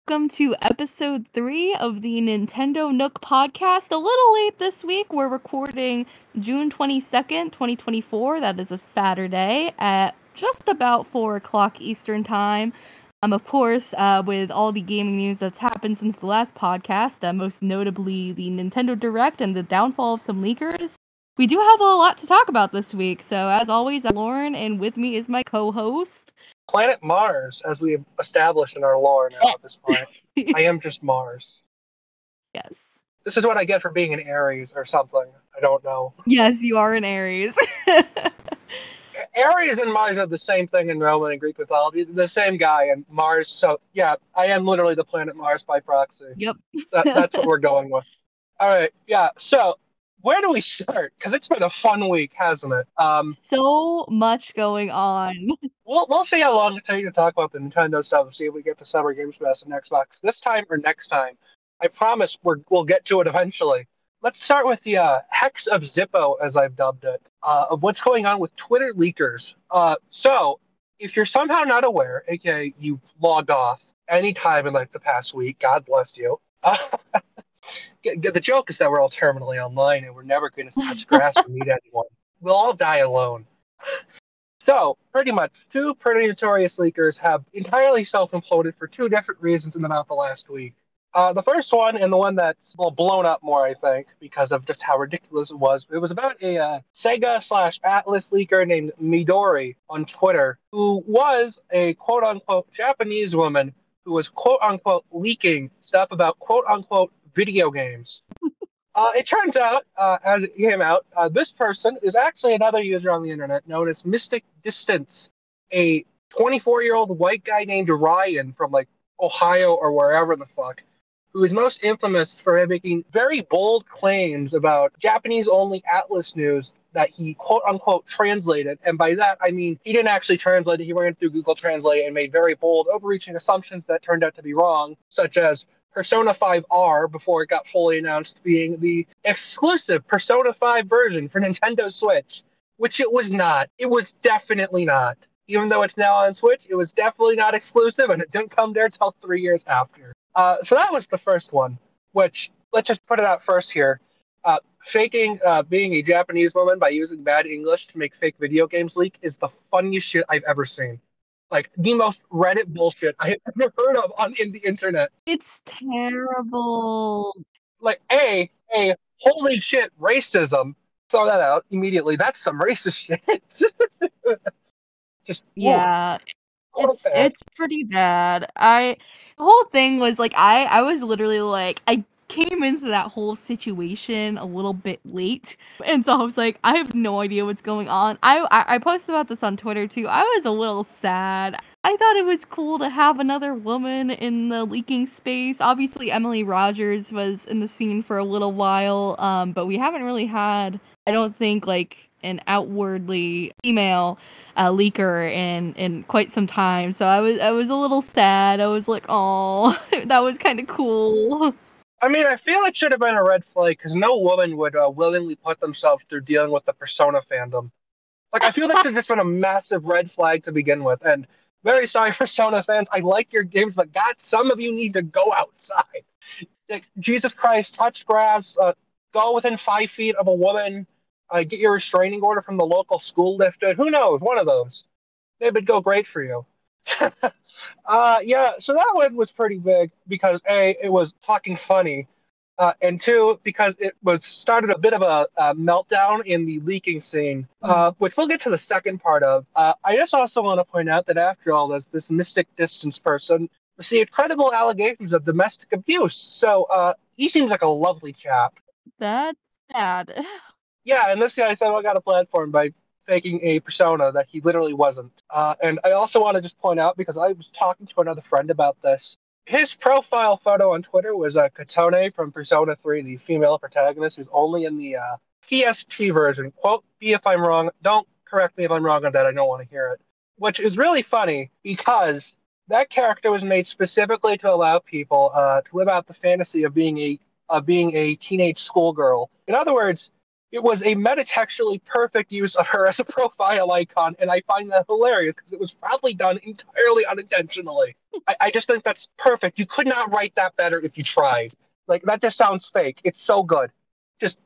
welcome to episode 3 of the Nintendo Nook podcast. A little late this week. We're recording June 22nd, 2024. That is a Saturday at just about 4 o'clock Eastern Time. Of course, with all the gaming news that's happened since the last podcast, most notably the Nintendo Direct and the downfall of some leakers, we do have a lot to talk about this week. So, as always, I'm Lauren, and with me is my co-host, Planet Mars, as we have established in our lore now at this point. I am just Mars. Yes. This is what I get for being an Aries or something. I don't know. Yes, you are an Aries. Aries and Mars are the same thing in Roman and Greek mythology. The same guy, and Mars. So, yeah, I am literally the planet Mars by proxy. Yep. That's what we're going with. All right, yeah. So, where do we start? Because it's been a fun week, hasn't it? So much going on. We'll see how long it takes to talk about the Nintendo stuff and see if we get the Summer Games Fest and Xbox this time or next time. I promise we'll get to it eventually. Let's start with the Hex of Zippo, as I've dubbed it, of what's going on with Twitter leakers. So, if you're somehow not aware, aka you logged off any time in like the past week, God bless you. The joke is that we're all terminally online and we're never going to touch grass or meet anyone. We'll all die alone. So, pretty much, two pretty notorious leakers have entirely self-imploded for two different reasons in about the last week. The first one, and the one that's blown up more, I think, because of just how ridiculous it was about a Sega/Atlas leaker named Midori on Twitter, who was a quote-unquote Japanese woman who was quote-unquote leaking stuff about quote-unquote video games. It turns out, as it came out, this person is actually another user on the internet known as Mystic Distance, a 24-year-old white guy named Ryan from like Ohio or wherever the fuck, who is most infamous for making very bold claims about Japanese-only Atlas news that he quote-unquote translated. And by that, I mean he didn't actually translate it. He ran through Google Translate and made very bold, overreaching assumptions that turned out to be wrong, such as Persona 5R, before it got fully announced, being the exclusive Persona 5 version for Nintendo Switch, which it was not. It was definitely not. Even though it's now on Switch, it was definitely not exclusive, and it didn't come there till 3 years after. So that was the first one, which, let's just put it out first here. Faking being a Japanese woman by using bad English to make fake video games leak is the funniest shit I've ever seen. Like, the most Reddit bullshit I have ever heard of in the internet. It's terrible. Like, holy shit, racism. Throw that out immediately. That's some racist shit. Just, Yeah. whoa. It's pretty bad. The whole thing was like I was literally like I came into that whole situation a little bit late, and so I was like, I have no idea what's going on. I posted about this on Twitter too. I was a little sad. I thought it was cool to have another woman in the leaking space. Obviously, Emily Rogers was in the scene for a little while, but we haven't really had, I don't think, like an outwardly female leaker in quite some time. So I was a little sad. I was like, oh, that was kind of cool. I mean, I feel it should have been a red flag because no woman would willingly put themselves through dealing with the Persona fandom. Like, I feel that should have just been a massive red flag to begin with. And very sorry, Persona fans. I like your games, but God, some of you need to go outside. Like, Jesus Christ, touch grass, go within 5 feet of a woman, get your restraining order from the local school lifted. Who knows? One of those. They would go great for you. Yeah, so that one was pretty big because A, it was fucking funny, and two, because it was started a bit of a meltdown in the leaking scene, which we'll get to the second part of. I just also want to point out that after all this Mystic Distance person received credible allegations of domestic abuse, so he seems like a lovely chap. That's bad. Yeah, and this guy somehow got a platform by faking a persona that he literally wasn't. And I also want to just point out, because I was talking to another friend about this, his profile photo on Twitter was Katone from Persona 3, the female protagonist who's only in the PSP version. Quote me if I'm wrong. Don't correct me if I'm wrong on that. I don't want to hear it. Which is really funny because that character was made specifically to allow people to live out the fantasy of being a teenage schoolgirl. In other words, It was a metatextually perfect use of her as a profile icon, and I find that hilarious because it was probably done entirely unintentionally. I just think that's perfect. You could not write that better if you tried. Like, that just sounds fake. It's so good. Just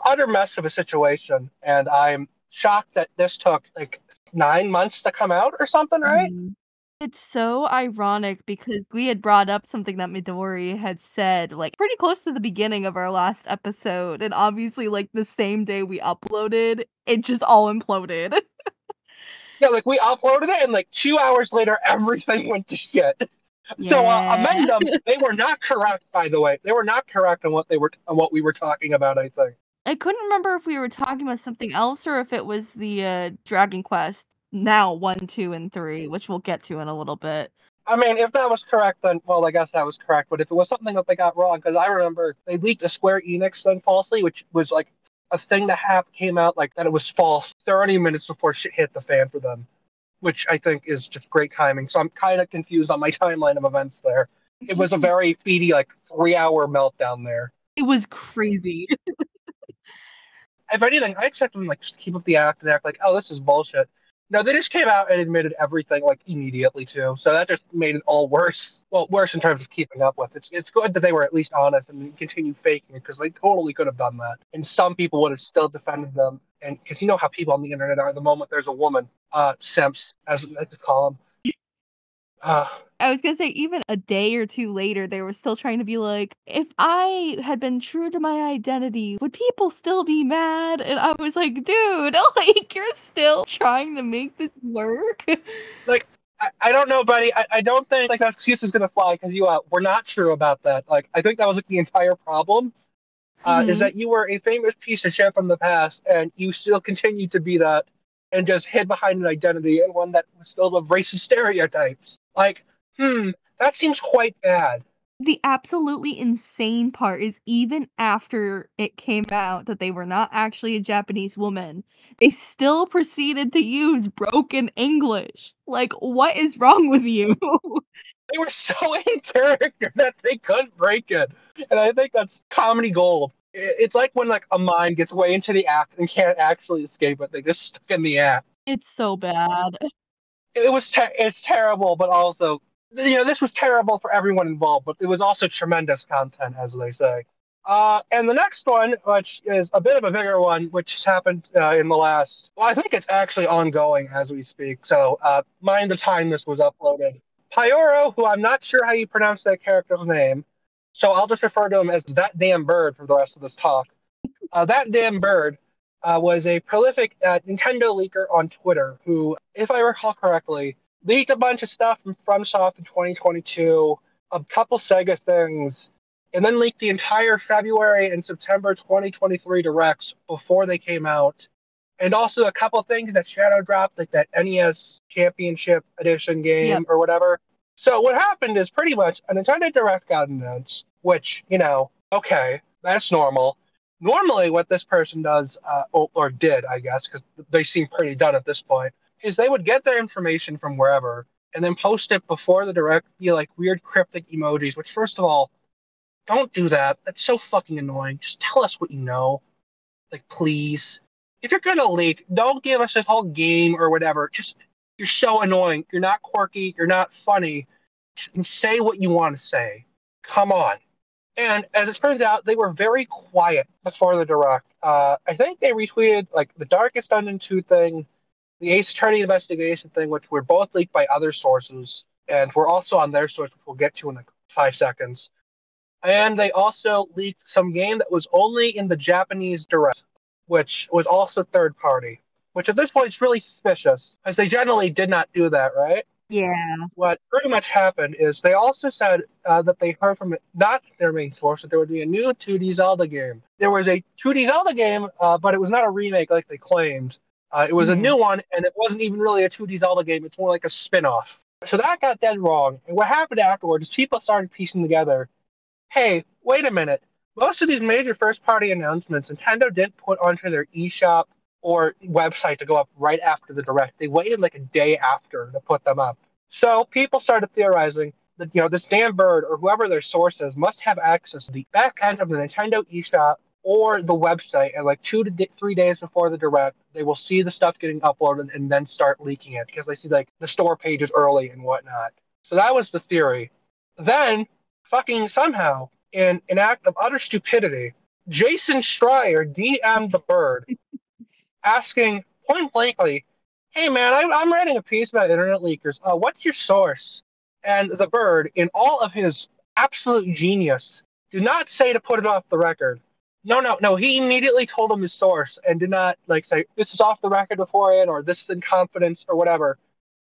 utter mess of a situation, and I'm shocked that this took like 9 months to come out or something, right? Mhm. It's so ironic because we had brought up something that Midori had said, like, pretty close to the beginning of our last episode, and obviously, like, the same day we uploaded, it just all imploded. Yeah, like we uploaded it, and like 2 hours later, everything went to shit. So Yeah. amend them. They were not correct, by the way. They were not correct on what we were talking about. I think. I couldn't remember if we were talking about something else or if it was the, Dragon Quest now 1, 2, and 3, which we'll get to in a little bit. I mean, if that was correct, then well, I guess that was correct. But if it was something that they got wrong, because I remember they leaked a Square Enix thing falsely, which was like a thing that came out like that it was false 30 minutes before shit hit the fan for them, which I think is just great timing. So I'm kind of confused on my timeline of events there. It was a very speedy, like 3 hour meltdown there. It was crazy. If anything, I expected them like just keep up the act and act like, oh, this is bullshit. No, they just came out and admitted everything like immediately too. So that just made it all worse. Well, worse in terms of keeping up with. It's good that they were at least honest and continue faking it because they totally could have done that. And some people would have still defended them. And because you know how people on the internet are, the moment there's a woman, simps, as we like to call them. Uh, I was gonna say even a day or 2 later, they were still trying to be like, "If I had been true to my identity, would people still be mad?" And I was like, "Dude, like, you're still trying to make this work?" like I don't know, buddy. I don't think like that excuse is gonna fly because you were not true about that. Like I think that was like the entire problem is Mhm. that you were a famous piece of shit from the past, and you still continue to be that, and just hid behind an identity and one that was filled with racist stereotypes. Like, that seems quite bad. The absolutely insane part is even after it came out that they were not actually a Japanese woman, they still proceeded to use broken English. Like, what is wrong with you? They were so in character that they couldn't break it, and I think that's comedy gold. It's like when like a mind gets way into the act and can't actually escape it; they just stuck in the act. It's so bad. It's terrible, but also this was terrible for everyone involved, but it was also tremendous content, as they say. And the next one, which is a bit of a bigger one, which has happened in the last, well, I think it's actually ongoing as we speak. So mind the time this was uploaded. Pyoro, who I'm not sure how you pronounce that character's name, so I'll just refer to him as that damn bird for the rest of this talk. That damn bird was a prolific Nintendo leaker on Twitter who, if I recall correctly, leaked a bunch of stuff from FromSoft in 2022, a couple Sega things, and then leaked the entire February and September 2023 directs before they came out. And also a couple things that Shadow dropped, like that NES Championship Edition Yep. game or whatever. So what happened is pretty much a Nintendo Direct got announced, which, okay, that's normal. Normally, what this person does, or did, I guess, because they seem pretty done at this point, is they would get their information from wherever and then post it before the direct via like weird cryptic emojis, which, first of all, don't do that. That's so fucking annoying. Just tell us what you know. Like, please. If you're going to leak, don't give us this whole game or whatever. Just, you're so annoying. You're not quirky. You're not funny. Just say what you want to say. Come on. And as it turns out, they were very quiet before the direct. I think they retweeted like the Darkest Dungeon 2 thing, the Ace Attorney investigation thing, which were both leaked by other sources, and were also on their source, which we'll get to in like 5 seconds. And they also leaked some game that was only in the Japanese direct, which was also third party, which at this point is really suspicious, as they generally did not do that, right? Yeah. What pretty much happened is they also said that they heard from not their main source that there would be a new 2D Zelda game. There was a 2D Zelda game, but it was not a remake like they claimed. It was a Mhm. new one, and it wasn't even really a 2D Zelda game. It's more like a spin off. So that got dead wrong. And what happened afterwards is people started piecing together, hey, wait a minute. Most of these major first party announcements, Nintendo didn't put onto their eShop or website to go up right after the direct. They waited like a day after to put them up. So people started theorizing that this damn bird or whoever their source is must have access to the back end of the Nintendo eShop or the website, and like 2 to 3 days before the direct, they will see the stuff getting uploaded and then start leaking it because they see like the store pages early and whatnot. So that was the theory. Then, fucking somehow, in an act of utter stupidity, Jason Schreier DM'd the Bird asking point blankly, "Hey man, I'm writing a piece about internet leakers. What's your source?" And the Bird, in all of his absolute genius, did not say to put it off the record. No, no, no. He immediately told him his source and did not like say this is off the record beforehand or this is in confidence or whatever.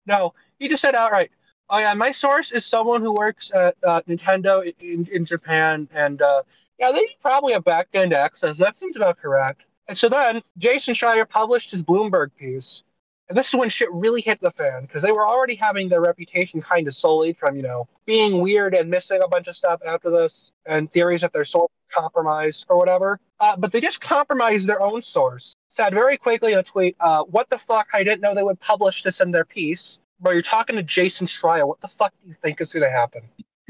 No, he just said outright, "Oh yeah, my source is someone who works at Nintendo in Japan, and yeah, they probably have back end access. That seems about correct." And so then Jason Schreier published his Bloomberg piece, and this is when shit really hit the fan because they were already having their reputation kind of sullied from being weird and missing a bunch of stuff after this and theories that their source compromised or whatever. But they just compromised their own source. Said very quickly in a tweet, "What the fuck? I didn't know they would publish this in their piece." Bro, you're talking to Jason Schreier. What the fuck do you think is going to happen?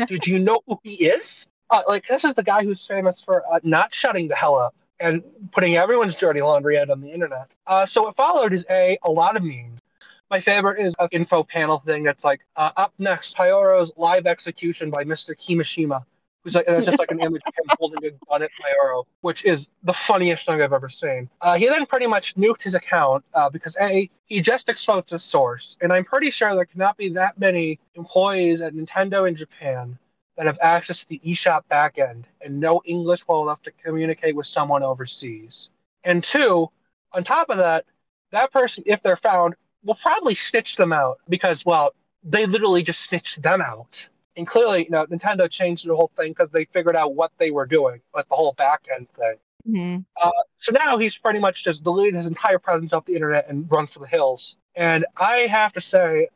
Do you know who he is? Like, this is the guy who's famous for not shutting the hell up and putting everyone's dirty laundry out on the internet. So what followed is a lot of memes. My favorite is an info panel thing that's like, up next, Pyoro's live execution by Mr. Kimishima. Who's like, and it's just like an image of him holding a gun at Pyoro, which is the funniest thing I've ever seen. He then pretty much nuked his account because he just exposed his source, and I'm pretty sure there cannot be that many employees at Nintendo in Japan that have access to the eShop backend and know English well enough to communicate with someone overseas. And two, on top of that, that person, if they're found, will probably snitch them out because, well, they literally just snitched them out. And clearly, Nintendo changed the whole thing because they figured out what they were doing, like the whole back end thing. Mm-hmm. So now he's pretty much just deleted his entire presence off the internet and run for the hills. And I have to say,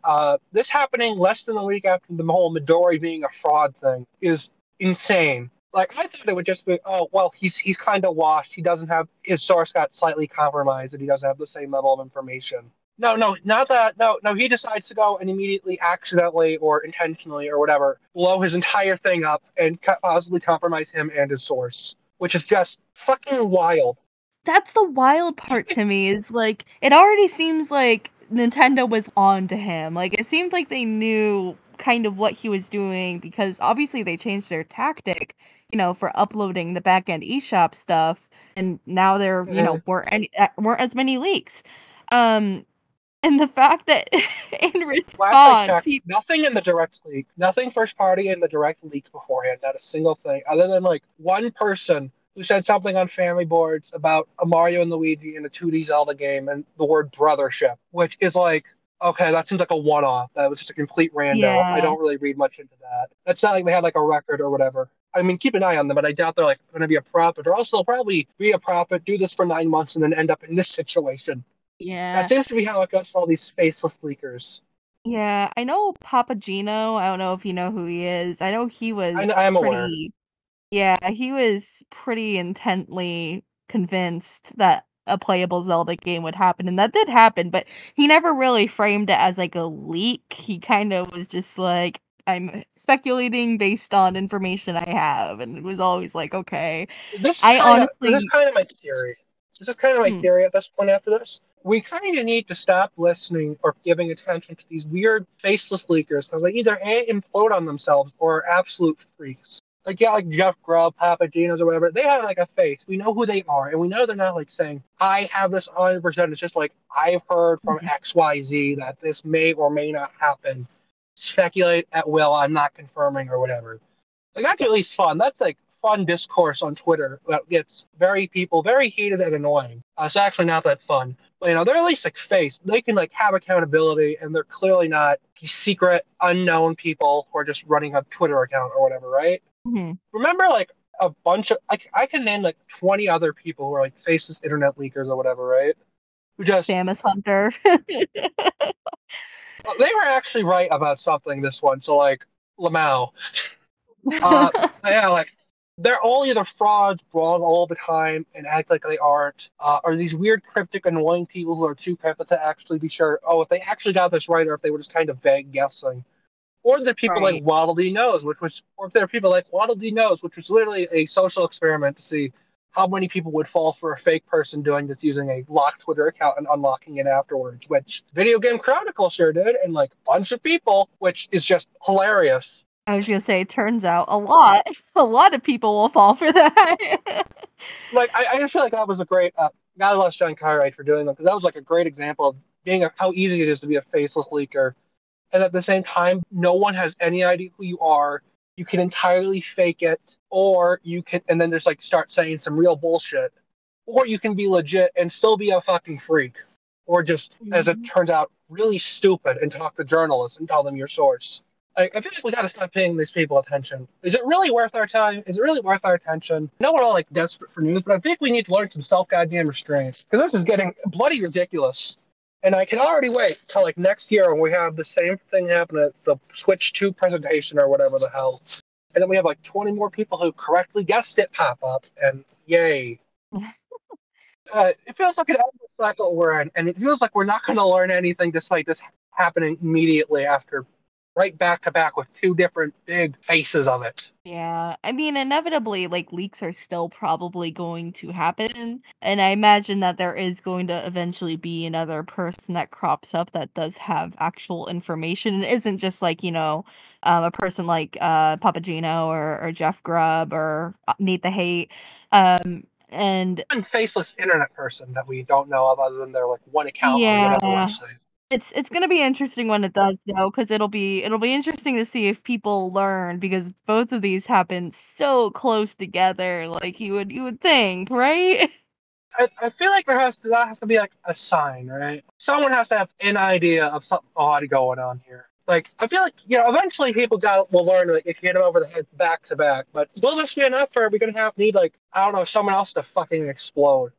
this happening less than a week after the whole Midori being a fraud thing is insane. Like, I thought it would just be, oh, well, he's kind of washed. He doesn't have, his source got slightly compromised and he doesn't have the same level of information. No, no, not that. No, no, he decides to go and immediately accidentally or intentionally or whatever blow his entire thing up and possibly compromise him and his source, which is just fucking wild. That's the wild part to me is like it already seems like Nintendo was on to him. Like it seemed like they knew kind of what he was doing because obviously they changed their tactic, for uploading the backend eShop stuff, and now there, Mhm. weren't as many leaks. Um, and the fact that in Last I response checked, he nothing in the direct leak, nothing first party in the direct leak beforehand, not a single thing, other than like one person who said something on family boards about a Mario and Luigi in a 2D Zelda game and the word brothership, which is like, okay, that seems like a one off. That was just a complete rando. I Yeah. don't really read much into that. It's not like they had like a record or whatever. I mean, keep an eye on them, but I doubt they're like going to be a prophet. Or else they'll probably be a prophet, do this for 9 months, and then end up in this situation. That Yeah. seems to be how it goes for all these faceless leakers. Yeah, I know Papa Gino. I don't know if you know who he is. I know he was I am aware. pretty Yeah, he was pretty intently convinced that a playable Zelda game would happen, and that did happen, but he never really framed it as like a leak. He kind of was just like, I'm speculating based on information I have, and it was always like, okay. I This is honestly kind of my theory. This is kind of my hmm, theory at this point after this. We kind of need to stop listening or giving attention to these weird faceless leakers because they either A, implode on themselves or are absolute freaks. Like, yeah, like Jeff Grubb, Papagenos, or whatever, they have like a face. We know who they are, and we know they're not like saying, I have this 100%. It's just like, I've heard from mhm, XYZ that this may or may not happen. Speculate at will, I'm not confirming or whatever. Like that's yeah. at least fun. That's like fun discourse on Twitter that gets very heated and annoying. It's actually not that fun. But, they're at least like faced. They can like have accountability, and they're clearly not secret unknown people who are just running a Twitter account or whatever, right? Mhm. Remember like a bunch of like I can name like 20 other people who are like faceless internet leakers or whatever, right? Who just Samus Hunter. they were actually right about something this one. So like Lamau. Uh, yeah, like they're all either frauds, wrong all the time, and act like they aren't, or these weird, cryptic, annoying people who are too careful to actually be sure, oh, if they actually got this right, or if they were just kind of vague guessing. Or the people like Right. Waddle Dee Knows, or if there are people like Waddle Dee Knows, which was literally a social experiment to see how many people would fall for a fake person doing this using a locked Twitter account and unlocking it afterwards, which Video Game Chronicle sure did, and like a bunch of people, which is just hilarious. I was gonna say, turns out a lot, a lot of people will fall for that. Like I just feel like that was a great. God bless John Cartwright for doing them because that was like a great example of how easy it is to be a faceless leaker, and at the same time, no one has any idea who you are. You can entirely fake it, or you can, and then just like start saying some real bullshit, or you can be legit and still be a fucking freak, or just, as it Mhm. turns out, really stupid and talk to journalists and tell them your source. I feel like we gotta stop paying these people attention. Is it really worth our time? Is it really worth our attention? I know we're all like desperate for news, but I think we need to learn some self-goddamn restraint because this is getting bloody ridiculous. And I can already wait till like next year when we have the same thing happen at the Switch 2 presentation or whatever the hell. And then we have like 20 more people who correctly guessed it pop up, and yay. It feels like an endless cycle we're in, and it feels like we're not going to learn anything despite this happening immediately after, right back to back with two different big faces of it. Yeah, I mean, inevitably, like, leaks are still probably going to happen, and I imagine that there is going to eventually be another person that crops up that does have actual information. It isn't just like, a person like Papagino or Jeff Grubb or Nate the Hate. And One faceless internet person that we don't know of other than their like one account on whatever yeah. website. It's gonna be interesting when it does though, because it'll be interesting to see if people learn because both of these happen so close together, like you would think, right? I feel like that has to be like a sign, right? Someone has to have an idea of something odd going on here. Like I feel like eventually people will learn that if you hit them over the head back to back. But will this be enough, or are we gonna need like I don't know someone else to fucking explode?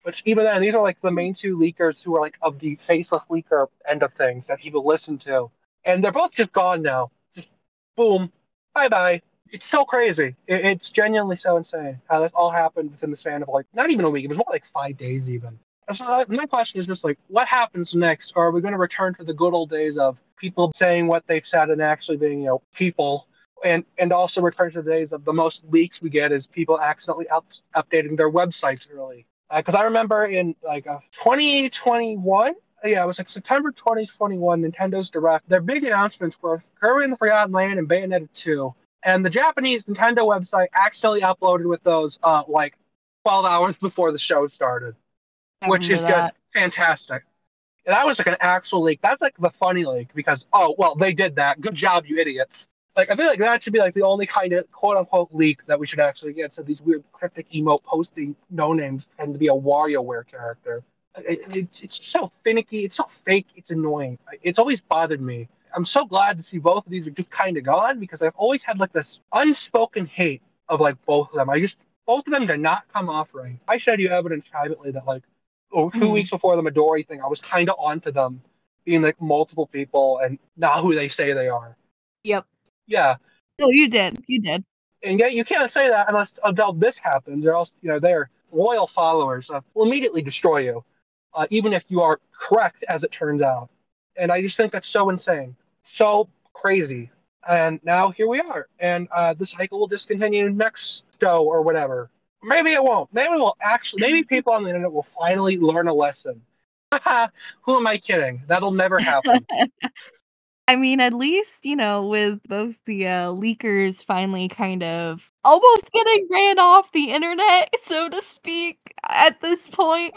Which even then, these are like the main two leakers who are like of the faceless leaker end of things that people listen to, and they're both just gone now. Just boom, bye bye. It's so crazy. It's genuinely so insane how this all happened within the span of like not even a week. It was more like 5 days even. So my question is just like, what happens next? Or are we going to return to the good old days of people saying what they've said and actually being, people, and also return to the days of the most leaks we get is people accidentally updating their websites early. Because I remember in like 2021, yeah, it was like September 2021, Nintendo's Direct. Their big announcements were Kirby and the Forgotten Land and Bayonetta 2. And the Japanese Nintendo website accidentally uploaded with those like 12 hours before the show started, I which remember is just that. fantastic. And that was like an actual leak. That's like the funny leak because, oh, well, they did that. Good job, you idiots. Like, I feel like that should be like the only kind of quote unquote leak that we should actually get. So these weird cryptic emote posting no names and to be a WarioWare character. It's so finicky. It's so fake. It's annoying. It's always bothered me. I'm so glad to see both of these are just kind of gone because I've always had like this unspoken hate of like both of them. Both of them did not come off right. I showed you evidence privately that like, oh, 2 weeks Mhm. before the Midori thing, I was kind of onto them being like multiple people and not who they say they are. Yep. Yeah, No, you did. and yet you can't say that until this happens, or else their loyal followers will immediately destroy you, even if you are correct, as it turns out. And I just think that's so insane, so crazy. And now here we are, and the cycle will just continue next show or whatever. Maybe it won't. Maybe we'll actually. Maybe people on the internet will finally learn a lesson. Who am I kidding? That'll never happen. I mean, at least, with both the, leakers finally kind of almost getting ran off the internet, so to speak, at this point,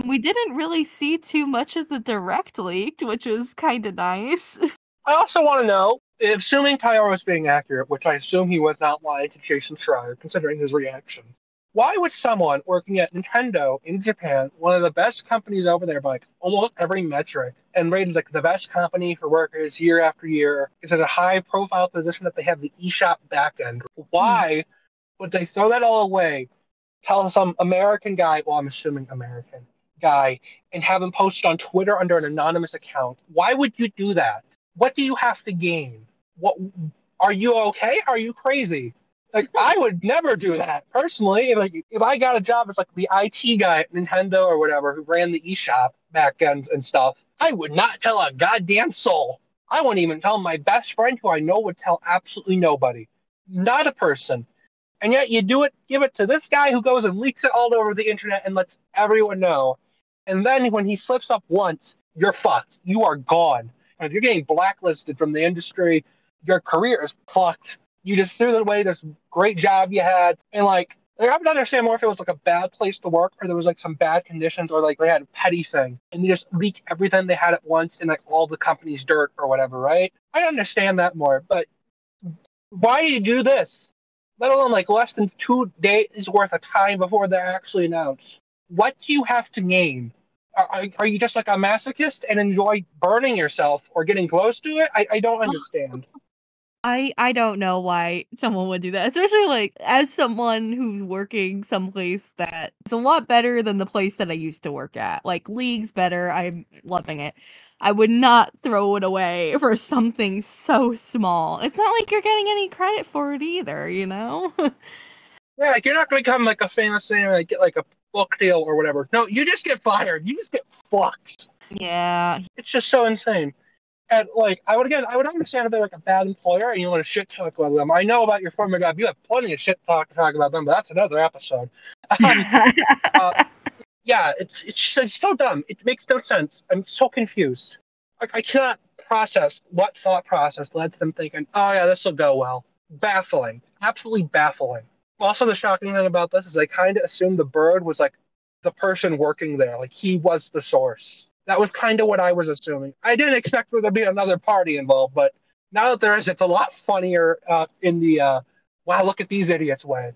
we didn't really see too much of the direct leaked, which was kinda nice. I also want to know, assuming Kyle was being accurate, which I assume he was not lying to Jason Schreier, considering his reaction, why would someone working at Nintendo in Japan, one of the best companies over there by like almost every metric, and rated like the best company for workers year after year, is at a high profile position that they have the eShop backend? Mm, Why would they throw that all away, tell some American guy, well, I'm assuming American guy, and have him posted on Twitter under an anonymous account? Why would you do that? What do you have to gain? What are you okay? Are you crazy? Like I would never do that personally. If I got a job as like the IT guy at Nintendo or whatever who ran the eShop backend and stuff, I would not tell a goddamn soul. I wouldn't even tell my best friend who I know would tell absolutely nobody. Not a person. And yet you give it to this guy who goes and leaks it all over the internet and lets everyone know. And then when he slips up once, you're fucked. You are gone. And you're getting blacklisted from the industry. Your career is fucked. You just threw away this great job you had. And I would understand more if it was like a bad place to work or there was like some bad conditions or like they had a petty thing and you just leak everything they had at once in like all the company's dirt or whatever, right? I understand that more, but why do you do this? Let alone like less than 2 days worth of time before they're actually announced. What do you have to gain? Are you just like a masochist and enjoy burning yourself or getting close to it? I don't understand. I don't know why someone would do that, especially, like, as someone who's working someplace that is a lot better than the place that I used to work at, like, leagues better, I'm loving it. I would not throw it away for something so small. It's not like you're getting any credit for it either, you know? Yeah, like you're not going to become like a famous name and like, get like a book deal or whatever. No, you just get fired. You just get fucked. Yeah. It's just so insane. And like, I would understand if they're like a bad employer and you want to shit talk about them. I know about your former job. You have plenty of shit talk to talk about them, but that's another episode. Um, uh, yeah, it's so dumb. It makes no sense. I'm so confused. Like, I cannot process what thought process led to them thinking, oh yeah, this will go well. Baffling. Absolutely baffling. Also, the shocking thing about this is they kind of assumed the bird was like the person working there. Like, he was the source. That was kind of what I was assuming. I didn't expect there to be another party involved, but now that there is, it's a lot funnier in the wow, look at these idiots way.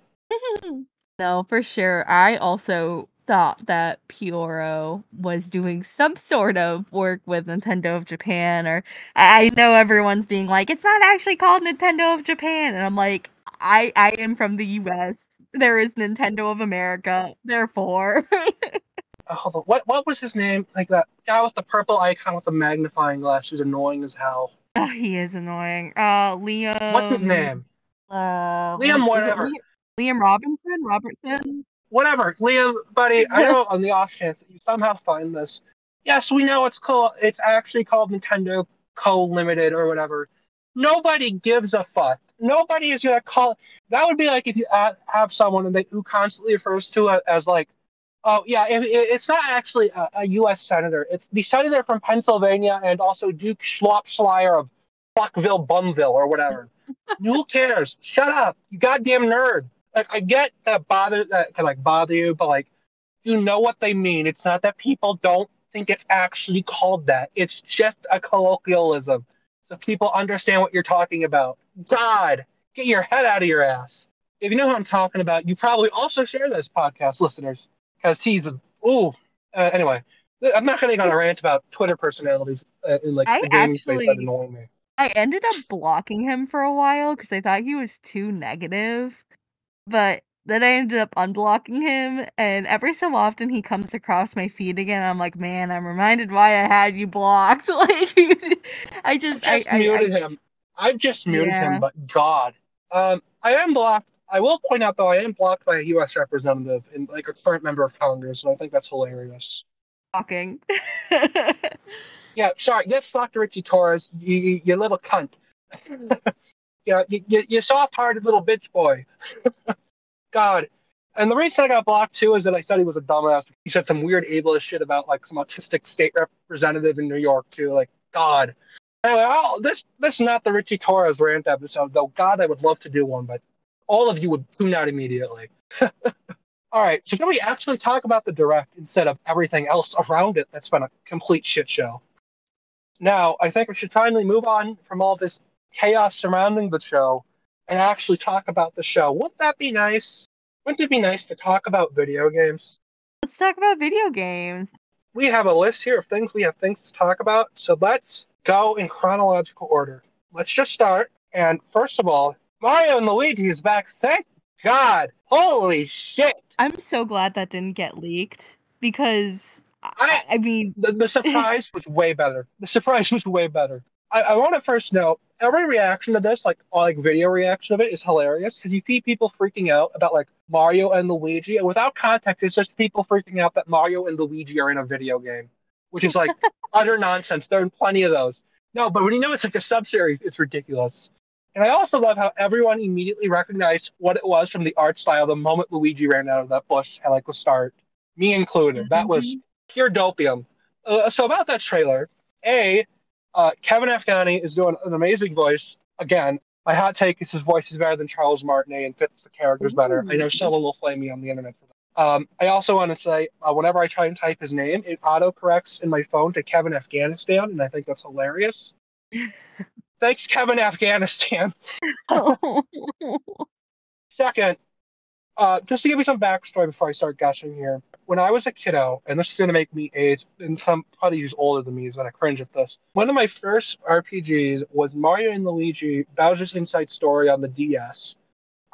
No, for sure. I also thought that Pyoro was doing some sort of work with Nintendo of Japan, or I know everyone's being like, it's not actually called Nintendo of Japan, and I'm like, I am from the US. There is Nintendo of America, therefore. Hold on. What was his name? Like that guy with the purple icon with the magnifying glass who's annoying as hell. Oh, he is annoying. What's his Liam. name? Liam, Is it whatever. Liam Robinson? Robertson? Whatever. Liam, buddy, I know on the off chance that you somehow find this. Yes, we know it's cool. It's actually called Nintendo Co. Limited or whatever. Nobody gives a fuck. Nobody is gonna call. That would be like if you have someone and they who constantly refers to it as like, oh yeah, it's not actually a U.S. senator. It's the senator from Pennsylvania and also Duke Schloppschleier of Fuckville Bumville or whatever. Who cares? Shut up, you goddamn nerd. Like I get that can like bother you, but like you know what they mean. It's not that people don't think it's actually called that. It's just a colloquialism, so people understand what you're talking about. God, get your head out of your ass. If you know who I'm talking about, you probably also share this podcast, listeners, because he's a ooh. Anyway, I'm not going to go on a rant about Twitter personalities in like I the gaming space that actually annoy me. I ended up blocking him for a while because I thought he was too negative, but then I ended up unblocking him, and every so often he comes across my feed again. I'm like, man, I'm reminded why I had you blocked. Like, I I've just, just muted him. I've just muted him, yeah, but God, I am blocked. I will point out though, I am blocked by a U.S. representative and like a current member of Congress, and I think that's hilarious. blocking. Yeah, sorry, get fucked, Richie Torres, you little cunt. Yeah, you soft-hearted little bitch boy. God. And the reason I got blocked too is that I said he was a dumbass. He said some weird ableist shit about like some autistic state representative in New York too. Like God. Anyway, this is not the Richie Torres rant episode though. God, I would love to do one, but all of you would tune out immediately. All right, so can we actually talk about the direct instead of everything else around it that's been a complete shit show? Now, I think we should finally move on from all this chaos surrounding the show and actually talk about the show. Wouldn't that be nice? Wouldn't it be nice to talk about video games? Let's talk about video games. We have a list here of things we have things to talk about, so let's go in chronological order. Let's just start. And first of all, Mario and Luigi is back. Thank God. Holy shit. I'm so glad that didn't get leaked because I I mean, the surprise was way better. The surprise was way better. I want to first note every reaction to this, like video reaction of it, is hilarious because you see people freaking out about like Mario and Luigi, and without context, it's just people freaking out that Mario and Luigi are in a video game, which is like utter nonsense. There are plenty of those. No, but when you know it's like a sub series, it's ridiculous. And I also love how everyone immediately recognized what it was from the art style the moment Luigi ran out of that bush at like the start, me included. That was Mhm. pure dopium. So about that trailer, A, Kevin Afghani is doing an amazing voice. Again, my hot take is his voice is better than Charles Martinet and fits the characters better. I know Ooh. someone will flame me on the internet for that. I also want to say, whenever I try and type his name, it auto corrects in my phone to Kevin Afghanistan, and I think that's hilarious. Thanks, Kevin Afghanistan. Second, just to give you some backstory before I start guessing here. When I was a kiddo, and this is going to make me age, and some probably who's older than me is going to cringe at this. One of my first RPGs was Mario and Luigi Bowser's Inside Story on the DS.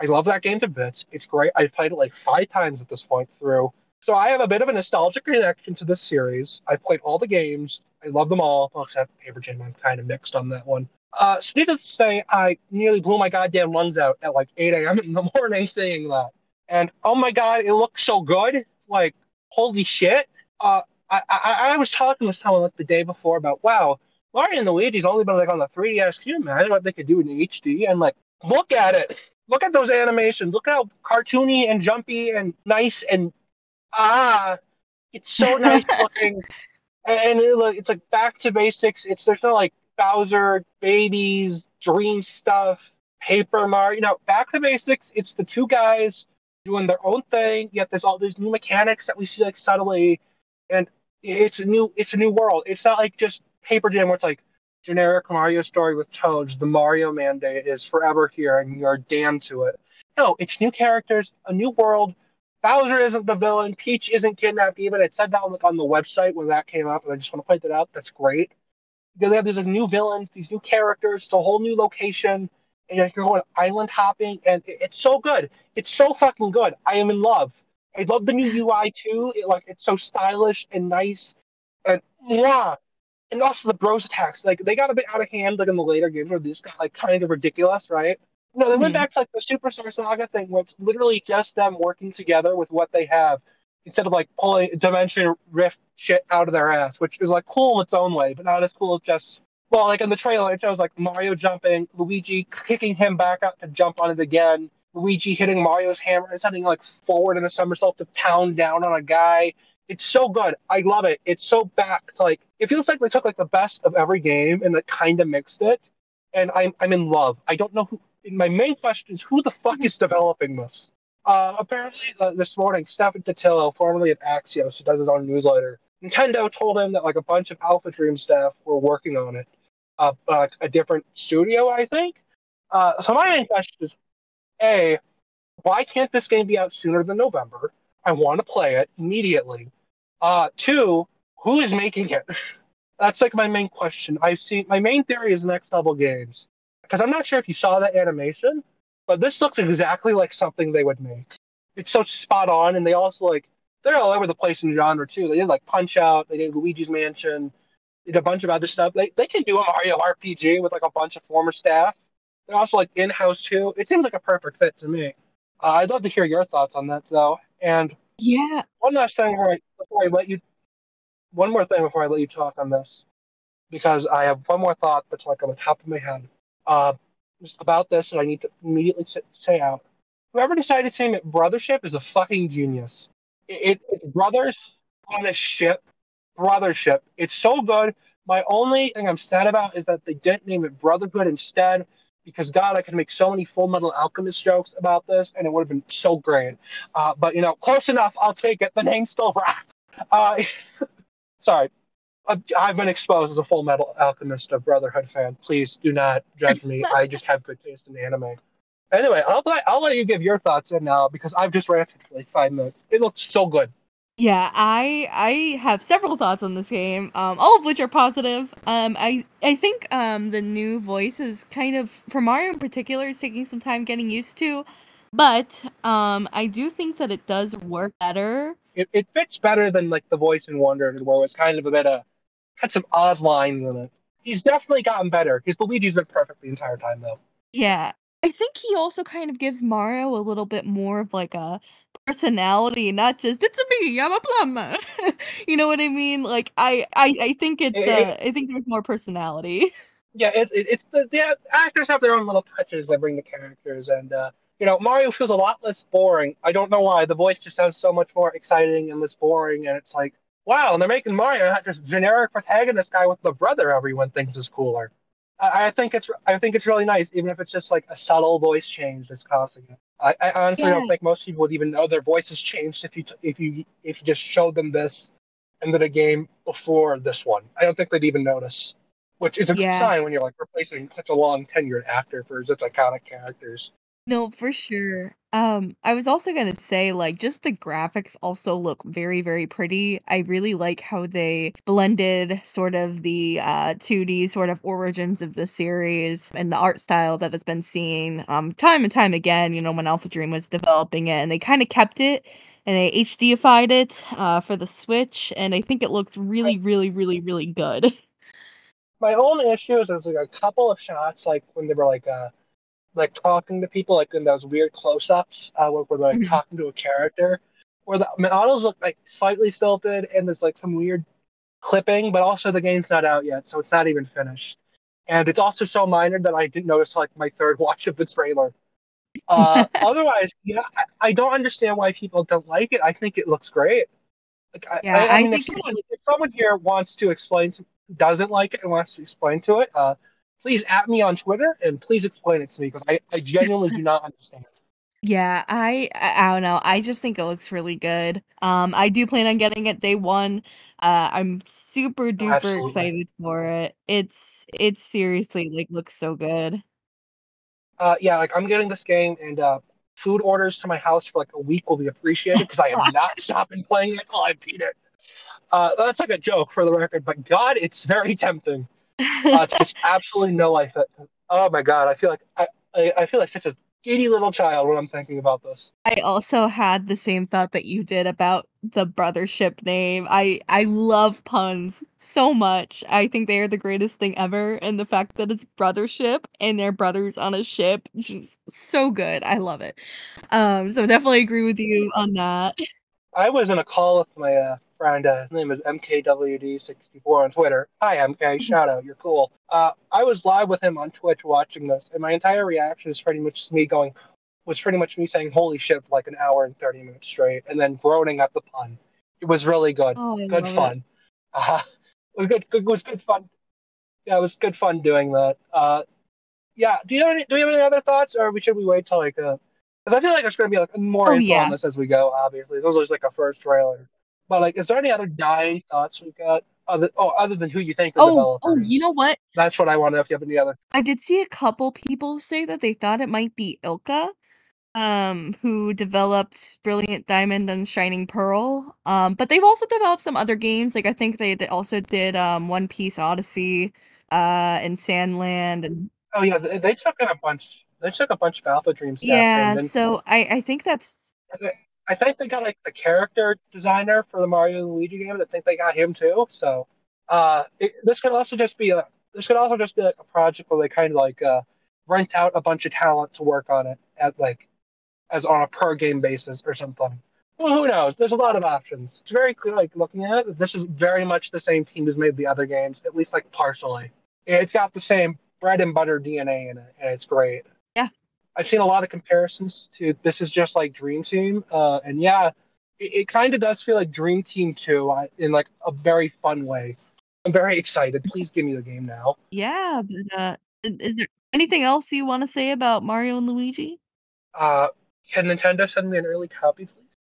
I love that game to bits. It's great. I've played it like 5 times at this point through. So I have a bit of a nostalgic connection to this series. I played all the games. I love them all. Well, except Paper Jam. I'm kind of mixed on that one. So needless to say, I nearly blew my goddamn lungs out at like 8 a.m. in the morning saying that. And oh my god, it looks so good. Like, holy shit. Uh, I was talking with someone like the day before about, wow, Mario and Luigi's only been like on the 3DS. Can you imagine what they could do in HD? And like, look at it. Look at those animations. Look how cartoony and jumpy and nice and ah, it's so nice looking. And it's like back to basics. There's no like Bowser, babies, dream stuff, Paper Mario. Back to basics. It's the two guys doing their own thing. Yet there's all these new mechanics that we see like subtly, and it's a new world. It's not like just Paper Jam where it's like generic Mario story with Toads. The Mario mandate is forever here, and you're damned to it. No, it's new characters, a new world. Bowser isn't the villain. Peach isn't kidnapped even. It said that on the website when that came up, and I just want to point that out. That's great. Because they have these like, new villains, these new characters, it's a whole new location, and you're going island hopping, and it's so good. It's so fucking good. I am in love. I love the new UI too. It's so stylish and nice, and mwah. And also the bros attacks, like they got a bit out of hand, like in the later games where these got like kind of ridiculous, right? No, they went Mhm. back to like the Superstar Saga thing, where it's literally just them working together with what they have, instead of like pulling Dimension Rift shit out of their ass, which is like cool in its own way, but not as cool as just like in the trailer, it shows like Mario jumping, Luigi kicking him back up to jump on it again, Luigi hitting Mario's hammer and sending like forward in a somersault to pound down on a guy. It's so good. I love it. It's so back to like it feels like they took like the best of every game and like kind of mixed it. And I'm in love. I don't know who. My main question is who the fuck is developing this? Apparently, this morning, Stefan Totillo, formerly of Axios, who does his own newsletter, Nintendo told him that like a bunch of Alpha Dream staff were working on it. A different studio, I think. So my main question is: A, why can't this game be out sooner than November? I want to play it immediately. Two, who is making it? That's like my main question. I've seen my main theory is next level games because I'm not sure if you saw that animation, but this looks exactly like something they would make. It's so spot on, and they also like they're all over the place in genre too. They did like Punch Out, they did Luigi's Mansion, they did a bunch of other stuff. They can do a Mario RPG with like a bunch of former staff. They're also like in house too. It seems like a perfect fit to me. I'd love to hear your thoughts on that though. And Yeah. one last thing before I let you, one more thing before I let you talk on this because I have one more thought that's like on the top of my head uh, just about this, and I need to immediately say out. Whoever decided to name it Brothership is a fucking genius. It's brothers on a ship, Brothership. It's so good. My only thing I'm sad about is that they didn't name it Brotherhood instead, because God, I could make so many Full Metal Alchemist jokes about this, and it would have been so great. But close enough. I'll take it. The name still rocks. Uh, sorry, I've been exposed as a Full Metal Alchemist, a Brotherhood fan. Please do not judge me. I just have good taste in anime. Anyway, I'll let you give your thoughts in now because I've just ranted for like 5 minutes. It looks so good. Yeah, I have several thoughts on this game, all of which are positive. I think the new voice is kind of for Mario in particular is taking some time getting used to, but I do think that it does work better. It fits better than like the voice in Wonder, where it was kind of a bit had some odd lines in it. He's definitely gotten better. His Luigi's been perfect the entire time though. Yeah. I think he also kind of gives Mario a little bit more of like a personality, not just it's a me, I'm a plumber. You know what I mean? Like I think it's It, I think there's more personality. Yeah, it's the actors have their own little touches that bring the characters, and Mario feels a lot less boring. I don't know why. The voice just sounds so much more exciting and less boring, and it's like, wow, and they're making Mario not just generic protagonist guy with the brother everyone thinks is cooler. I think it's really nice, even if it's just like a subtle voice change that's causing it. I honestly don't Yeah. think most people would even know their voices changed if you just showed them this into the game before this one. I don't think they'd even notice, which is a good Yeah. sign when you're like replacing such a long tenured actor for such iconic characters. No, for sure. I was also gonna say, like, just the graphics also look very, very pretty. I really like how they blended sort of the 2D sort of origins of the series and the art style that has been seen time and time again, when Alpha Dream was developing it, and they kind of kept it and they HDified it for the Switch, and I think it looks My, really, really, really, really good. my only issue is there's like a couple of shots like when they were like talking to people like in those weird close-ups where they're like Mhm. talking to a character where the models look like slightly stilted and there's like some weird clipping, but also the game's not out yet, so it's not even finished. And it's also so minor that I didn't notice like my third watch of the trailer. Otherwise, yeah, I don't understand why people don't like it. I think it looks great. Like, Yeah, I I mean, if think it someone if looks. someone here wants to explain, doesn't like it and wants to explain to it, please at me on Twitter and please explain it to me because I genuinely do not understand. Yeah, I don't know, I just think it looks really good. I do plan on getting it day one. I'm super No, duper absolutely. excited for it. It's seriously, like, looks so good. Yeah, like I'm getting this game and food orders to my house for like a week will be appreciated because I am not stopping playing it until I beat it. That's like a joke for the record, but God, it's very tempting. To just absolutely no life. Oh my God, I feel like such a giddy little child when I'm thinking about this. I also had the same thought that you did about the brothership name. I love puns so much. I think they are the greatest thing ever, and the fact that it's brothership and they're brothers on a ship, just so good. I love it. So definitely agree with you on that. I was in a call with my friend. His name is MKWD64 on Twitter. Hi, MK. Shout out. You're cool. I was live with him on Twitch watching this, and my entire reaction is pretty much me going, was pretty much me saying "Holy shit" for like an hour and 30 minutes straight, and then groaning at the pun. It was really good. Oh, I Good love it. fun. It was good. It was good fun. Yeah, it was good fun doing that. Yeah. Do you have any other thoughts, or should we wait till like because I feel like there's going to be like more Oh, info on yeah. this as we go. Obviously, this was like a first trailer. But like, is there any other dying thoughts we got other than who you think the Oh, developer you is? know what? That's what I want to know if you have any other. I did see a couple people say that they thought it might be Ilka, who developed Brilliant Diamond and Shining Pearl. But they've also developed some other games. Like I think also did One Piece Odyssey, and Sandland, and Oh yeah, they took in a bunch. They took a bunch of Alpha Dream staff in. yeah. Then So I think that's I think they got like the character designer for the Mario and Luigi game. I think they got him too. So this could also just be like a project where they kind of like rent out a bunch of talent to work on it at like as on a per game basis or something. Well, who knows? There's a lot of options. It's very clear, like looking at it, this is very much the same team who's made the other games, at least like partially. It's got the same bread and butter DNA in it, and it's great. yeah. I've seen a lot of comparisons to this is just like Dream Team, and yeah, it kind of does feel like Dream Team 2 in like a very fun way. I'm very excited. Please give me the game now. Yeah, but is there anything else you want to say about Mario and Luigi? Uh, can Nintendo send me an early copy, please?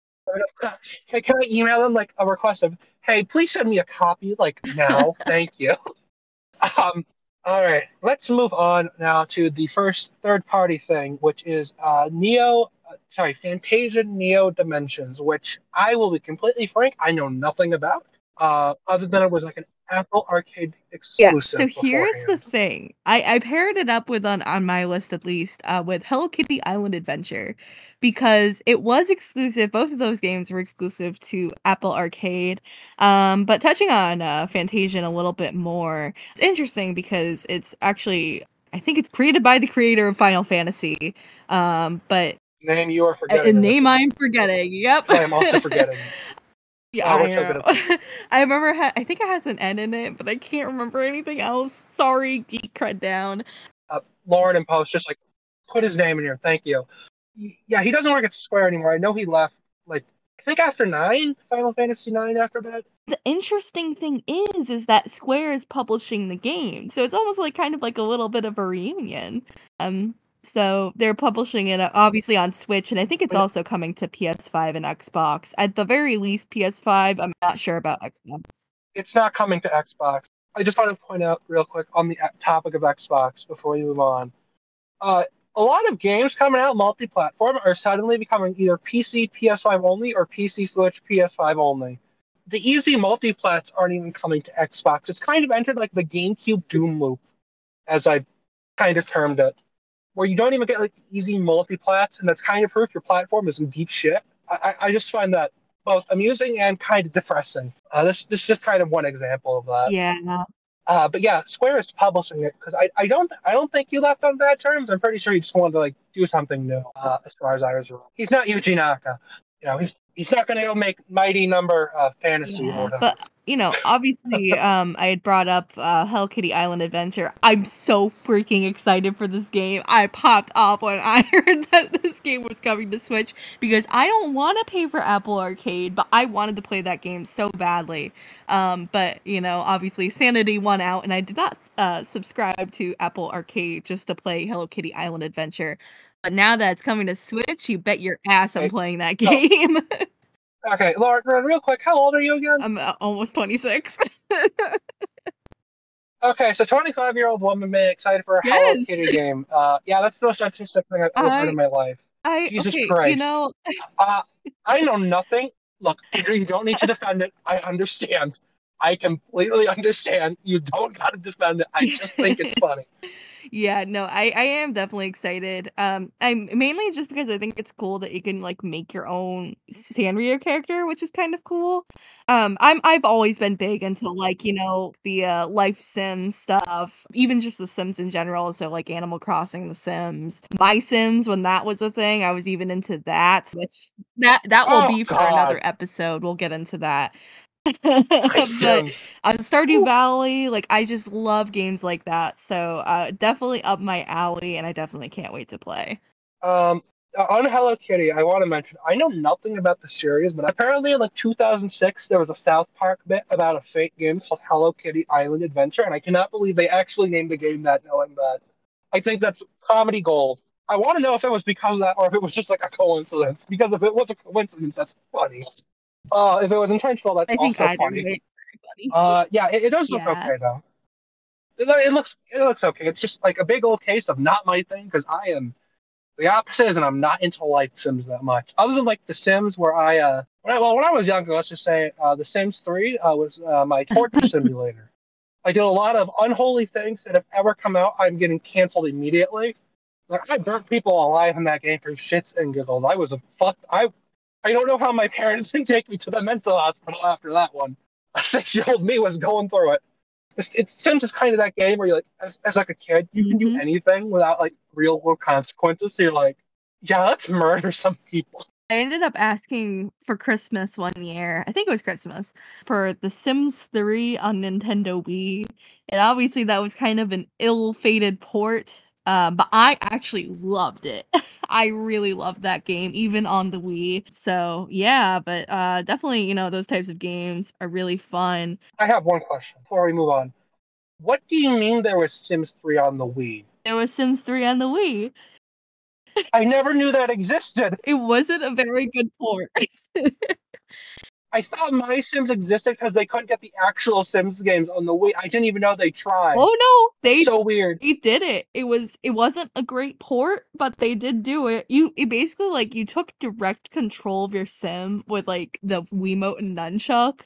Can I email them like a request of, hey, please send me a copy like now? Thank you. Um, all right, let's move on now to the first third-party thing, which is Fantasia Neo Dimensions, which I will be completely frank, I know nothing about, other than it was like an Apple Arcade Yeah, so exclusive here's the beforehand. thing. I paired it up with on my list at least, with Hello Kitty Island Adventure because it was exclusive. Both of those games were exclusive to Apple Arcade. But touching on Fantasian a little bit more, it's interesting because it's actually I think it's created by the creator of Final Fantasy. But Name you are a forgetting, I'm name assuming, I'm forgetting. Yep. because I am also forgetting. Yeah, I We're so good know. at that. I remember I think it has an N in it, but I can't remember anything else. Sorry, geek cred down. Lauren and Post just like put his name in here. Thank you. Yeah, he doesn't work at Square anymore. I know he left like I think after nine, Final Fantasy nine after that. The interesting thing is that Square is publishing the game, so it's almost like kind of like a little bit of a reunion. Um, so they're publishing it obviously on Switch, and I think it's I mean, also coming to PS5 and Xbox. At the very least, PS5. I'm not sure about Xbox. it's not coming to Xbox. I just want to point out real quick on the topic of Xbox before we move on. Uh, a lot of games coming out multi-platform are suddenly becoming either PC, PS5 only, or PC Switch, PS5 only. The easy multi-plats aren't even coming to Xbox. It's kind of entered like the GameCube Doom loop, as I kind of termed it, where you don't even get like easy multi-plats, and that's kind of proof your platform is in deep shit. I just find that both amusing and kind of depressing. This is just kind of one example of that. Yeah. But yeah, Square is publishing it because I don't think he left on bad terms. I'm pretty sure he just wanted to like do something new. As far as I was wrong, he's not Yuji Naka. He's not going to go make Mighty Number Fantasy or Yeah, whatever. but obviously, I had brought up Hello Kitty Island Adventure. I'm so freaking excited for this game. I popped off when I heard that this game was coming to Switch because I don't want to pay for Apple Arcade, but I wanted to play that game so badly. But obviously, Sanity won out, and I did not subscribe to Apple Arcade just to play Hello Kitty Island Adventure. But now that it's coming to Switch, you bet your ass I'm Okay, playing that so game. okay, Lauren, real quick, how old are you again? I'm almost 26. Okay, so 25-year-old woman may excited for a Hello Yes. Kitty game. Yeah, that's the most artistic thing I've ever heard in I my life. Jesus okay, Christ. Uh, I know nothing. Look, you don't need to defend it. I understand. I completely understand. You don't gotta defend it. I just think it's funny. Yeah, no, I am definitely excited. I'm mainly just because I think it's cool that you can like make your own Sanrio character, which is kind of cool. I've always been big into like, the life sim stuff, even just the Sims in general, so like Animal Crossing, The Sims, My Sims when that was a thing, I was even into that, which that will Oh be for another God, episode. We'll get into that. my But Sims. Stardew Whew. Valley, like I just love games like that. So definitely up my alley, and I definitely can't wait to play. Um, on Hello Kitty, I want to mention I know nothing about the series, but apparently in like 2006 there was a South Park bit about a fake game called Hello Kitty Island Adventure, and I cannot believe they actually named the game that, knowing that. I think that's comedy gold. I want to know if it was because of that or if it was just like a coincidence. Because if it was a coincidence, that's funny. If it was intentional, that's I think also either funny. way, it's very funny. Yeah, it does look Yeah. okay though. It looks okay. It's just like a big old case of not my thing because I am the opposite is, and I'm not into life Sims that much. Other than like The Sims, where when I was younger, let's just say The Sims 3 was my torture simulator. I did a lot of unholy things that if ever come out, I'm getting canceled immediately. Like I burnt people alive in that game for shits and giggles. I was a fuck. I don't know how my parents didn't take me to the mental hospital after that one. A 6-year-old me was going through it. It Sims is kind of that game where you're like, as like a kid, you can do Hmm. anything without like real world consequences. So you're like, yeah, let's murder some people. I ended up asking for Christmas one year. I think it was Christmas for The Sims 3 on Nintendo Wii, and obviously that was kind of an ill-fated port. But I actually loved it. I really loved that game, even on the Wii. So yeah, but definitely, those types of games are really fun. I have one question before we move on. What do you mean there was Sims 3 on the Wii? There was Sims 3 on the Wii. I never knew that existed. It wasn't a very good port. I thought My Sims existed because they couldn't get the actual Sims games on the Wii. I didn't even know they tried. Oh no, That's so weird. they did it. It wasn't a great port, but they did do it. It basically like you took direct control of your sim with like the Wiimote and nunchuck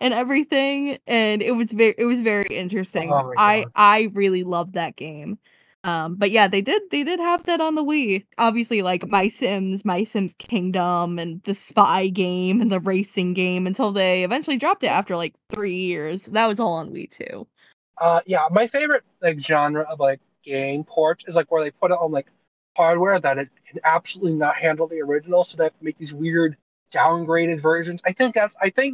and everything, and it was very interesting. Oh my I god. I really loved that game. But yeah, they did have that on the Wii. Obviously, like My Sims Kingdom, and the spy game and the racing game until they eventually dropped it after like 3 years. That was all on Wii too. Yeah, my favorite like genre of like game ports is like where they put it on like hardware that it can absolutely not handle the original, so they have to make these weird downgraded versions. I think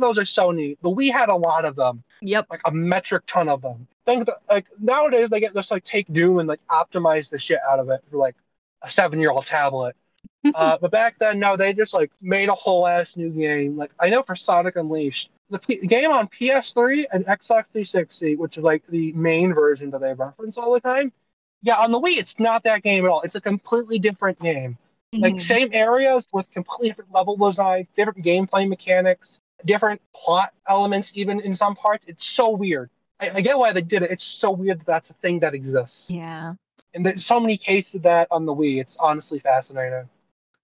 those are so neat. The Wii had a lot of them, Yep. like a metric ton of them. Think that, like nowadays they get just like take Doom and like optimize the shit out of it for like a 7-year-old tablet. But back then, no, they just like made a whole ass new game. Like I know for Sonic Unleashed, the game on PS3 and Xbox 360, which is like the main version that they reference all the time. Yeah, on the Wii, it's not that game at all. It's a completely different game. Like Mhm. same areas with completely different level design, different gameplay mechanics, different plot elements, even in some parts. It's so weird. I get why they did it. It's so weird that that's a thing that exists. Yeah. And there's so many cases of that on the Wii. It's honestly fascinating.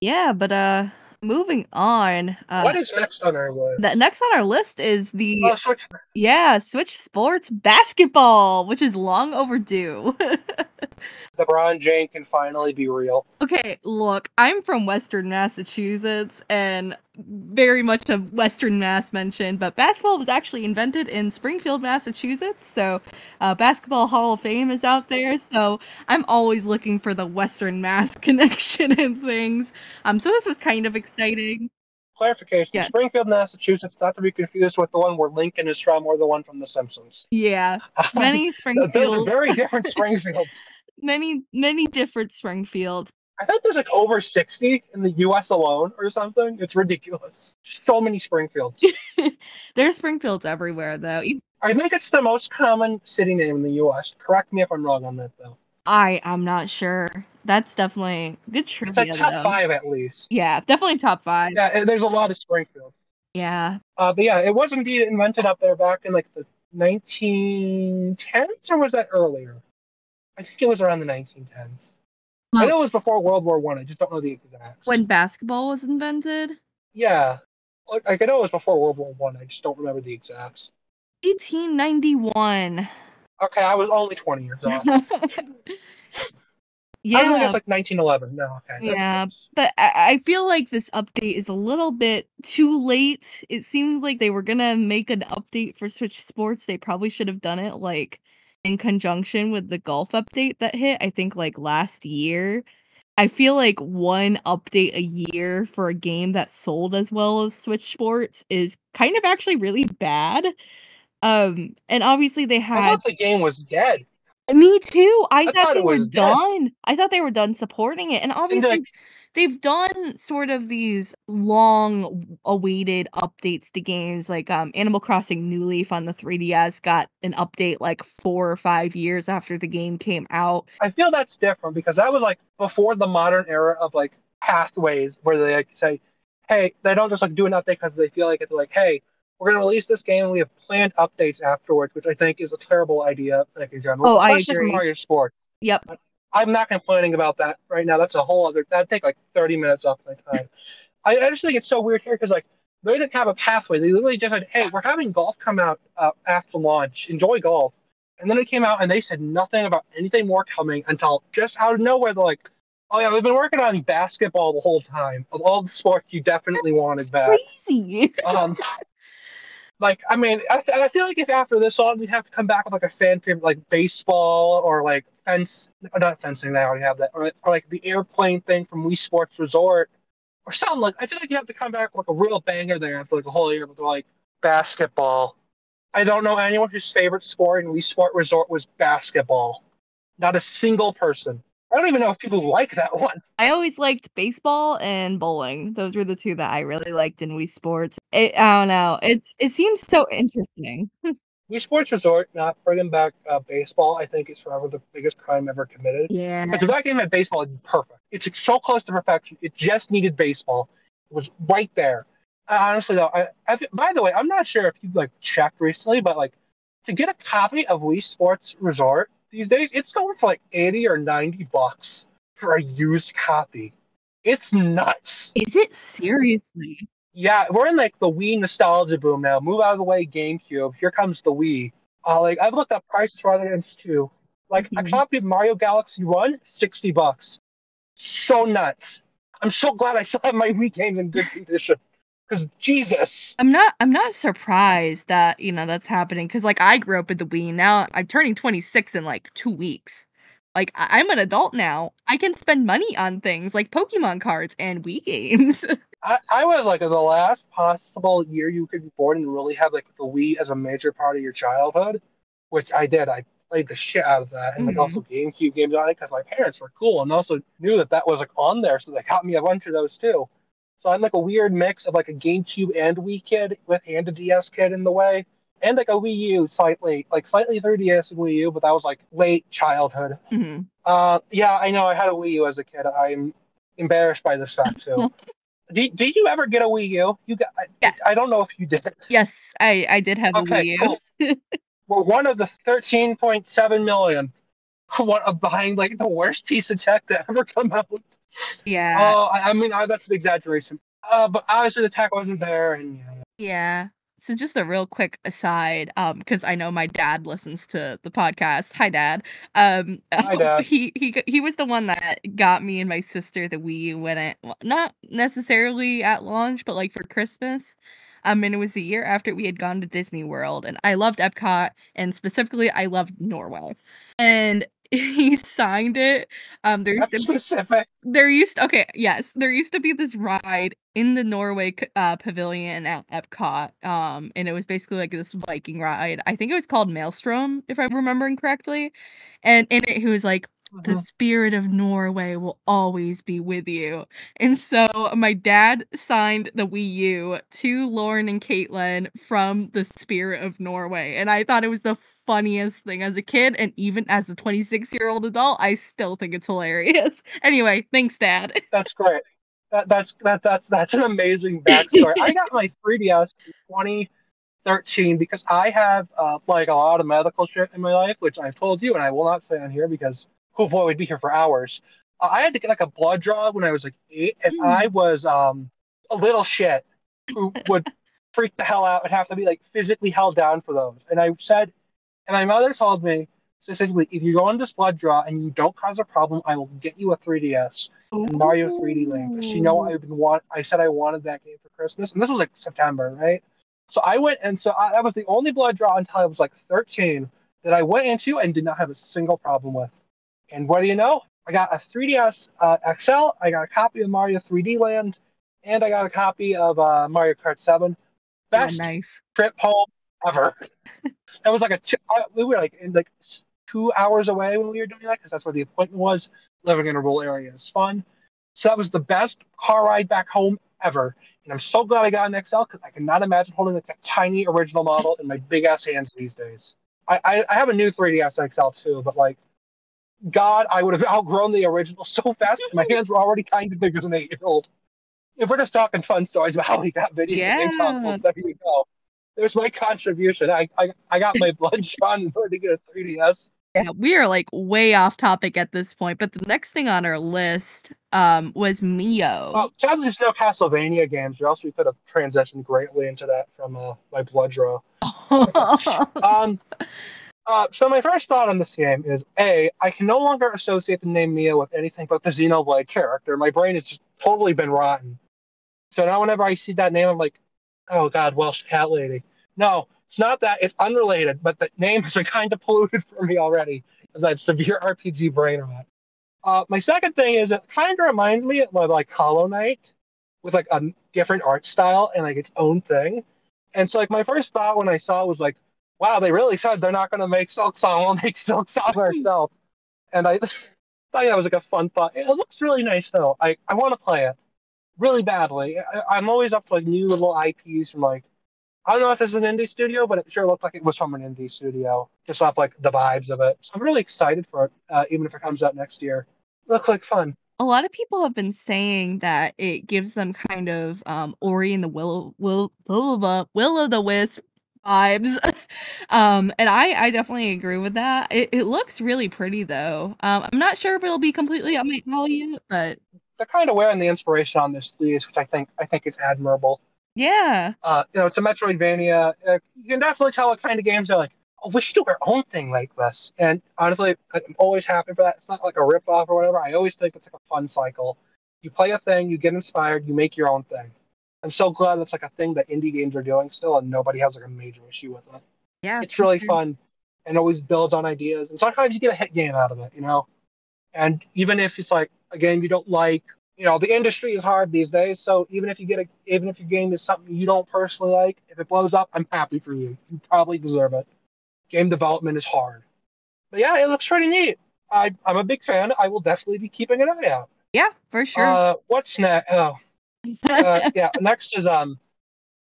Yeah, but moving on. What is next on our list? The next on our list is Oh, the Switch. Switch Sports Basketball, which is long overdue. LeBron James can finally be real. Okay, look, I'm from Western Massachusetts and very much a Western Mass mention, but basketball was actually invented in Springfield, Massachusetts. So, Basketball Hall of Fame is out there. So, I'm always looking for the Western Mass connection and things. So this was kind of exciting. Clarification: Yes. Springfield, Massachusetts, not to be confused with the one where Lincoln is from or the one from The Simpsons. Yeah. Many Those are Springfields, very different Springfields. many different Springfields. I think there's like over 60 in the U.S. alone or something. It's ridiculous. So many Springfields. There's Springfields everywhere, though. I think it's the most common city name in the U.S. Correct me if I'm wrong on that, though. I'm not sure. That's definitely good It's like trivia, top though. five at least. Yeah, definitely top 5. Yeah, there's a lot of Springfield. Yeah. But yeah, it was indeed invented up there back in like the 1910s, or was that earlier? I think it was around the 1910s. I Well, know it was before World War One. I just don't know the exacts. when basketball was invented, Yeah, like I know it was before World War One. I just don't remember the exacts. 1891. Okay, I was only 20 years old. I was gonna Yeah, guess like 1911. No, okay, that's yeah, close. but I feel like this update is a little bit too late. It seems like they were gonna make an update for Switch Sports. They probably should have done it like in conjunction with the golf update that hit, I think like last year. I feel like one update a year for a game that sold as well as Switch Sports is kind of actually really bad. And obviously they I had thought the game was dead. me too. I I thought thought they it were was dead. done. I thought they were done supporting it. And And obviously like, they've done sort of these long awaited updates to games like Animal Crossing New Leaf on the 3DS got an update like 4 or 5 years after the game came out. I feel that's different because that was like before the modern era of like pathways where they like say, hey, they don't just like do an update because they feel like it's like, hey, we're gonna release this game and we have planned updates afterwards, which I think is a terrible idea, like in general, Oh, I especially for agree. Mario Sport. Yep. But I'm not complaining about that right now. That's a whole other. That'd take like 30 minutes off my time. I just think it's so weird here because like they didn't have a pathway. They literally just said, "Hey, we're having golf come out after launch. Enjoy golf." And then it came out, and they said nothing about anything more coming until just out of nowhere. They're like, "Oh yeah, we've been working on basketball the whole time. Of all the sports you definitely wanted back." Crazy. Um, like I mean, I feel like if after this on we'd have to come back with like a fan favorite like baseball or like not fencing. They already have that, or like the airplane thing from Wii Sports Resort or something like. I feel like you have to come back with like a real banger there after like a whole year with like basketball. I don't know anyone whose favorite sport in Wii Sport Resort was basketball. Not a single person. I don't even know if people like that one. I always liked baseball and bowling. Those were the 2 that I really liked in Wii Sports. I don't know. It seems so interesting. Wii Sports Resort not bringing back baseball, I think, is forever the biggest crime ever committed. Yeah. Because if that game had baseball, it'd be perfect. It's so close to perfection. It just needed baseball. It was right there. Honestly, though, by the way, I'm not sure if you've like checked recently, but like to get a copy of Wii Sports Resort these days, it's going for like 80 or $90 for a used copy. It's nuts. Is it seriously? Yeah, we're in like the Wii nostalgia boom now. Move out of the way, GameCube. Here comes the Wii. Like I've looked up prices for other games too. Like a Mhm. copy of Mario Galaxy One, $60. So nuts. I'm so glad I still have my Wii games in good condition. Because Jesus. I'm not surprised that, that's happening because like I grew up with the Wii. Now I'm turning 26 in like 2 weeks. Like I'm an adult now. I can spend money on things like Pokemon cards and Wii games. I was like the last possible year you could be born and really have like the Wii as a major part of your childhood, which I did. I played the shit out of that and like also Mhm. GameCube games on it because my parents were cool and also knew that that was like on there, so they got me a bunch of those too. So I'm like a weird mix of like a GameCube and Wii kid and a DS kid in the way, and like a Wii U slightly 3DS and Wii U, but that was like late childhood. Mhm. Yeah, I know I had a Wii U as a kid. I'm embarrassed by this fact too. Did you ever get a Wii U? You got? I Yes. don't know if you did. Yes, I did have a Okay, Wii cool. U. We're one of the 13.7 million. What behind like the worst piece of tech to ever come out? Yeah. Oh, I mean that's an exaggeration. But obviously the tech wasn't there, and yeah. Yeah. So just a real quick aside, because I know my dad listens to the podcast. Hi, Dad. Hi, Dad. he was the one that got me and my sister the Wii U when it well, not necessarily at launch, but like for Christmas. And it was the year after we had gone to Disney World, and I loved Epcot, and specifically I loved Norway. And he signed it. There used That's to be specific. there used to be this ride in the Norway pavilion at Epcot, and it was basically like this Viking ride. I think it was called Maelstrom, if I'm remembering correctly. And in it, he was like, "The Mhm. spirit of Norway will always be with you." And so my dad signed the Wii U to Lauren and Caitlin from the spirit of Norway, and I thought it was the funniest thing as a kid, and even as a 26-year-old adult, I still think it's hilarious. Anyway, thanks, Dad. That's great. That's an amazing backstory. I got my 3DS in 2013 because I have like a lot of medical shit in my life, which I told you, and I will not say on here because oh boy, we'd be here for hours. I had to get like a blood draw when I was like 8, and I Mm. was a little shit who would freak the hell out and have to be like physically held down for those. And I said, and my mother told me specifically, if you go on this blood draw and you don't cause a problem, I will get you a 3DS and Mario 3D Land. Because you know Ooh. I said I wanted that game for Christmas, and this was like September, right? So I went, and that was the only blood draw until I was like 13 that I went into and did not have a single problem with. And what do you know? I got a 3DS XL, I got a copy of Mario 3D Land, and I got a copy of Mario Kart 7. Oh, Best nice. trip home ever. That was like we were like in like 2 hours away when we were doing that because that's where the appointment was. Living in a rural area is fun. So that was the best car ride back home ever. And I'm so glad I got an XL because I cannot imagine holding like a tiny original model in my big ass hands these days. I have a new 3DS XL too, but like God, I would have outgrown the original so fast because my hands were already kind of big as an 8-year old. If we're just talking fun stories about how we got video game consoles, Yeah. there you go. There's my contribution. I got my blood drawn in order to get a 3DS. Yeah, we are, like, way off topic at this point, but the next thing on our list, was Mio. Well, sadly, there's no Castlevania games, or else we could have transitioned greatly into that from my blood draw. Okay. Um. So my first thought on this game is I can no longer associate the name Mia with anything but the Xenoblade character. My brain has just totally been rotten. So now whenever I see that name, I'm like, oh God, Welsh cat lady. No, it's not that. It's unrelated, but the name has been kind of polluted for me already as that severe RPG brain rot. My second thing is it kind of reminds me of like Hollow Knight with like a different art style and like its own thing. And so like my first thought when I saw it was like, wow, they really said they're not going to make Silk Song. We'll make Silk Song ourselves. And I thought that was like a fun thought. It looks really nice though. I want to play it really badly. I'm always up to like new little IPs from like I don't know if it's an indie studio, but it sure looked like it was from an indie studio, just off like the vibes of it. So I'm really excited for it, even if it comes out next year. Look like fun. A lot of people have been saying that it gives them kind of, Ori and the Will o' the Wisp vibes, and I definitely agree with that. It looks really pretty, though. I'm not sure if it'll be completely up my alley yet, but They're kind of wearing the inspiration on this sleeves, which I think is admirable. yeah. It's a Metroidvania. You can definitely tell what kind of games are like. Oh, we should do our own thing like this. And honestly, I'm always happy for that. It's not like a rip off or whatever. I always think it's like a fun cycle. You play a thing, you get inspired, you make your own thing. I'm so glad that's like a thing that indie games are doing still, and nobody has like a major issue with it. Yeah, It's for really sure. fun and always builds on ideas. And sometimes you get a hit game out of it. And even if it's like a game you don't like, The industry is hard these days. So even if your game is something you don't personally like, if it blows up, I'm happy for you. You probably deserve it. Game development is hard. But yeah, it looks pretty neat. I'm a big fan. I will definitely be keeping an eye out. Yeah, for sure. What's next? Oh, yeah. Next is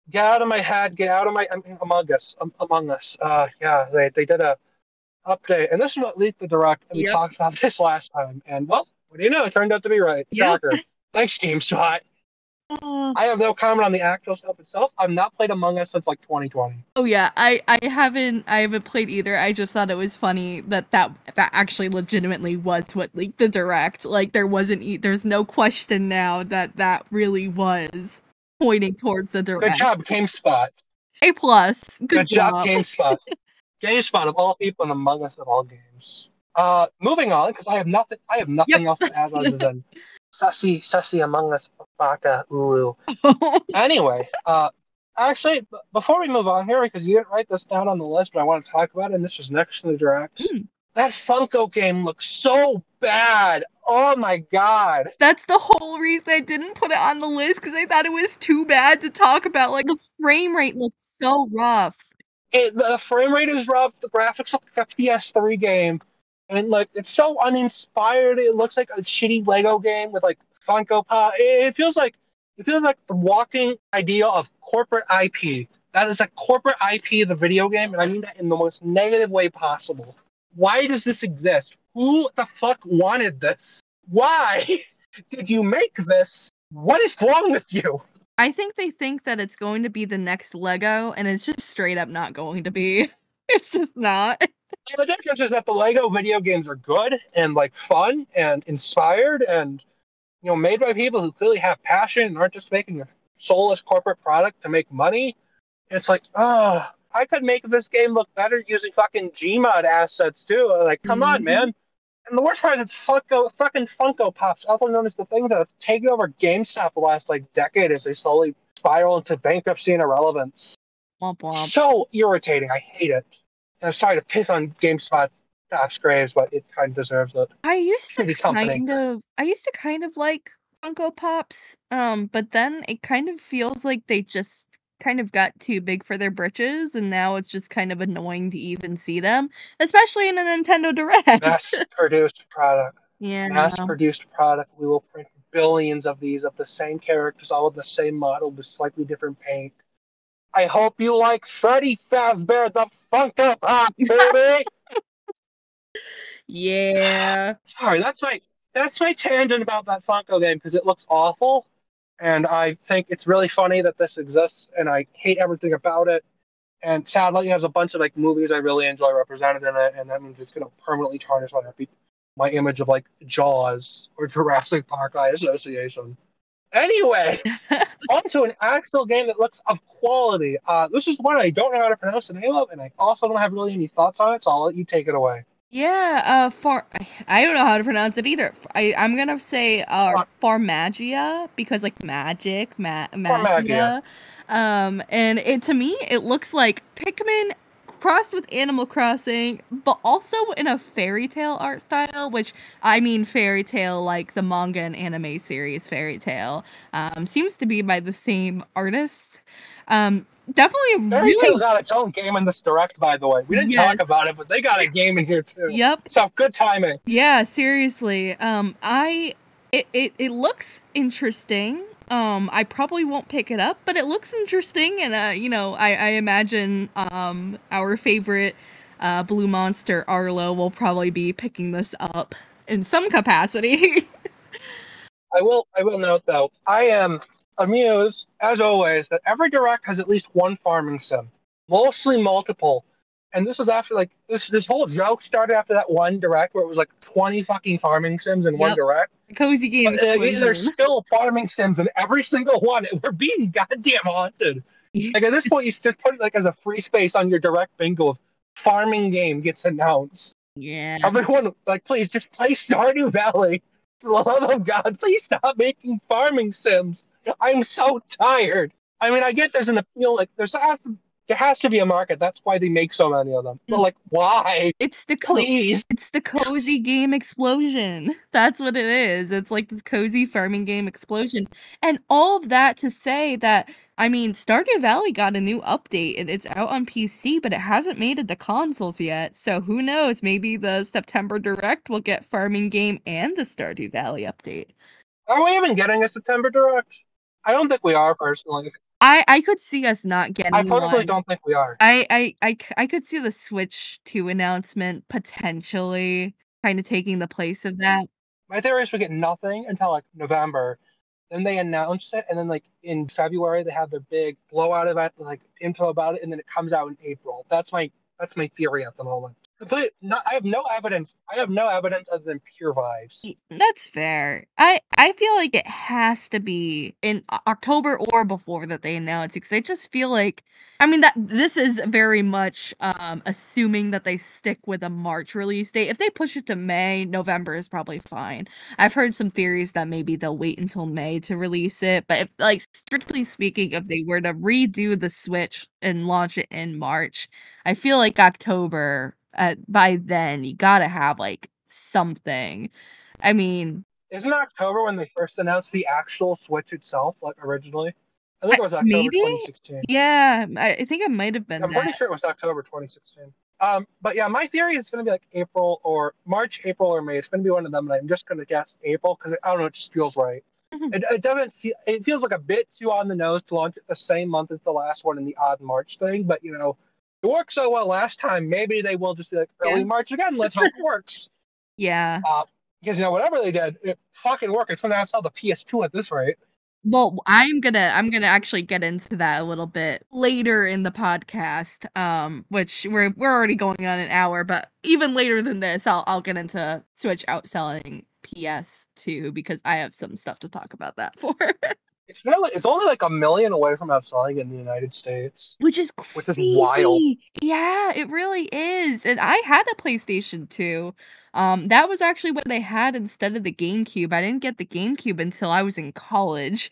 get out of my head. Get out of my Among Us. Among Us. Yeah, they did a update, and this is what leaked the direct. And we Yep. talked about this last time, and well, what do you know? It turned out to be right. Yep. Shocker. Thanks, GameSpot. Oh, I have no comment on the actual stuff itself. I've not played Among Us since like 2020. oh yeah, I haven't played either. I just thought it was funny that actually legitimately was what leaked the direct. Like there's no question now that really was pointing towards the Good direct. job, GameSpot. A plus. Good Good job, job. GameSpot. GameSpot of all people and Among Us of all games. Moving on because I have nothing. I have Yep. nothing else to add other than sussy Among Us baka ulu. Anyway, actually, before we move on here, because you didn't write this down on the list, but I want to talk about it, and this was next to the direct. Hmm. That Funko game looks so bad. Oh my god. That's the whole reason I didn't put it on the list because I thought it was too bad to talk about. Like the frame rate looks so rough. The frame rate is rough. The graphics look like a PS3 game, and like it's so uninspired. It looks like a shitty Lego game with like Funko Pop. It feels like the walking idea of corporate IP. That is a corporate IP of the video game, and I mean that in the most negative way possible. Why does this exist? Who the fuck wanted this? Why did you make this? What is wrong with you? I think that it's going to be the next Lego, and it's just straight up not going to be. It's just not. The difference is that the Lego video games are good and like fun and inspired and made by people who clearly have passion and aren't just making a soulless corporate product to make money. And it's like, oh, I could make this game look better using fucking Gmod assets too. Like, come on, Mhm. man. And the worst part is fucking Funko Pops, also known as the thing that have taken over GameStop the last like decade as they slowly spiral into bankruptcy and irrelevance. Womp womp. So irritating. I hate it. And I'm sorry to piss on GameSpot Josh Graves, but it kind of deserves it. Shitty company. I used to kind of like Funko Pops, but then it kind of feels like they just kind of got too big for their britches, and now it's just kind of annoying to even see them, especially in a Nintendo Direct. Mass produced product. Yeah. Mass produced product. We will print billions of these of the same characters, all with the same model with slightly different paint. I hope you like Freddy Fazbear the Funko Pop, baby. Yeah. Sorry, that's my tangent about that Funko game because it looks awful, and I think it's really funny that this exists, and I hate everything about it. And sadly, it has a bunch of like movies I really enjoy represented in it, and that means it's going to permanently tarnish my image of like Jaws or Jurassic Park by association. Anyway, on to an actual game that looks of quality. This is one I don't know how to pronounce the name of, and I also don't have really any thoughts on it, so I'll let you take it away. Yeah, I don't know how to pronounce it either. I'm gonna say Uh, Farmagia because like for Magia. magia. And it to me it looks like Pikmin crossed with Animal Crossing, but also in a fairy tale art style, which I mean fairy tale like the manga and anime series Fairy Tale. Seems to be by the same artist. Definitely a Fairy Tail really got its own game in this direct, by the way. We didn't yes. talk about it, but they got a game in here too. Yep. So good timing. Yeah, seriously. It looks interesting. I probably won't pick it up, but it looks interesting, and I imagine our favorite blue monster Arlo will probably be picking this up in some capacity. I will note though, I am amused, as always, that every direct has at least one farming sim. Mostly multiple. And this was after like this whole joke started after that one direct where it was like 20 fucking farming sims in one Yep, direct. cozy game But there's explosion. still farming sims in every single one. We're being goddamn haunted. Like at this point, you should just put it like as a free space on your direct bingo of farming game gets announced. Yeah. Everyone, like, please just play Stardew Valley. For the love of God, please stop making farming sims. I'm so tired. I mean, I get there's an appeal, like there's There has to be a market. That's why they make so many of them. But like, why? It's the Please. it's the cozy game explosion. That's what it is. It's like this cozy farming game explosion. And all of that to say that, I mean, Stardew Valley got a new update and it's out on PC, but it hasn't made it to consoles yet. So who knows? Maybe the September Direct will get farming game and the Stardew Valley update. Are we even getting a September Direct? I don't think we are, personally. I could see us not I getting personally one. don't think we are. I could see the Switch 2 announcement potentially kind of taking the place of that. My theory is we get nothing until like November. Then they announce it, and then like in February they have their big blowout event with like info about it, and then it comes out in April. That's my theory at the moment. But I have no evidence. I have no evidence other than pure vibes. That's fair. I feel like it has to be in October or before that they announce it, because I just feel like, I mean, that this is very much assuming that they stick with a March release date. If they push it to May, November is probably fine. I've heard some theories that maybe they'll wait until May to release it, but if, like, strictly speaking, if they were to redo the Switch and launch it in March, I feel like October, by then you gotta have like something. I mean, Isn't October when they first announced the actual Switch itself, like originally? I think it was October maybe? 2016. Yeah, I think it might have been I'm pretty that. sure it was October 2016. But yeah, my theory is going to be like April or March, April or May. It's going to be one of them, and I'm just going to guess April because I don't know. It just feels right. Mhm. It doesn't feel. It feels like a bit too on the nose to launch it the same month as the last one in the odd March thing. But it worked so well last time. Maybe they will just be like Yeah. early March again. Let's hope it works. Yeah. Because whatever they did, it fucking worked. It's going to outsell the PS2 at this rate. Well, I'm gonna actually get into that a little bit later in the podcast. Which we're already going on an hour, but even later than this, I'll get into Switch outselling PS2 because I have some stuff to talk about that for. It's only like a million away from outselling in the United States, Which is which is wild. crazy. Yeah, it really is. And I had a PlayStation 2. That was actually what I had instead of the GameCube. I didn't get the GameCube until I was in college,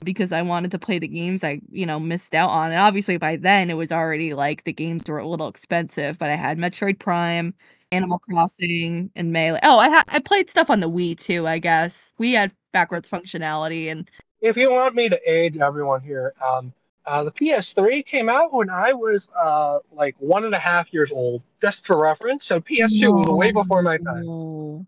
because I wanted to play the games I, missed out on. And obviously by then it was already like the games were a little expensive, but I had Metroid Prime, Animal Crossing, and Melee. Oh, I played stuff on the Wii too, I guess. We had backwards functionality and If you want me to aid everyone here, the PS3 came out when I was like 1.5 years old, just for reference. So PS2 was way before my time. no.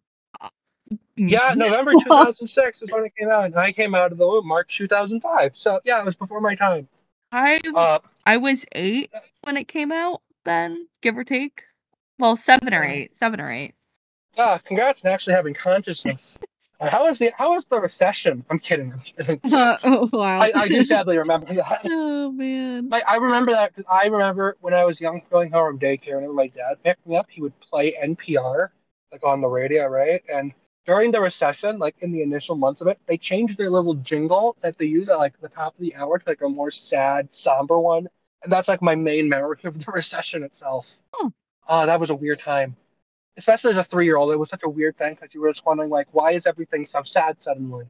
Yeah, November 2006 is when it came out, and I came out of the womb March 2005. So yeah, it was before my time. I Uh, I was 8 when it came out then, give or take. Well, 7 or 8, 7 or 8. Congrats on actually having consciousness. How was the recession? I'm kidding. I'm kidding. Oh, wow. I do sadly remember that. Oh, man. I remember that because I remember when I was young going home from daycare, whenever my dad picked me up, he would play NPR like on the radio, right? And during the recession, like in the initial months of it, they changed their little jingle that they use at like the top of the hour to like a more sad, somber one. And that's like my main memory of the recession itself. Oh, That was a weird time, especially as a 3-year old. It was such a weird thing because you were just wondering like, why is everything so sad suddenly?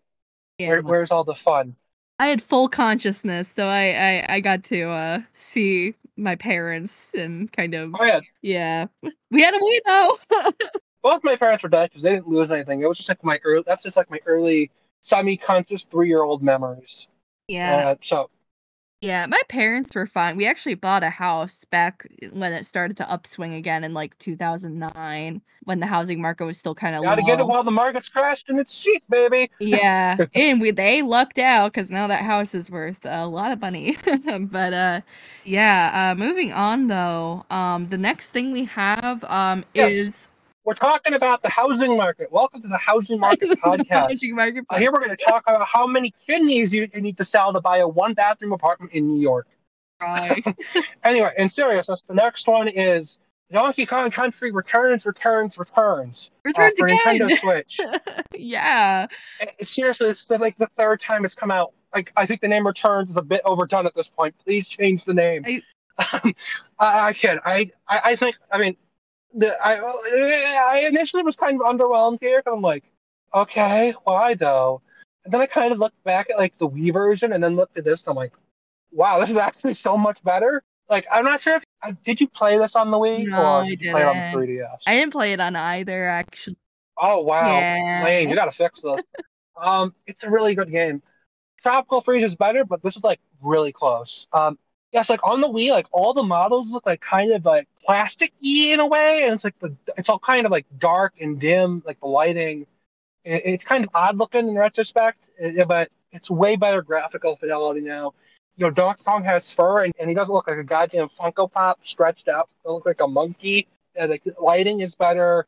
yeah. Where's all the fun? I had full consciousness, so I got to, see my parents and kind of Oh yeah, yeah. We had a wait, though. both my parents were dead because they didn't lose anything. It was just like that's just like my early semi-conscious 3-year-old memories. Yeah. So Yeah, my parents were fine. We actually bought a house back when it started to upswing again in like 2009 when the housing market was still kind of gotta get it low. while the market's crashed and it's cheap, baby. Yeah, and they lucked out because now that house is worth a lot of money. But yeah, moving on though. The next thing we have Yes, is we're talking about the housing market. Welcome to the Housing Market the Podcast. housing market. Here we're going to talk about how many kidneys you need to sell to buy a one-bathroom apartment in New York. Right. Anyway, in seriousness, the next one is Donkey Kong Country returns for Returns Nintendo again. Switch. Yeah. Seriously, it's like the third time it's come out. Like I think the name Returns is a bit overdone at this point. Please change the name. I I kid. I think. I mean, I initially was kind of underwhelmed here because I'm like, okay, why though? And then I kind of looked back at like the Wii version and then looked at this and I'm like, wow, this is actually so much better. Like, I'm not sure if did you play this on the Wii No, or I did you play it on the didn't. 3DS? I didn't play it on either, actually. Oh wow, Yeah. lame! You gotta fix this. It's a really good game. Tropical Freeze is better, but this is like really close. Yes, like on the Wii, like all the models look like kind of like plastic-y in a way, and it's like it's all kind of like dark and dim, like the lighting. It's kind of odd looking in retrospect, but it's way better graphical fidelity now. You know, Donkey Kong has fur, and he doesn't look like a goddamn Funko Pop stretched out. He looks like a monkey. The lighting is better.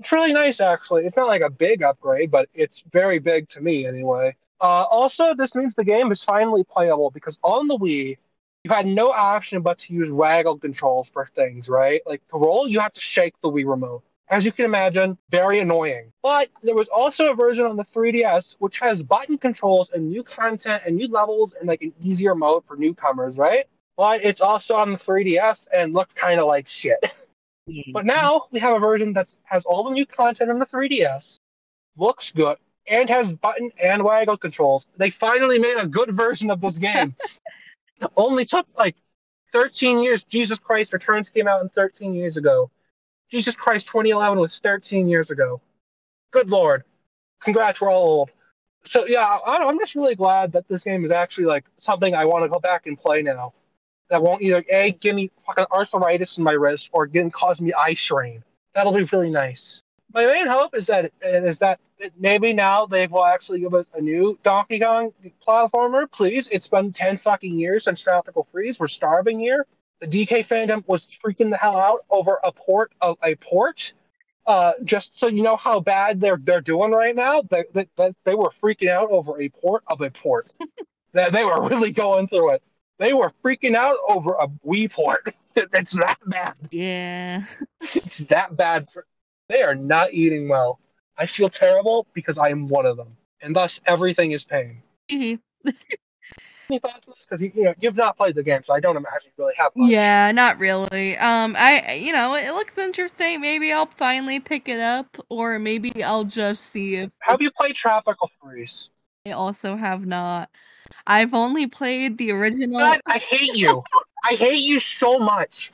It's really nice, actually. It's not like a big upgrade, but it's very big to me anyway. Also, this means the game is finally playable because on the Wii, you had no option but to use waggle controls for things, right? Like to roll, you have to shake the Wii remote. As you can imagine, very annoying. But there was also a version on the 3DS which has button controls and new content and new levels and like an easier mode for newcomers, right? But it's also on the 3DS and looked kind of like shit. Yeah. But now we have a version that has all the new content on the 3DS, looks good, and has button and waggle controls. They finally made a good version of this game. It only took like 13 years. Jesus Christ Returns came out in 13 years ago. Jesus Christ 2011 was 13 years ago. Good Lord. Congrats, we're all old. So yeah, I'm just really glad that this game is actually like something I want to go back and play now. That won't either A, give me fucking arthritis in my wrist or cause me eye strain. That'll be really nice. My main hope is that maybe now they will actually give us a new Donkey Kong platformer. Please, it's been 10 fucking years since Tropical Freeze. We're starving here. The DK fandom was freaking the hell out over a port of a port. Just so you know how bad they're doing right now, they were freaking out over a port of a port. That they were really going through it. They were freaking out over a Wii port. It's that bad. Yeah. It's that bad. They are not eating well. I feel terrible because I am one of them, and thus everything is pain. Mhm. Any thoughts on this? Because you've not played the game, so I don't imagine you really have much. Yeah, not really. It looks interesting. Maybe I'll finally pick it up, or maybe I'll just see if Have you played Tropical Freeze? I also have not. I've only played the original. God, I hate you. I hate you so much.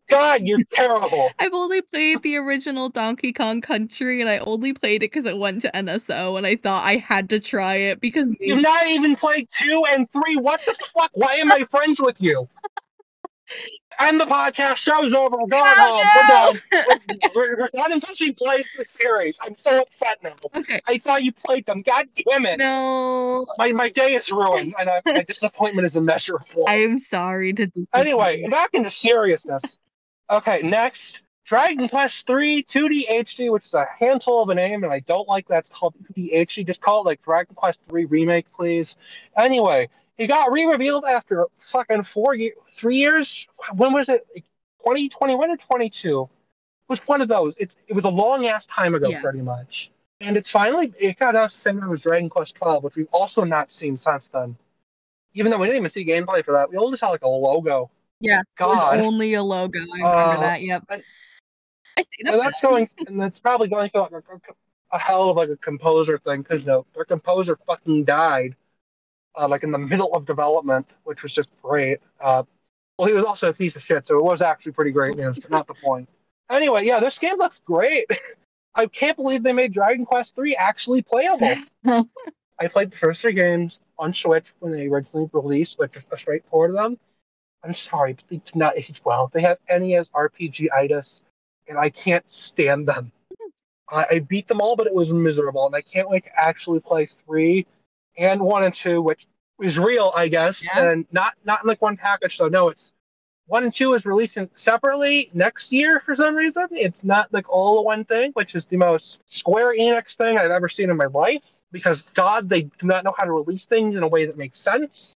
God, you're terrible. I've only played the original Donkey Kong Country, and I only played it because it went to NSO, and I thought I had to try it because You've not even played 2 and 3. What the fuck? Why am I friends with you? And the podcast show's over. We're going home. We're oh done. no! We're not until she plays the series. I'm so upset now. Okay, I thought you played them. God damn it. no, My day is ruined, and my disappointment is immeasurable. I am sorry to Anyway, disappoint. back into seriousness. Okay, next. Dragon Quest 3 2D HD, which is a handful of a name, and I don't like that it's called 2D HD. Just call it like Dragon Quest 3 Remake, please. Anyway, it got re-revealed after fucking 4 years, 3 years. When was it? Like 2021 or 22? It was one of those. It was a long ass time ago, Yeah, pretty much. And it got us the same time as Dragon Quest 12, which we've also not seen since then. Even though we didn't even see gameplay for that, we only saw like a logo. yeah. It was God. only a logo. I remember Uh, that. Yep. and, I stayed up and for that's that. going, and that's probably going through like a hell of like a composer thing because their composer fucking died, like in the middle of development, which was just great. Well, he was also a piece of shit, so it was actually pretty great news, but not the point. Anyway, yeah, this game looks great. I can't believe they made Dragon Quest 3 actually playable. I played the first 3 games on Switch when they originally released, like a straight port of them. I'm sorry, but they do not age well. They have NES RPG-itis, and I can't stand them. I beat them all, but it was miserable, and I can't wait to actually play 3 and 1 and 2, which is real, I guess, Yeah. and not in like one package. So no, it's 1 and 2 is releasing separately next year for some reason. It's not like all the one thing, which is the most Square Enix thing I've ever seen in my life. Because God, they do not know how to release things in a way that makes sense.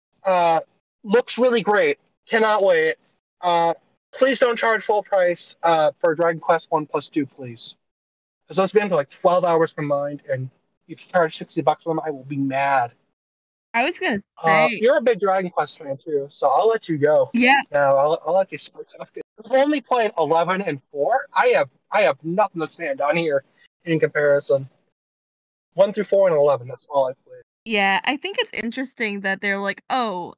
Looks really great. Cannot wait. Please don't charge full price for Dragon Quest 1 plus 2, please. Because those games are like 12 hours combined, and if you charge $60 for them, I will be mad. I was gonna say, You're a big Dragon Quest fan too, so I'll let you go. yeah. No, I'll let you start talking. I've only played 11 and 4. I have nothing to stand on here in comparison. 1 through 4 and 11. That's all I played. Yeah, I think it's interesting that they're like, "Oh,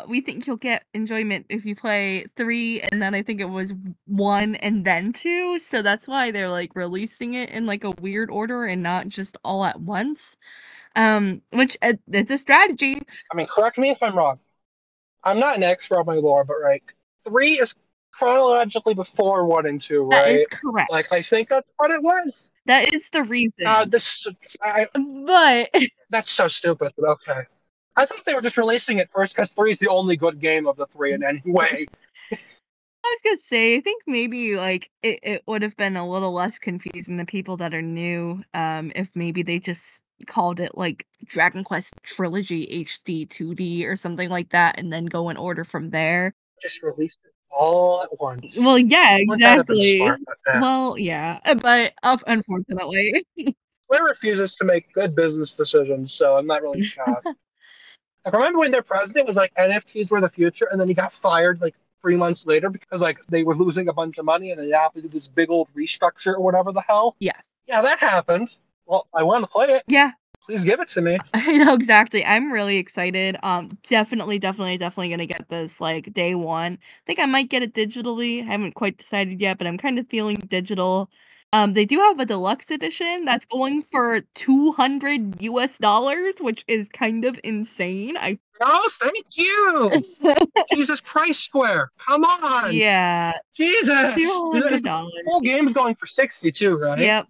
we think you'll get enjoyment if you play 3," and then I think it was 1 and then 2, so that's why they're, like, releasing it in, like, a weird order and not just all at once. Which, it's a strategy. I mean, correct me if I'm wrong. I'm not an expert on my lore, but right, 3 is chronologically before 1 and 2, That is right? Like, correct. I think that's what it was. That is the reason. This, I, But that's so stupid, but okay. I thought they were just releasing it first because 3 is the only good game of the 3 in any way. I was gonna say, I think maybe, like, it would've been a little less confusing to people that are new, if maybe they just called it, like, Dragon Quest Trilogy HD 2D or something like that, and then go in order from there. Just released it all at once. Well, yeah, Wouldn't that have been exactly. smart? But yeah. Well, yeah, but, unfortunately. Square refuses to make good business decisions, so I'm not really shocked. Like, remember when their president was like NFTs were the future, and then he got fired like 3 months later because like they were losing a bunch of money, and they had to do this big old restructure or whatever the hell. Yes. Yeah, that happened. Well, I want to play it. Yeah. Please give it to me. I know exactly. I'm really excited. Definitely gonna get this like day one. I think I might get it digitally. I haven't quite decided yet, but I'm kind of feeling digital. They do have a deluxe edition that's going for $200, which is kind of insane. I Oh, thank you. Jesus Christ, Square. Come on. Yeah, Jesus. The $200. whole game's going for 62, right? Yep.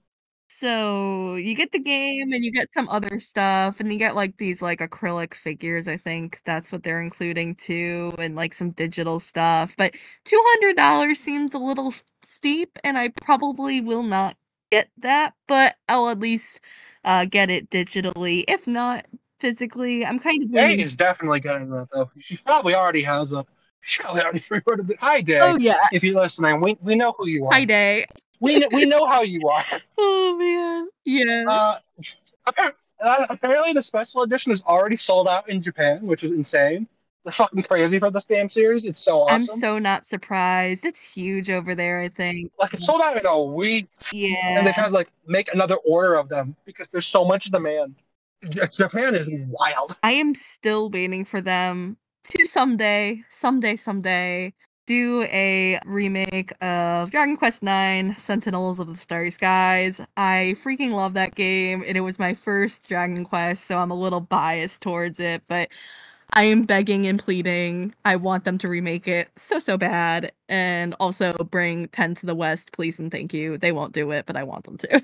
So, you get the game and you get some other stuff, and you get, like, these, like, acrylic figures, I think that's what they're including too, and, like, some digital stuff, but $200 seems a little steep, and I probably will not get that, but I'll at least, get it digitally, if not physically. I'm kind of Day leaning. is definitely getting that, though. She probably already has a. She probably already pre-ordered it. Hi, Day. Oh, yeah. If you're listening, we know who you Hi, are. day. We know how you are. Oh, man. Yeah. Uh, apparently, the special edition is already sold out in Japan, which is insane. They're fucking crazy for this damn series. It's so I'm awesome. so not surprised. It's huge over there, I think. Like, it's sold out in a week, and they've Yeah. had like make another order of them because there's so much demand. Japan is wild. I am still waiting for them to someday, do a remake of Dragon Quest IX: Sentinels of the Starry Skies. I freaking love that game, and it was my first Dragon Quest, so I'm a little biased towards it, but I am begging and pleading. I want them to remake it so bad, and also bring 10 to the West, please and thank you. They won't do it, but I want them to.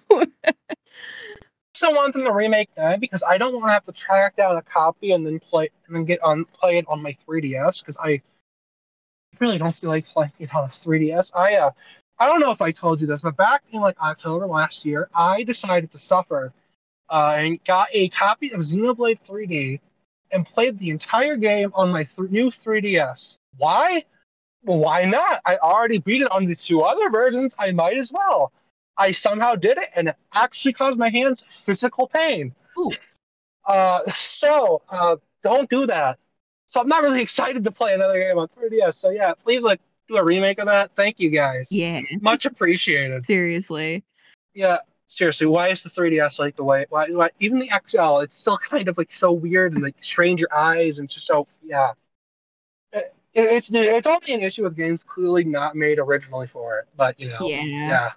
Still want them to remake that because I don't want to have to track down a copy and then play it on my 3DS because I really don't feel like playing it on a 3DS. I don't know if I told you this, but back in like October last year, I decided to suffer and got a copy of Xenoblade 3D and played the entire game on my new 3DS. Why? Well, why not? I already beat it on the two other versions. I might as well. I somehow did it, and it actually caused my hands physical pain. Ooh, Don't do that. So I'm not really excited to play another game on 3DS. So yeah, please like do a remake of that. Thank you guys. yeah, Much appreciated. seriously. Yeah, seriously, why is the 3DS like the way? Why even the XL? It's still kind of like so weird and like strain your eyes and just so yeah. It's only an issue with games clearly not made originally for it, but Yeah. yeah.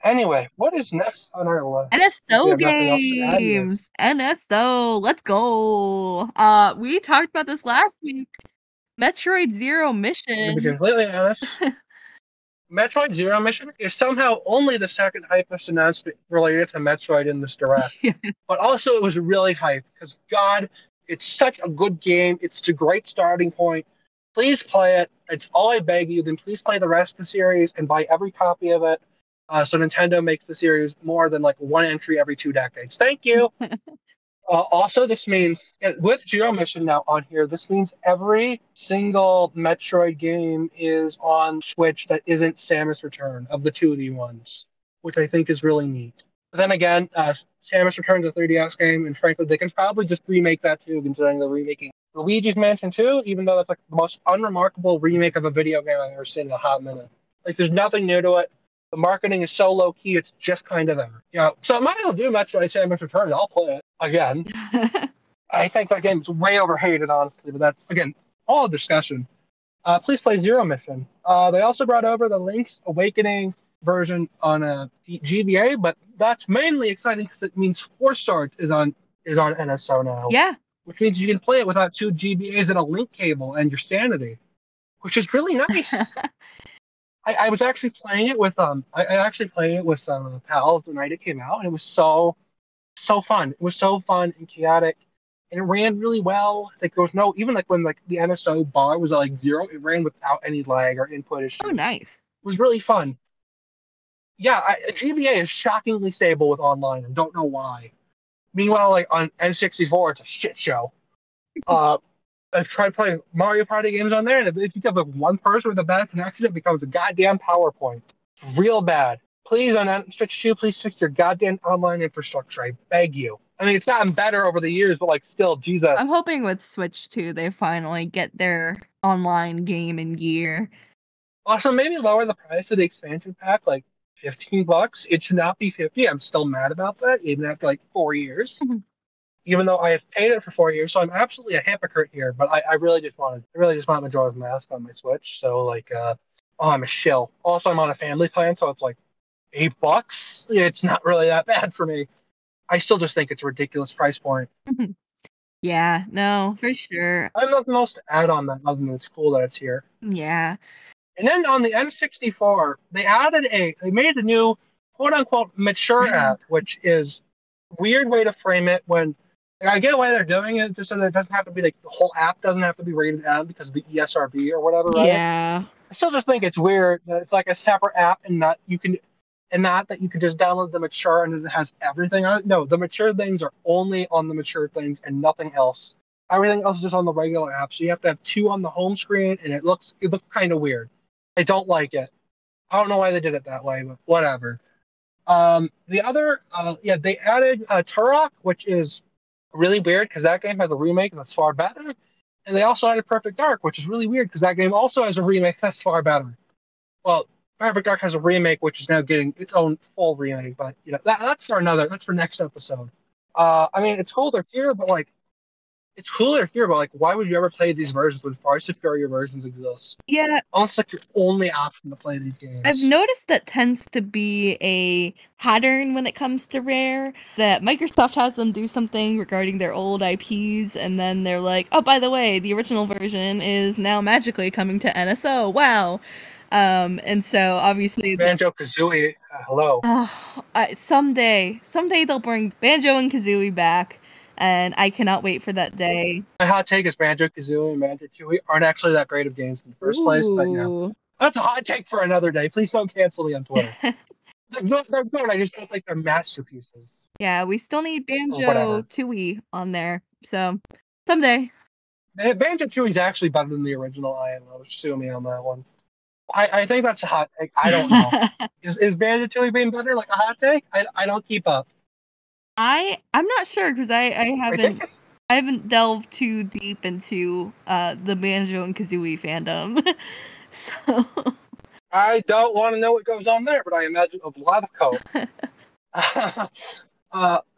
Anyway, what is next on our list? If we NSO have nothing else to add here. games! NSO, let's go! We talked about this last week. Metroid Zero To be Mission. completely honest, Metroid Zero Mission is somehow only the second hypest announcement related to Metroid in this direct. Yeah. But also, it was really hype because God, it's such a good game. It's a great starting point. Please play it. It's all I beg you. Then please play the rest of the series and buy every copy of it. So Nintendo makes the series more than like one entry every 2 decades. Thank you. Also, this means with Zero Mission now on here, this means every single Metroid game is on Switch that isn't Samus Return of the 2D ones, which I think is really neat. But then again, Samus Return is a 3DS game, and frankly, they can probably just remake that too, considering they're remaking Luigi's Mansion 2, even though that's like the most unremarkable remake of a video game I've ever seen in a hot minute. Like, there's nothing new to it. The marketing is so low key, it's just kind of there. So I might as well do Metroid Samus Returns. I'll play it again. I think that game's way overhated, honestly, but that's, again, all a discussion. Please play Zero Mission. They also brought over the Link's Awakening version on a GBA, but that's mainly exciting because it means Force Stars is on NSO now, Yeah. which means you can play it without two GBAs and a link cable and your sanity, which is really nice. I was actually playing it with I actually played it with some pals the night it came out, and it was so fun. It was so fun and chaotic, and it ran really well. Like there was no even like when like the NSO bar was at like zero, it ran without any lag or input Oh, issues. nice. It was really fun. Yeah, GBA is shockingly stable with online. I don't know why. Meanwhile, like on N64, it's a shit show. Uh, I've tried playing Mario Party games on there, and if you have like one person with a bad connection, it becomes a goddamn PowerPoint. It's real bad. Please, on Switch 2, please fix your goddamn online infrastructure. I beg you. I mean, it's gotten better over the years, but like, still, I'm Jesus. hoping with Switch 2 they finally get their online game in gear. Also, maybe lower the price of the expansion pack, like $15. It should not be 50. I'm still mad about that, even after like 4 years. Even though I have paid it for 4 years, so I'm absolutely a hypocrite here. But I really just want Majora's Mask on my Switch. So like, oh, I'm a shill. Also, I'm on a family plan, so it's like $8. It's not really that bad for me. I still just think it's a ridiculous price point. Yeah, no, for sure. I have nothing else to add on that other than it's cool that it's here. Yeah. And then on the N64, they made a new quote unquote mature app, which is a weird way to frame it when I get why they're doing it, just so that it doesn't have to be like the whole app doesn't have to be rated M because of the ESRB or whatever, right? Yeah. I still just think it's weird that it's like a separate app and not that you can just download the mature and it has everything on it. No, the mature things are only on the mature things and nothing else. Everything else is just on the regular app. So you have to have two on the home screen, and it looks kind of weird. I don't like it. I don't know why they did it that way, but whatever. Yeah, they added Turok, which is really weird because that game has a remake that's far better. And they also added Perfect Dark, which is really weird because that game also has a remake that's far better. Well, Perfect Dark has a remake, which is now getting its own full remake, but that's for next episode. I mean, it's cooler here, but like, why would you ever play these versions when far superior versions exist? Yeah, Almost like your only option to play these I've games. noticed that tends to be a pattern when it comes to Rare, that Microsoft has them do something regarding their old IPs, and then they're like, oh, by the way, the original version is now magically coming to NSO. Wow. And so obviously, Banjo Kazooie, hello. someday they'll bring Banjo and Kazooie back, and I cannot wait for that day. My hot take is Banjo Kazooie and Banjo Tooie aren't actually that great of games in the first place, but Ooh. that's a hot take for another day. Please don't cancel me on Twitter. They're good. I just don't think they're masterpieces Yeah, we still need or Banjo whatever. Tooie on there. So someday. Banjo Tooie is actually better than the original IMO. Sue me on that one. I think that's a hot take. I don't know. Is Banjo Tooie being better like a hot take? I don't keep up. I'm not sure because I I think haven't it's. I haven't delved too deep into the Banjo and Kazooie fandom. So I don't want to know what goes on there, but I imagine a lot of coke.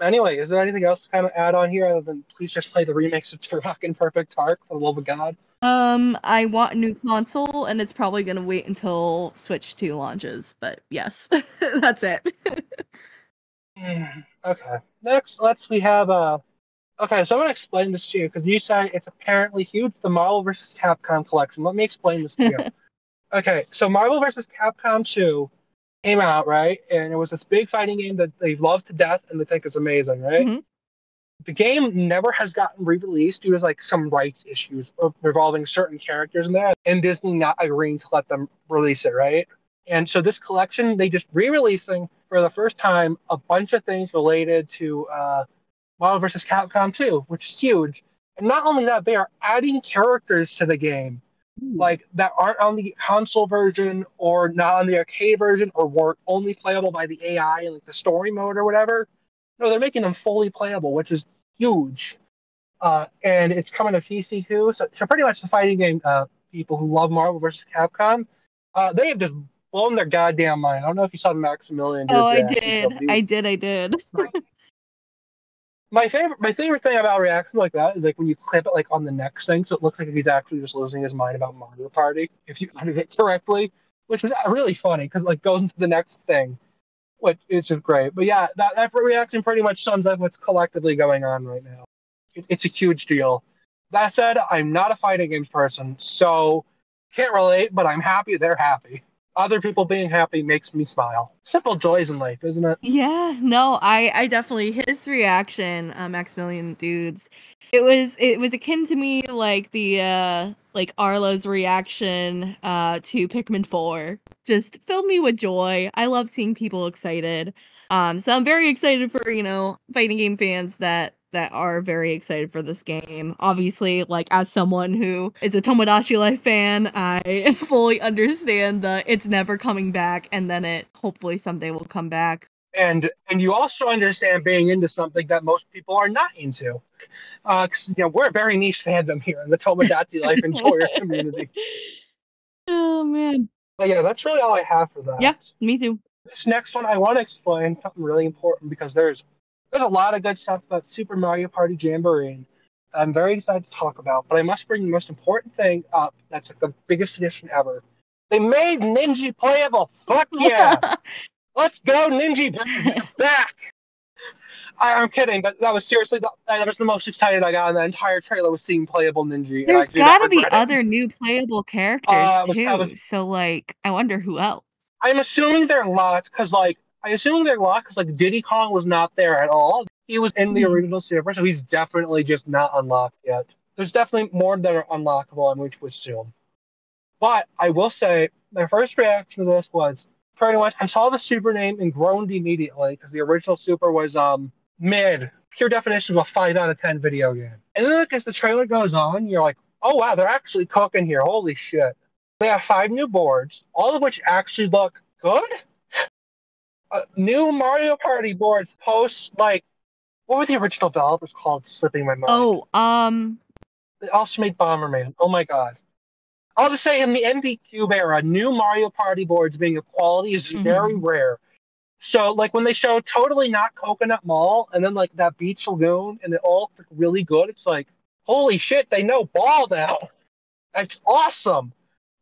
Anyway, is there anything else to kind of add on here other than please just play the remix of Turok and Perfect Dark for the love of God? I want a new console and it's probably gonna wait until Switch 2 launches, but yes. That's it. Okay. Next, we have Okay, so I'm gonna explain this to you because you said it's apparently huge. The Marvel vs. Capcom collection. Let me explain this to you. Okay, so Marvel vs. Capcom 2 came out, right? And it was this big fighting game that they love to death and they think is amazing, right? Mhm. The game never has gotten re-released due to like some rights issues revolving certain characters in there, and Disney not agreeing to let them release it, right? And so this collection, they just re-releasing for the first time a bunch of things related to Marvel vs. Capcom 2, which is huge. And not only that, they are adding characters to the game, Ooh. like that aren't on the console version or not on the arcade version or were only playable by the AI in like the story mode or whatever. No, they're making them fully playable, which is huge. And it's coming to PC too. So pretty much the fighting game people who love Marvel vs. Capcom, they have just blown their goddamn mind. I don't know if you saw Maximilian do Oh, his I reaction to did. it, but he was I did. like My favorite thing about reactions like that is like when you clip it like on the next thing, so it looks like he's actually just losing his mind about Mario Party if you edit it correctly, which is really funny because it like goes into the next thing, which is just great. But yeah, that reaction pretty much sums up what's collectively going on right now. It's a huge deal. That said, I'm not a fighting games person, so can't relate, but I'm happy they're happy. Other people being happy makes me smile. Simple joys in life, isn't it? Yeah, no, I definitely his reaction, Maximilian Dudes. It was akin to me like the like Arlo's reaction to Pikmin 4. Just filled me with joy. I love seeing people excited. So I'm very excited for, fighting game fans that are very excited for this game. Obviously, like as someone who is a Tomodachi Life fan, I fully understand the it's never coming back and then it hopefully someday will come back. And you also understand being into something that most people are not into. 'Cause, we're a very niche fandom here in the Tomodachi Life Enjoyer community. Oh man. But yeah, that's really all I have for Yeah, that. me too. This next one, I want to explain something really important because there's a lot of good stuff about Super Mario Party Jamboree I'm very excited to talk about. But I must bring the most important thing up. That's like the biggest addition ever. They made Ninja playable. Fuck yeah! Let's go, Ninja Bird. They're back. I'm kidding, but that was seriously that was the most excited I got in the entire trailer was seeing playable Ninja, and I There's do not gotta be regret it. other new playable characters I too. was So like I wonder who else. I'm assuming they're locked because I assume they're locked because like Diddy Kong was not there at all. He was in the Mhm. original Super, so he's definitely just not unlocked yet. There's definitely more that are unlockable, I'm going to assume. But I will say, my first reaction to this was pretty much I saw the Super name and groaned immediately because the original Super was mid, pure definition of a 5 out of 10 video game. And then like, as the trailer goes on, you're like, oh wow, they're actually cooking here. Holy shit. They have 5 new boards, all of which actually look good. New Mario Party boards post like what were the original developers called? Slipping my mind. Oh, They also made Bomberman. Oh my god. I'll just say in the ND Cube era, new Mario Party boards being of quality is very mhm. rare. So like when they show totally not Coconut Mall and then like that Beach Lagoon and it all looked really good, it's like holy shit, they know ball now. That's awesome.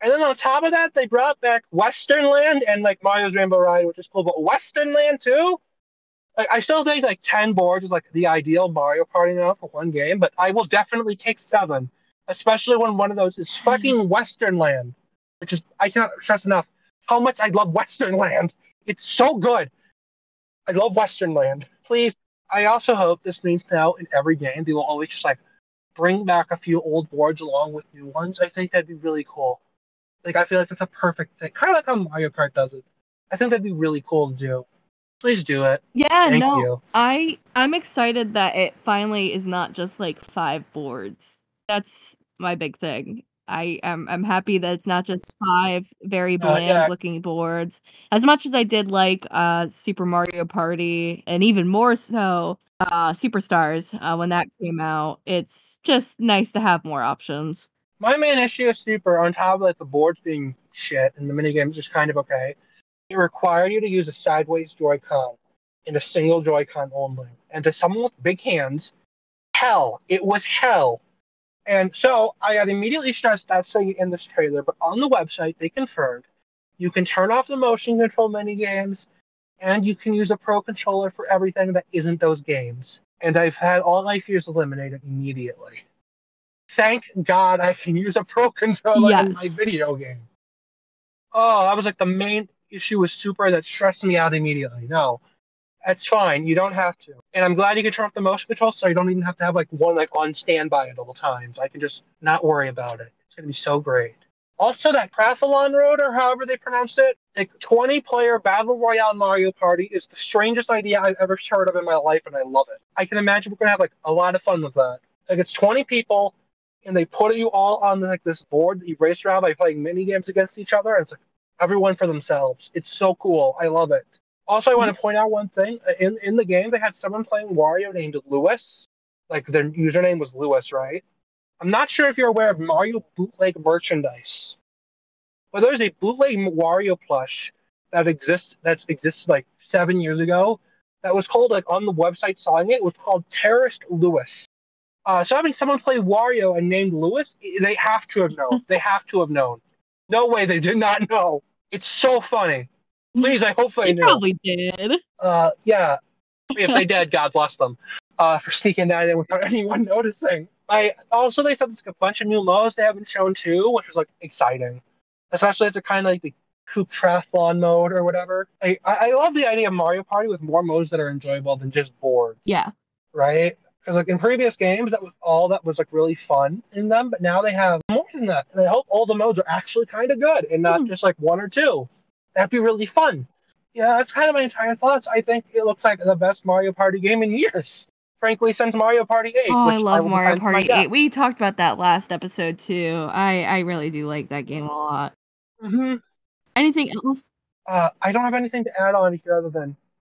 And then on top of that, they brought back Western Land and like Mario's Rainbow Ride, which is cool, but Western Land too? Like, I still think like 10 boards is like the ideal Mario Party now for one game, but I will definitely take 7, especially when one of those is fucking Western Land, which is I cannot stress enough how much I love Western Land. It's so good. I love Western Land. Please. I also hope this means now in every game they will always just like bring back a few old boards along with new ones. I think that'd be really cool. Like I feel like that's a perfect thing, kind of like how Mario Kart does it. I think that'd be really cool to do. Please do it. Yeah, Thank no. you. I'm excited that it finally is not just like 5 boards. That's my big thing. I'm happy that it's not just 5 very bland Yeah, looking boards. As much as I did like Super Mario Party and even more so Superstars when that came out, it's just nice to have more options. my main issue is Super, on top of like the boards being shit and the minigames just kind of okay, it required you to use a sideways Joy-Con in a single Joy-Con only. And to someone with big hands, hell, it was hell. And so I had immediately stressed that saying in this trailer, but on the website they confirmed you can turn off the motion control minigames and you can use a pro controller for everything that isn't those games. And I've had all my fears eliminated immediately. Thank God I can use a pro controller in my Yes. video game. Oh, that was like the main issue with Super that stressed me out immediately. No, that's fine. You don't have to. And I'm glad you can turn off the motion control so you don't even have to have like one like on standby at all times. I can just not worry about it. It's gonna be so great. Also, that Prathalon Road, or however they pronounce it, like 20-player Battle Royale Mario Party is the strangest idea I've ever heard of in my life, and I love it. I can imagine we're gonna have like a lot of fun with that. Like it's 20 people, and they put you all on like this board that you race around by playing mini games against each other, and it's like everyone for themselves. It's so cool. I love it. Also, I want to point out one thing. In the game, they had someone playing Wario named Lewis. Like their username was Lewis, right? I'm not sure if you're aware of Mario bootleg merchandise, but there's a bootleg Wario plush that existed like 7 years ago that was called, like, on the website selling it was called Terrorist Lewis. So having someone play Wario and named Lewis, they have to have known. They have to have known. No way they did not know. It's so funny. Please, I hope they They knew. probably did. Yeah, if they did, God bless them for sneaking that in without anyone noticing. I also they said there's like a bunch of new modes they haven't shown too, which is like exciting, especially if they're kind of like the Coop Triathlon mode or whatever. I love the idea of Mario Party with more modes that are enjoyable than just boards, Yeah. right? Because like in previous games, that was all that was like really fun in them, but now they have more than that. And I hope all the modes are actually kind of good and not just like one or two. That'd be really fun. Yeah, that's kind of my entire thoughts. I think it looks like the best Mario Party game in years. Frankly, since Mario Party 8, Oh, I which I love will Mario defend to my Party death. 8. We talked about that last episode too. I really do like that game a lot. hmm Anything else? I don't have anything to add on here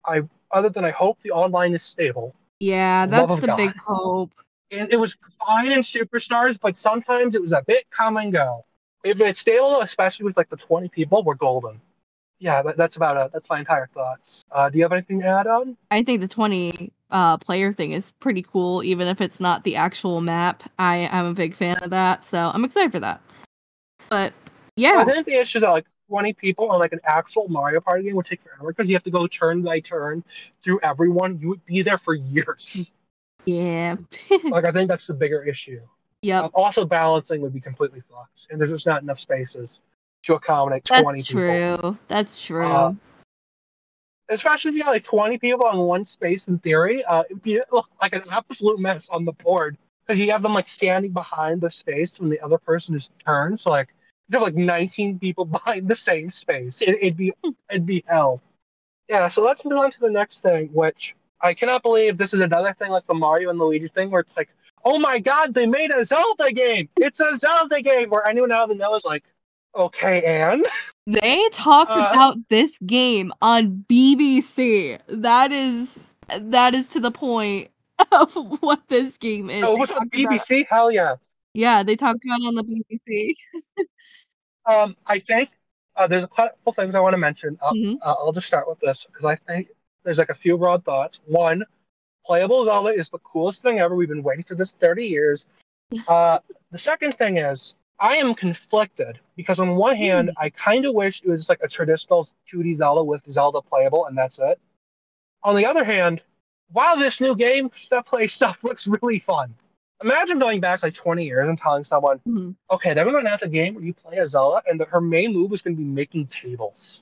I other than I hope the online is stable. Yeah, Love that's of the God. big hope. And it was fine in Superstars, but sometimes it was a bit come and go. If it's stable, especially with like the 20 people, we're golden. Yeah, that's about it. That's my entire thoughts. Do you have anything to add on? I think the 20 player thing is pretty cool, even if it's not the actual map. I'm a big fan of that, so I'm excited for that. But Well, I yeah, think the issue is that like 20 people on like an actual Mario Party game would take forever because you have to go turn by turn through everyone. You would be there for years. yeah. Like I think that's the bigger issue. Yep, Also, balancing would be completely fucked, and there's just not enough spaces to accommodate 20 that's people. true. That's Uh, true. Especially if you had like 20 people on one space in theory, it'd be like an absolute mess on the board because you have them like standing behind the space when the other person is turned. So like you have like 19 people behind the same space. It'd be hell. Yeah. So let's move on to the next thing, which I cannot believe this is another thing like the Mario and Luigi thing where it's like, oh my God, they made a Zelda game. It's a Zelda game. Where anyone out of the know is like, okay, and They talked uh, about this game on BBC. That is to the point of what this game is. oh, it They was on talked about BBC. Hell yeah. Yeah, they talked about it on the BBC. I think there's a couple things I want to mention. Mhm. I'll just start with this because I think there's like a few broad thoughts. One, playable Zelda is the coolest thing ever. We've been waiting for this 30 years. Uh, the second thing is I am conflicted because on one hand, Mm. I kind of wish it was like a traditional 2D Zelda with Zelda playable and that's it. On the other hand, wow, this new game stuff play stuff looks really fun. Imagine going back like 20 years and telling someone, Mhm. okay, they're going to announce a game where you play as Zelda, and her main move is going to be making tables.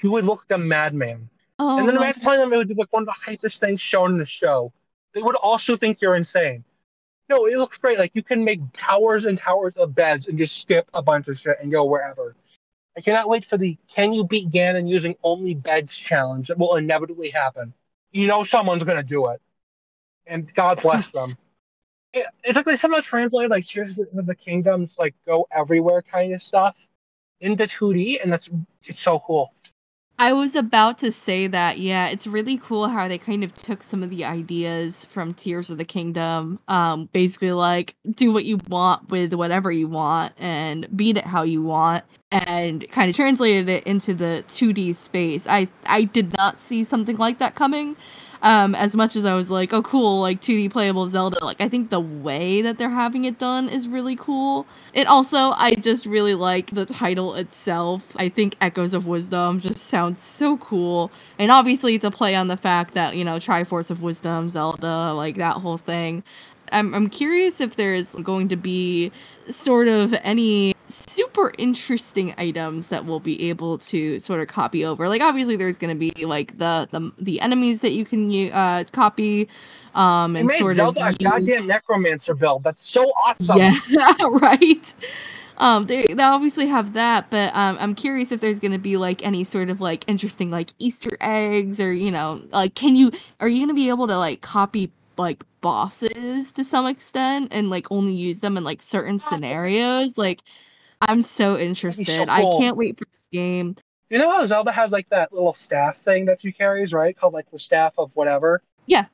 You would look like a madman. And Oh then my imagine telling them it would be like one of the hypest things shown in the show. They would also think you're insane. No, it looks great. Like you can make towers and towers of beds and just skip a bunch of shit and go wherever. I cannot wait for the "Can you beat Ganon using only beds" challenge that will inevitably happen. You know someone's gonna do it, and God bless them. It's like they somehow translated like Tears of the Kingdoms like go everywhere kind of stuff into 2D, and it's so cool. I was about to say that, yeah, it's really cool how they kind of took some of the ideas from Tears of the Kingdom, basically like do what you want with whatever you want and beat it how you want, and kind of translated it into the 2D space. I did not see something like that coming. As much as I was like, oh cool, like 2D playable Zelda, like I think the way that they're having it done is really cool. It also, I just really like the title itself. I think Echoes of Wisdom just sounds so cool. And obviously it's a play on the fact that, Triforce of Wisdom, Zelda, like that whole thing. I'm curious if there's going to be sort of any super interesting items that we'll be able to sort of copy over. Like obviously there's going to be like the enemies that you can copy They and made sort of Zelda a use. goddamn necromancer build. That's so awesome. Yeah, right. They obviously have that, but I'm curious if there's gonna be like any sort of like interesting like Easter eggs or like are you gonna be able to like copy like bosses to some extent and like only use them in like certain scenarios? Like I'm so That'd be so interested. I cool. can't wait for this game. You know how Zelda has like that little staff thing that she carries, right? Called like the staff of whatever. Yeah.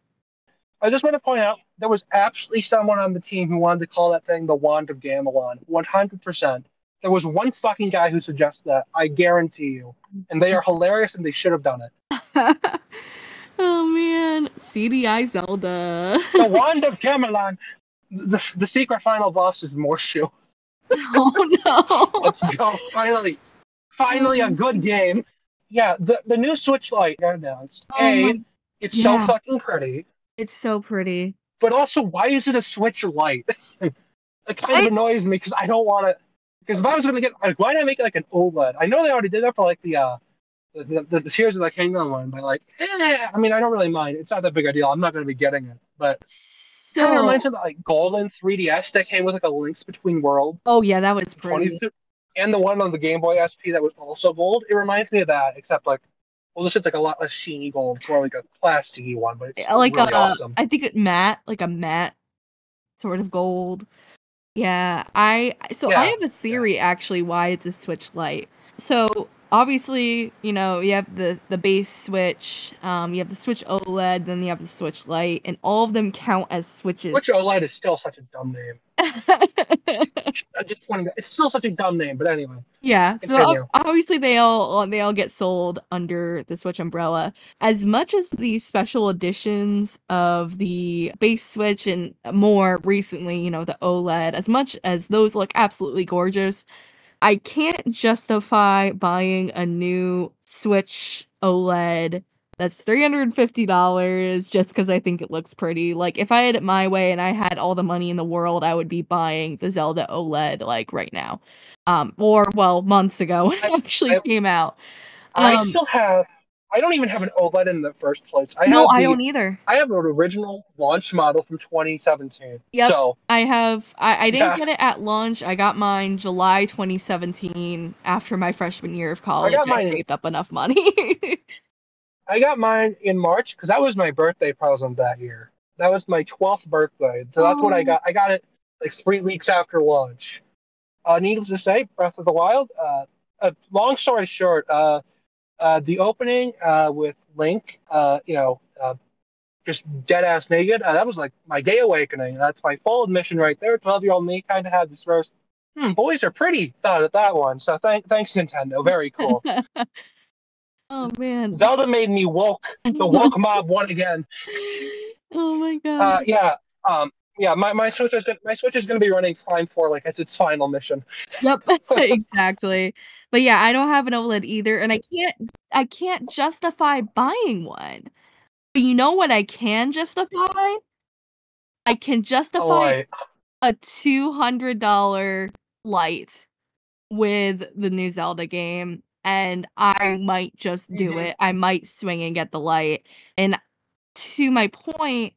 I just want to point out there was absolutely someone on the team who wanted to call that thing the Wand of Gamelon. 100%. There was one fucking guy who suggested that. I guarantee you. And they are hilarious and they should have done it. Oh man, CDI Zelda. The Wand of Gamelon. The secret final boss is Morshu. Oh Let's no. go. Finally a good game. Yeah, the new Switch Lite got announced. Oh my, It's so yeah, fucking pretty. it's so pretty. But also, why is it a Switch Lite? It kind of I annoys me because I don't want to. Because if I was going to get, like, why not make it like an OLED? I know they already did that for like the Tears of the Kingdom one, but like, I mean, I don't really mind. It's not that big a deal. I'm not going to be getting it, but kind of reminds so me of the, like golden 3DS that came with like a Links Between Worlds oh yeah, that was pretty. 20, and the one on the Game Boy SP that was also gold. It reminds me of that, except like, well, this is like a lot less sheeny gold. It's more like a plasticky one, but it's still Like really awesome. I think it matte, like a matte sort of gold. Yeah, I Yeah, have a yeah. theory actually why it's a Switch Lite. So obviously, you have the base Switch, you have the Switch OLED, then you have the Switch Lite, and all of them count as Switches. Switch OLED is still such a dumb name. I just want to. It's still such a dumb name, but anyway, Yeah, so continue. obviously they all get sold under the Switch umbrella. As much as the special editions of the base Switch and more recently, the OLED, as much as those look absolutely gorgeous, I can't justify buying a new Switch OLED that's $350 just because I think it looks pretty. Like, if I had it my way and I had all the money in the world, I would be buying the Zelda OLED, like, right now. Or, well, months ago when I, it actually I, came out. I Um, still have. I don't even have an OLED in the first place. no, I don't either. I have an original launch model from 2017. Yep. So I didn't yeah, get it at launch. I got mine July 2017 after my freshman year of I college. got I mine. saved up enough money. I got mine in March because that was my birthday present that year. That was my 12th birthday, so that's what I Oh. got. I got it like 3 weeks after launch. Needless to say, Breath of the Wild. Long story short, the opening with Link, just dead ass naked. That was like my gay awakening. That's my full admission right there. 12-year-old me kind of had this first, boys are pretty thought at that one. So thanks Nintendo. Very cool. Oh man. Zelda made me woke. The woke mob won again. Oh my god. Yeah. Yeah. My Switch is gonna be running Prime 4 like it's its final mission. Yep, exactly. But yeah, I don't have an OLED either, and I can't justify buying one. But you know what I can justify? I can Oh, justify like, a $200 light with the new Zelda game, and I might just do mhm. it. I might swing and get the light. And to my point,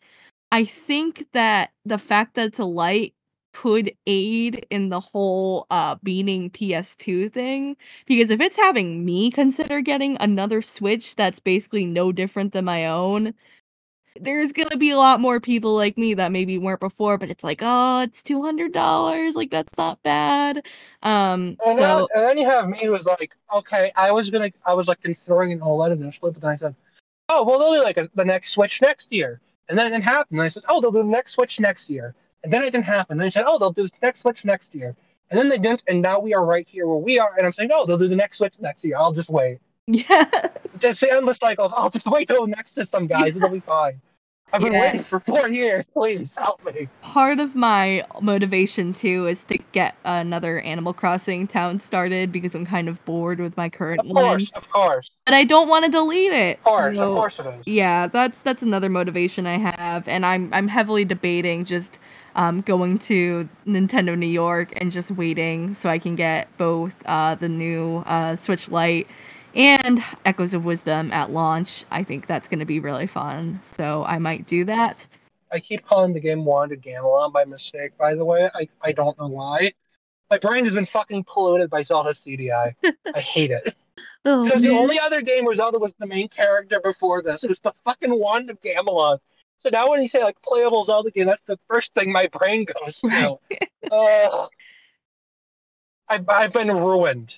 I think that the fact that it's a light could aid in the whole beating PS2 thing, because if it's having me consider getting another Switch that's basically no different than my own, there's gonna be a lot more people like me that maybe weren't before, but it's like, oh, it's $200, like that's not bad. So And then you have me who's like, okay, I was like considering an OLED initially, but then I said, oh, well, they'll do like the next Switch next year. And then it didn't happen. And I said, oh, they'll do the next Switch next year. And then it didn't happen. Then they said, oh, they'll do the next Switch next year. And then they didn't. And now we are right here where we are. And I'm saying, oh, they'll do the next Switch next year. I'll just wait. yeah. It's the endless cycle of, oh, just wait till the next system, guys. Yeah. It'll be fine. I've been Yeah. waiting for 4 years. Please help me. Part of my motivation too is to get another Animal Crossing town started because I'm kind of bored with my current Of one. course, of course, But I don't want to delete it. of So course it is. yeah, that's another motivation I have, and I'm heavily debating just going to Nintendo New York and just waiting so I can get both the new Switch Lite and Echoes of Wisdom at launch. I think that's going to be really fun. So I might do that. I keep calling the game Wand of Gamelon by mistake, by the way. I don't know why. My brain has been fucking polluted by Zelda CDI. I hate it. Oh Because the man. only other game where Zelda was the main character before this was the fucking Wand of Gamelon. So now when you say like playable Zelda game, that's the first thing my brain goes Right. to. Uh, I've been ruined.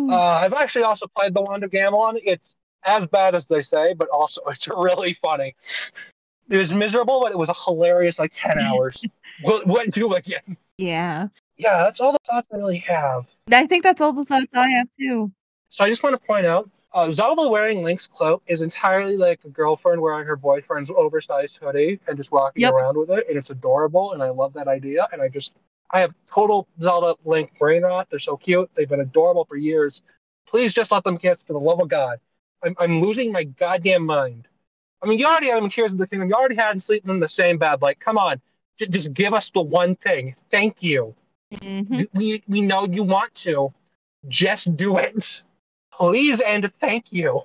I've actually also played the Wand of Gamelon. It's as bad as they say, but also it's really funny. It was miserable, but it was a hilarious like 10 hours. Wouldn't do it again. Yeah. Yeah, that's all the thoughts I really have. I think that's all the thoughts I have too. So I just want to point out, Zelda wearing Link's cloak is entirely like a girlfriend wearing her boyfriend's oversized hoodie and just walking Yep. around with it, and it's adorable, and I love that idea. And I have total Zelda Link brain rot. They're so cute. They've been adorable for years. Please just let them kiss for the love of God. I'm losing my goddamn mind. I mean, you already had them in Tears of the Kingdom. You already had them sleeping in the same bed. Like, come on, just give us the one thing. Thank you. Hmm. We know you want to. Just do it. Please and thank you.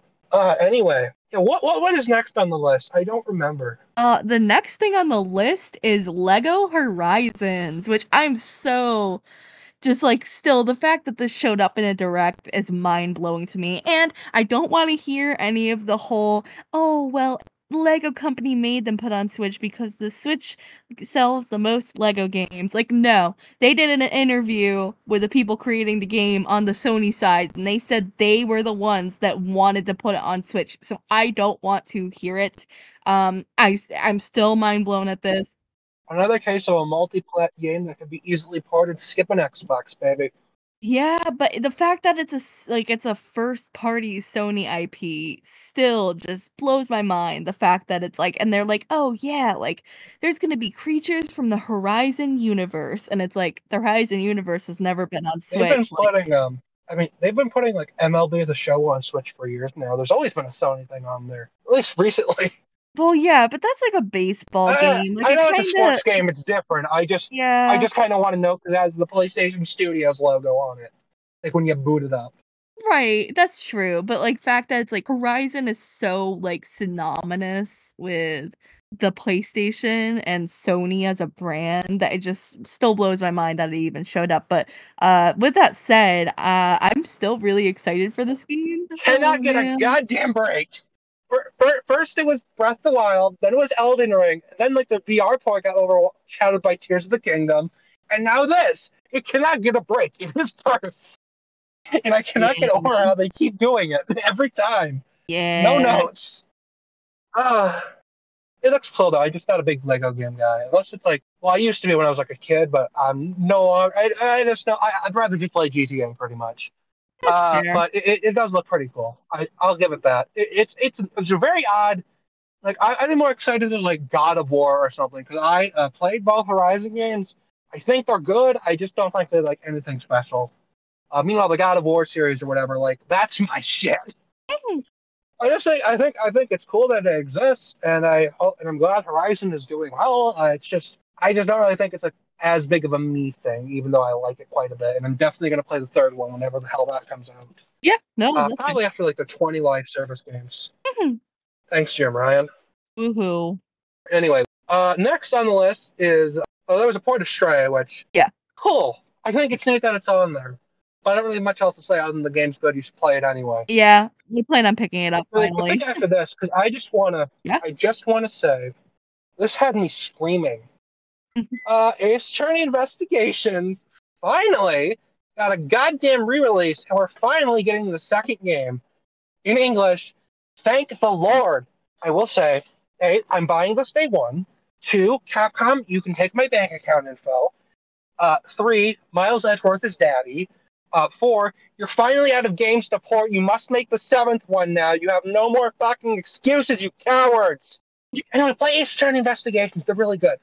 Anyway, yeah, what is next on the list? I don't remember. The next thing on the list is Lego Horizons, which I'm so just like still the fact that this showed up in a direct is mind blowing to me. And I don't want to hear any of the whole, oh, well, Lego company made them put on Switch because the Switch sells the most Lego games. Like, no, they did an interview with the people creating the game on the Sony side, and they said they were the ones that wanted to put it on Switch. So I don't want to hear it. I'm still mind blown at this. Another case of a multi-plat game that could be easily ported. Skip an Xbox, baby. Yeah, but the fact that it's a first party Sony IP still just blows my mind. The fact that it's like and they're like, "Oh yeah, like there's going to be creatures from the Horizon universe." And it's like the Horizon universe has never been on They've been Switch. Like, putting I mean, they've been putting like MLB the Show on Switch for years now. There's always been a Sony thing on there, at least recently. well, yeah, but that's like a baseball game. Like I it know it's a kind of sports game. It's different. I yeah. just kind of want to know because it has the PlayStation Studios logo on it, like when you boot it up. Right, that's true, but, like, fact that it's, like, Horizon is so, like, synonymous with the PlayStation and Sony as a brand that it just still blows my mind that it even showed up, but, with that said, I'm still really excited for this game. Oh, Cannot get a man. goddamn break. First it was Breath of the Wild, then it was Elden Ring, then like the VR port got overshadowed by Tears of the Kingdom, and now this. It cannot get a break. It is first, and I cannot get over Yeah. how they keep doing it every time. No Yeah. notes. Uh, it looks cool though. I'm just not a big Lego game guy. Unless it's like, well, I used to be when I was like a kid, but I'm no longer. I just know I'd rather just play GTA pretty much. That's fair. But it does look pretty cool. I'll give it that. It's a very odd. Like I'm more excited than like God of War or something because I played both Horizon games. I think they're good. I just don't think they're like anything special. Meanwhile, the God of War series or whatever, like that's my shit. Mhm. I think it's cool that it exists, and I'm glad Horizon is doing well. It's just I just don't really think it's like as big of a me thing, even though I like it quite a bit, and I'm definitely gonna play the third one whenever the hell that comes out. Yeah, no, that's fair. Probably after like the 20 live service games. Mhm. Thanks, Jim Ryan. Woohoo. Anyway, next on the list is there was a Port of Stray, which Yeah. cool. I think it's neat that it's on there. But I don't really have much else to say other than the game's good. You should play it anyway. Yeah, we plan on picking it up Really quick finally. after this, because Yeah. I just wanna say, this had me screaming. Ace Attorney Investigations finally got a goddamn re-release, and we're finally getting the second game in English. Thank the Lord. I will say, hey, I'm buying this day one. Two, Capcom, you can take my bank account info. Three, Miles Edgeworth is daddy. Four, you're finally out of games to port. You must make the seventh one now. You have no more fucking excuses, you cowards. Anyway, play Ace Attorney Investigations. They're really good.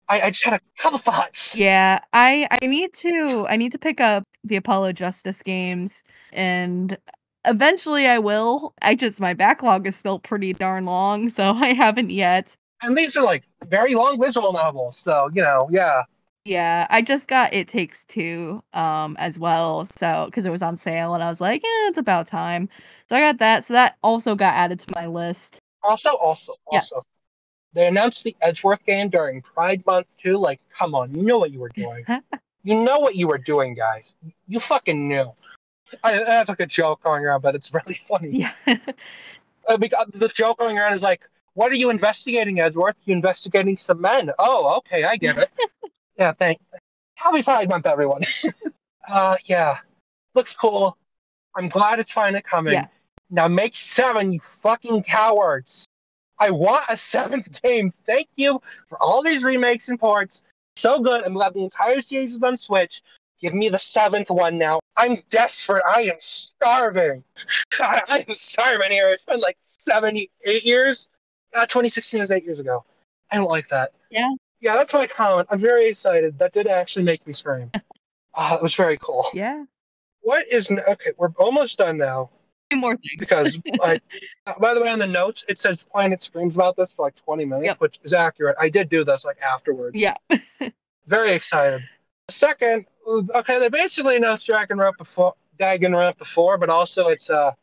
I just had a couple thoughts. Yeah, I need to pick up the Apollo Justice games and eventually I will. I just my backlog is still pretty darn long, so I haven't yet. And these are like very long visual novels, so yeah. Yeah, I just got It Takes Two as well, so because it was on sale and I was like, "Yeah, it's about time." So I got that. So that also got added to my list. Also, Yes. they announced the Edgeworth game during Pride Month too. Like, come on, you know what you were doing. You know what you were doing, guys. You fucking knew. That's like a joke going around, but it's really funny. Yeah. Because the joke going around is like, "What are you investigating, Edgeworth? You investigating some men? Oh, okay, I get it. Yeah, thanks. Happy Pride Month, everyone. Yeah, looks cool. I'm glad it's finally coming. Yeah. Now make seven, you fucking cowards. I want a seventh game. Thank you for all these remakes and ports. So good. I'm glad the entire series is on Switch. Give me the seventh one now. I'm desperate. I am starving. I am starving here. It's been like 78 years. 2016 was 8 years ago. I don't like that. Yeah. Yeah, that's my comment. I'm very excited. That did actually make me scream. It was very cool. Yeah. What is okay? We're almost done now Two more things. because I. By the way, on the notes it says Planet screams about this for like 20 minutes, Yep. which is accurate. I did do this like afterwards. Yeah. Very excited. Second, okay, they basically announced Dragon before, but also it's for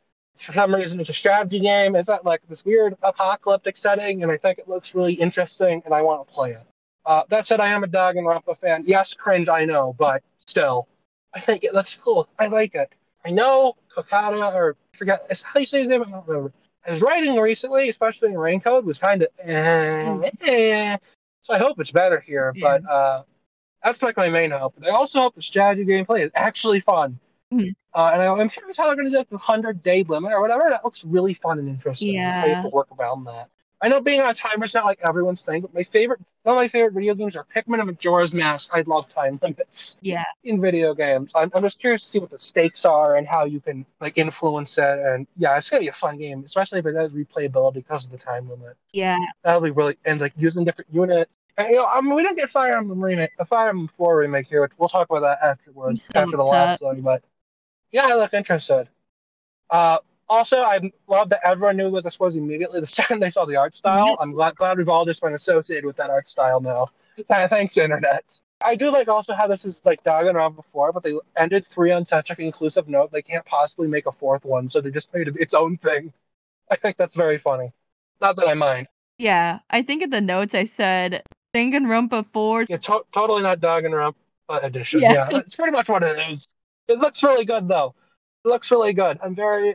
some reason it's a strategy game. It's not like this weird apocalyptic setting, and I think it looks really interesting, and I want to play it. That said, I am a Danganronpa fan. Yes, cringe, I know, but still, I think it looks cool. I like it. I know Kokata, or I forget, is how you say his name? I don't remember. His writing recently, especially in Raincoat, was kind of so I hope it's better here, Yeah. but that's like my main hope. But I also hope the strategy gameplay is actually fun. Mhm. And I'm curious how they're going to do the 100-day limit or whatever. That looks really fun and interesting. How you have Yeah. to work around that. I know being on a timer is not like everyone's thing, but one of my favorite video games are Pikmin and Majora's Mask. I love time limits Yeah. in video games. I'm just curious to see what the stakes are and how you can like influence it. And yeah, it's gonna be a fun game, especially if it has replayability because of the time limit. Yeah. That'll be really and like using different units. And I mean, we didn't get Fire Emblem remake, a Fire Emblem 4 remake here, which we'll talk about that I'm afterwards, so after the last upset. thing. But yeah, I look interested. Uh, Also, I love that everyone knew what this was immediately the second they saw the art style. Yep. I'm glad we've all just been associated with that art style now. Thanks, internet. I do like also how this is like Danganronpa before, but they ended three on such a conclusive note. They can't possibly make a fourth one, so they just made it its own thing. I think that's very funny. Not that I mind. Yeah. I think in the notes I said Danganronpa 4. Yeah, totally not Danganronpa edition. Yeah. Yeah, that's pretty much what it is. It looks really good though. It looks really good. I'm very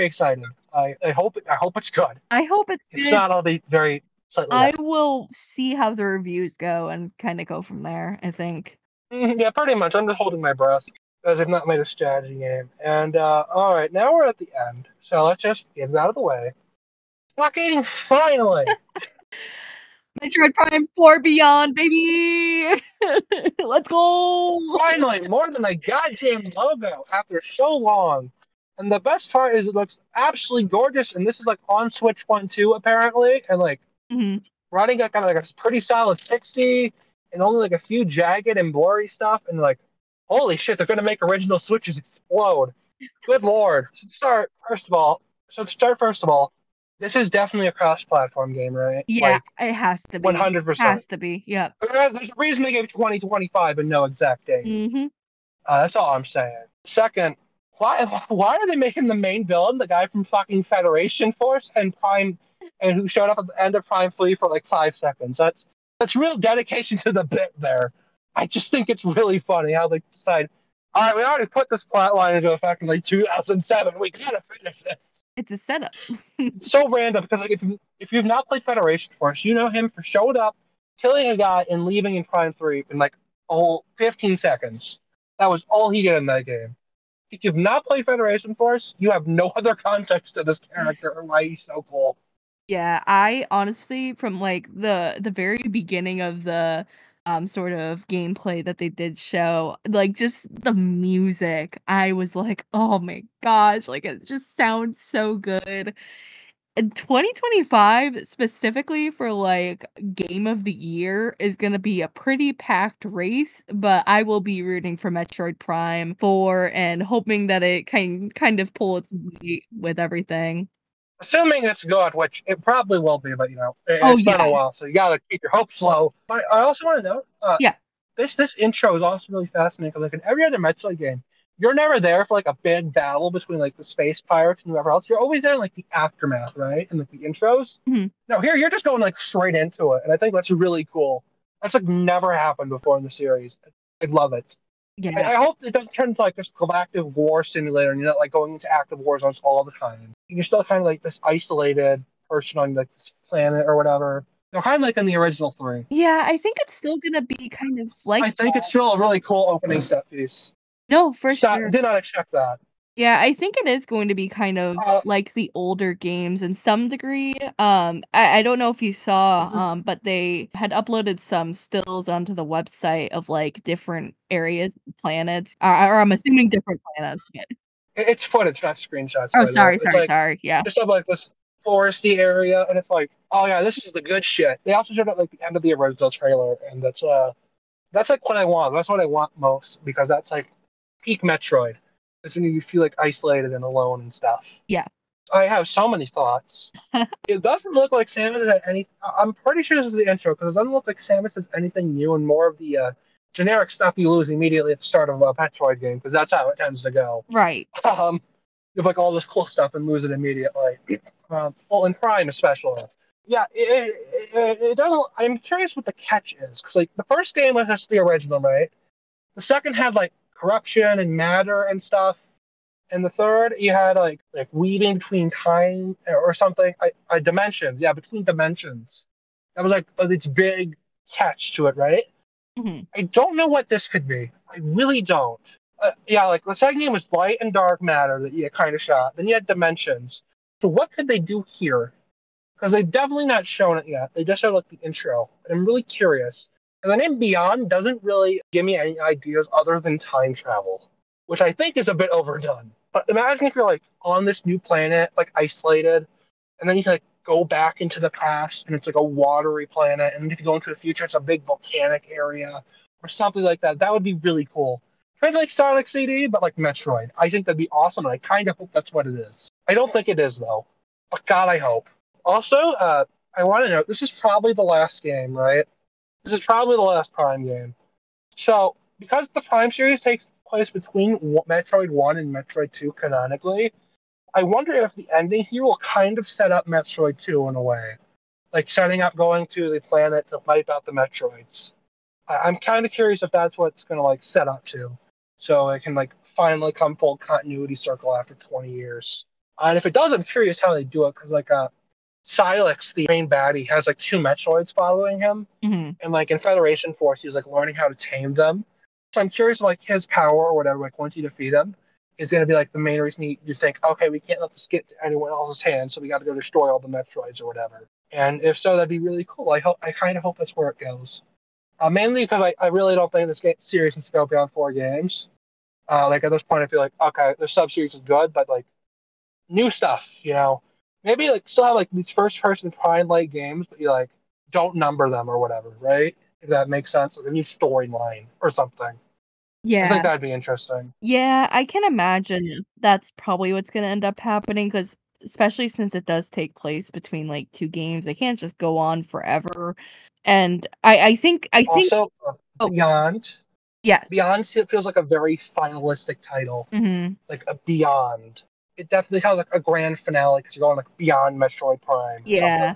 excited. I hope it's good. I hope it's If it's good. not, I'll be very slightly I happy. will see how the reviews go and kinda go from there, I think. Yeah, pretty much. I'm just holding my breath because I've not made a strategy game. And all right, now we're at the end, so let's just get it out of the way. Fucking finally, Metroid Prime 4 Beyond, baby! Let's go! finally, more than a goddamn logo after so long. And the best part is it looks absolutely gorgeous. And this is like on Switch 1 2, apparently. And like Mhm. running at kind of like a pretty solid 60 and only like a few jagged and blurry stuff. And like, holy shit, they're going to make original Switches explode. Good lord. Start first of all, this is definitely a cross platform game, right? Yeah, Like it has to be. 100%. Has to be, yep. There's a reason they gave 2025 and no exact date. Mhm. That's all I'm saying. Second, why are they making the main villain the guy from fucking Federation Force and Prime, and who showed up at the end of Prime 3 for like 5 seconds? That's real dedication to the bit there. I just think it's really funny how they decide. All right, we already put this plot line into effect in like 2007. We gotta finish it. It's a setup. It's so random because like if you've not played Federation Force, you know him for showing up, killing a guy, and leaving in Prime 3 in like 15 seconds. That was all he did in that game. If you've not played Federation Force, you have no other context to this character or why he's so cool. Yeah, I honestly, from, like, the very beginning of the, sort of gameplay that they did show, like, just the music, I was like, "Oh my gosh," like, it just sounds so good. And 2025, specifically for, like, game of the year, is gonna be a pretty packed race, but I will be rooting for Metroid Prime 4 and hoping that it kind of pull its weight with everything. Assuming it's good, which it probably will be, but Oh, it's been a yeah. while, so you gotta keep your hopes low. I also want to note, Yeah. this intro is also really fascinating because like in every other Metroid game, you're never there for like a big battle between like the space pirates and whoever else. You're always there in like the aftermath, right? And like the intros. Mhm. No, here you're just going like straight into it, and I think that's really cool. That's like never happened before in the series. I love it. Yeah. I hope it doesn't turn into like this galactic war simulator, and you're not like going into active war zones all the time. You're still kind of like this isolated person on like this planet or whatever. Kind of like in the original three. Yeah, I think it's still gonna be kind of like I think it's that. still a really cool opening set piece. No, for sure. Did not expect that. Yeah, I think it is going to be kind of Uh, like the older games in some degree. I don't know if you saw, mhm. but they had uploaded some stills onto the website of like different areas, planets, or I'm assuming different planets. But It's footage, not screenshots, oh, by the way. sorry, It's sorry, like sorry. Yeah, just have like this foresty area, and it's like, oh yeah, this is the good shit. They also showed up like the end of the original trailer, and that's like what I want. That's what I want most because that's like peak Metroid. That's when you feel like isolated and alone and stuff. yeah, I have so many thoughts. It doesn't look like Samus had any. I'm pretty sure this is the intro because it doesn't look like Samus has anything new and more of the generic stuff you lose immediately at the start of a Metroid game because that's how it tends to go. right. You have like all this cool stuff and lose it immediately. Well, in Prime especially. Yeah, it doesn't. I'm curious what the catch is because like the first game was just the original, right? The second had like corruption and matter and stuff. And the third, you had like weaving between time or something, dimensions. Yeah, between dimensions. That was like this big catch to it, right? Mhm. I don't know what this could be. I really don't. Yeah, like the second game was light and dark matter that you kind of shot. Then you had dimensions. So what could they do here? Because they've definitely not shown it yet. They just showed like the intro. And I'm really curious. And the name Beyond doesn't really give me any ideas other than time travel, which I think is a bit overdone. But imagine if you're like on this new planet, like isolated, and then you can like go back into the past and it's like a watery planet, and then if you go into the future, it's a big volcanic area or something like that. That would be really cool. Kind of like Sonic CD, but like Metroid. I think that'd be awesome, and I kind of hope that's what it is. I don't think it is though, but God, I hope. Also, I want to know this is probably the last game, right? This is probably the last Prime game. So, because the Prime series takes place between Metroid 1 and Metroid 2 canonically, I wonder if the ending here will kind of set up Metroid 2 in a way. Like setting up going to the planet to wipe out the Metroids. I'm kind of curious if that's what's going to like set up to. So it can like finally come full continuity circle after 20 years. And if it does, I'm curious how they do it because like Silex, the main baddie, has like two Metroids following him, Mhm. and like in Federation Force, he's like learning how to tame them. So I'm curious, like his power or whatever, like once you defeat him, is going to be like the main reason you think, okay, we can't let this get to anyone else's hands, so we got to go destroy all the Metroids or whatever. And if so, that'd be really cool. I kind of hope that's where it goes. Mainly because I really don't think this series needs to go beyond 4 games. Like at this point, I feel like okay, the sub series is good, but like new stuff, maybe like still have like these first person Prime like games, but you like don't number them or whatever, right? If that makes sense, like a new storyline or something. I Yeah. think that'd be interesting. Yeah, I can imagine that's probably what's gonna end up happening because especially since it does take place between, like, 2 games, they can't just go on forever, and I think Also, oh, Beyond. yes. Beyond feels like a very finalistic title, Mhm. like a Beyond. It definitely has like a grand finale because you're going like beyond Metroid Prime or something, Yeah,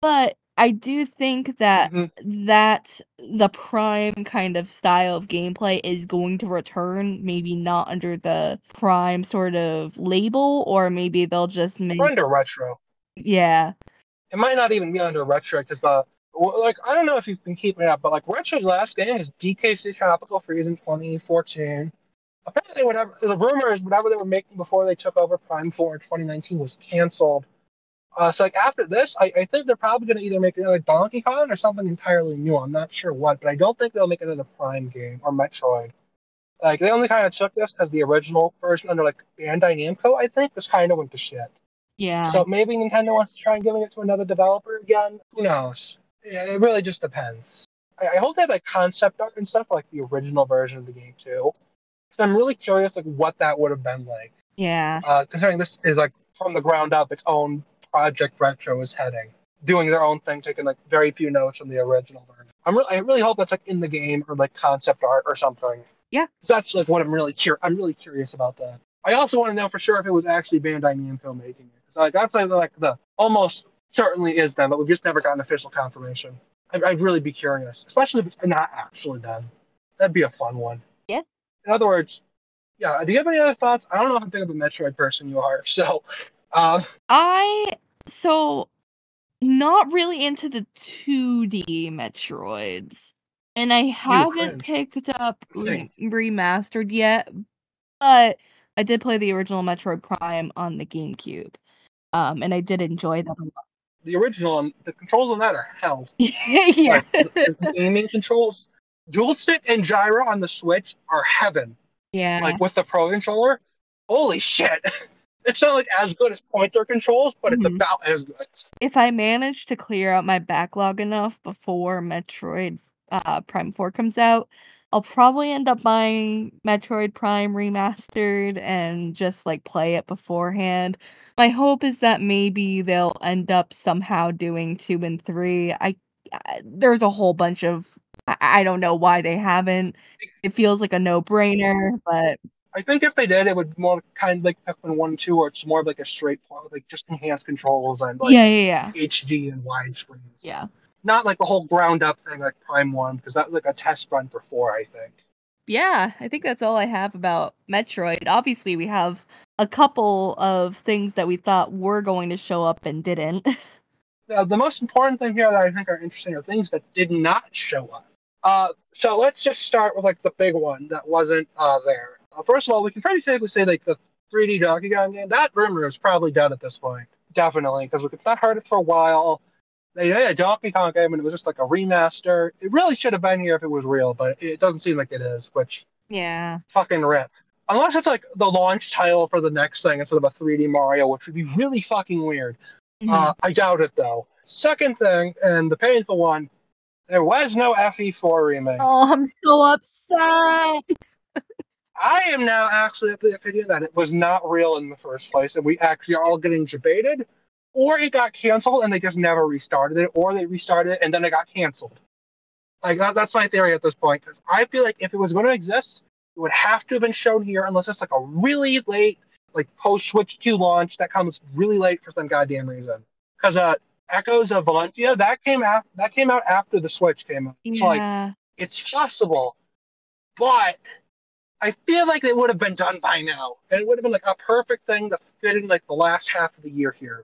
but I do think hmm that the Prime kind of style of gameplay is going to return, maybe not under the Prime sort of label, or maybe they'll just Or make under retro. yeah. It might not even be under retro because like I don't know if you've been keeping it up, but like retro's last game is DKC Tropical Freeze in 2014. Apparently, whatever the rumor is, whatever they were making before they took over Prime 4 in 2019 was canceled. So like after this, I think they're probably going to either make another Donkey Kong or something entirely new. I'm not sure what, but I don't think they'll make another Prime game or Metroid. Like they only kind of took this because the original version under like Bandai Namco, I think, just kind of went to shit. Yeah. So maybe Nintendo wants to try and giving it to another developer again. Who knows? Yeah, it really just depends. I hope they have like concept art and stuff like the original version of the game too. So I'm really curious like what that would have been like. Yeah. Considering this is like from the ground up, its own Project Retro is heading, doing their own thing, taking like very few notes from the original version. I really hope that's like in the game or like concept art or something. Yeah. 'Cause that's like what I'm really curious about that. I also want to know for sure if it was actually Bandai Namco making it. So, like that's like the almost certainly is them, but we've just never gotten official confirmation. I'd really be curious, especially if it's not actually them. That'd be a fun one. Yeah. In other words, yeah. Do you have any other thoughts? I don't know how big of a Metroid person you are, so um, I so not really into the 2D Metroids, and I you haven't cringe. picked up Thing. Remastered yet, but I did play the original Metroid Prime on the GameCube. And I did enjoy that a lot. The original one, the controls on that are hell. Yeah. Like the aiming controls, dual stick and gyro on the Switch are heaven. Yeah. Like with the Pro controller, holy shit! It's not like as good as pointer controls, but it's Mhm. about as good. If I manage to clear out my backlog enough before Metroid Prime 4 comes out, I'll probably end up buying Metroid Prime Remastered and just like play it beforehand. My hope is that maybe they'll end up somehow doing 2 and 3. There's a whole bunch of I don't know why they haven't. It feels like a no-brainer, but I think if they did, it would more kind of like Pikmin 1 2, where it's more of like a straightforward, like just enhanced controls and like yeah, yeah, yeah. HD and widescreens. Yeah. Not like the whole ground up thing like Prime 1, because that was like a test run for 4, I think. Yeah, I think that's all I have about Metroid. Obviously, we have a couple of things that we thought were going to show up and didn't. The most important thing here that I think are interesting are things that did not show up. So let's just start with like the big one that wasn't there. First of all, we can pretty safely say like the 3D Donkey Kong game, that rumor is probably done at this point. Definitely, because we've not heard it for a while. They had a Donkey Kong game and it was just like a remaster. It really should have been here if it was real, but it doesn't seem like it is, which Yeah. fucking rip. Unless it's like the launch title for the next thing instead of a 3D Mario, which would be really fucking weird. Mhm. I doubt it though. Second thing, and the painful one, there was no FE4 remake. Oh, I'm so upset. I am now actually of the opinion that it was not real in the first place, and we actually are all getting debated, or it got canceled and they just never restarted it, or they restarted it and then it got canceled. Like that's my theory at this point, because I feel like if it was going to exist, it would have to have been shown here, unless it's like a really late, like post Switch 2 launch that comes really late for some goddamn reason. Because Echoes of Valentia that came out after the Switch came out. So like Yeah. it's possible, but I feel like it would have been done by now, and it would have been like a perfect thing to fit in like the last half of the year here,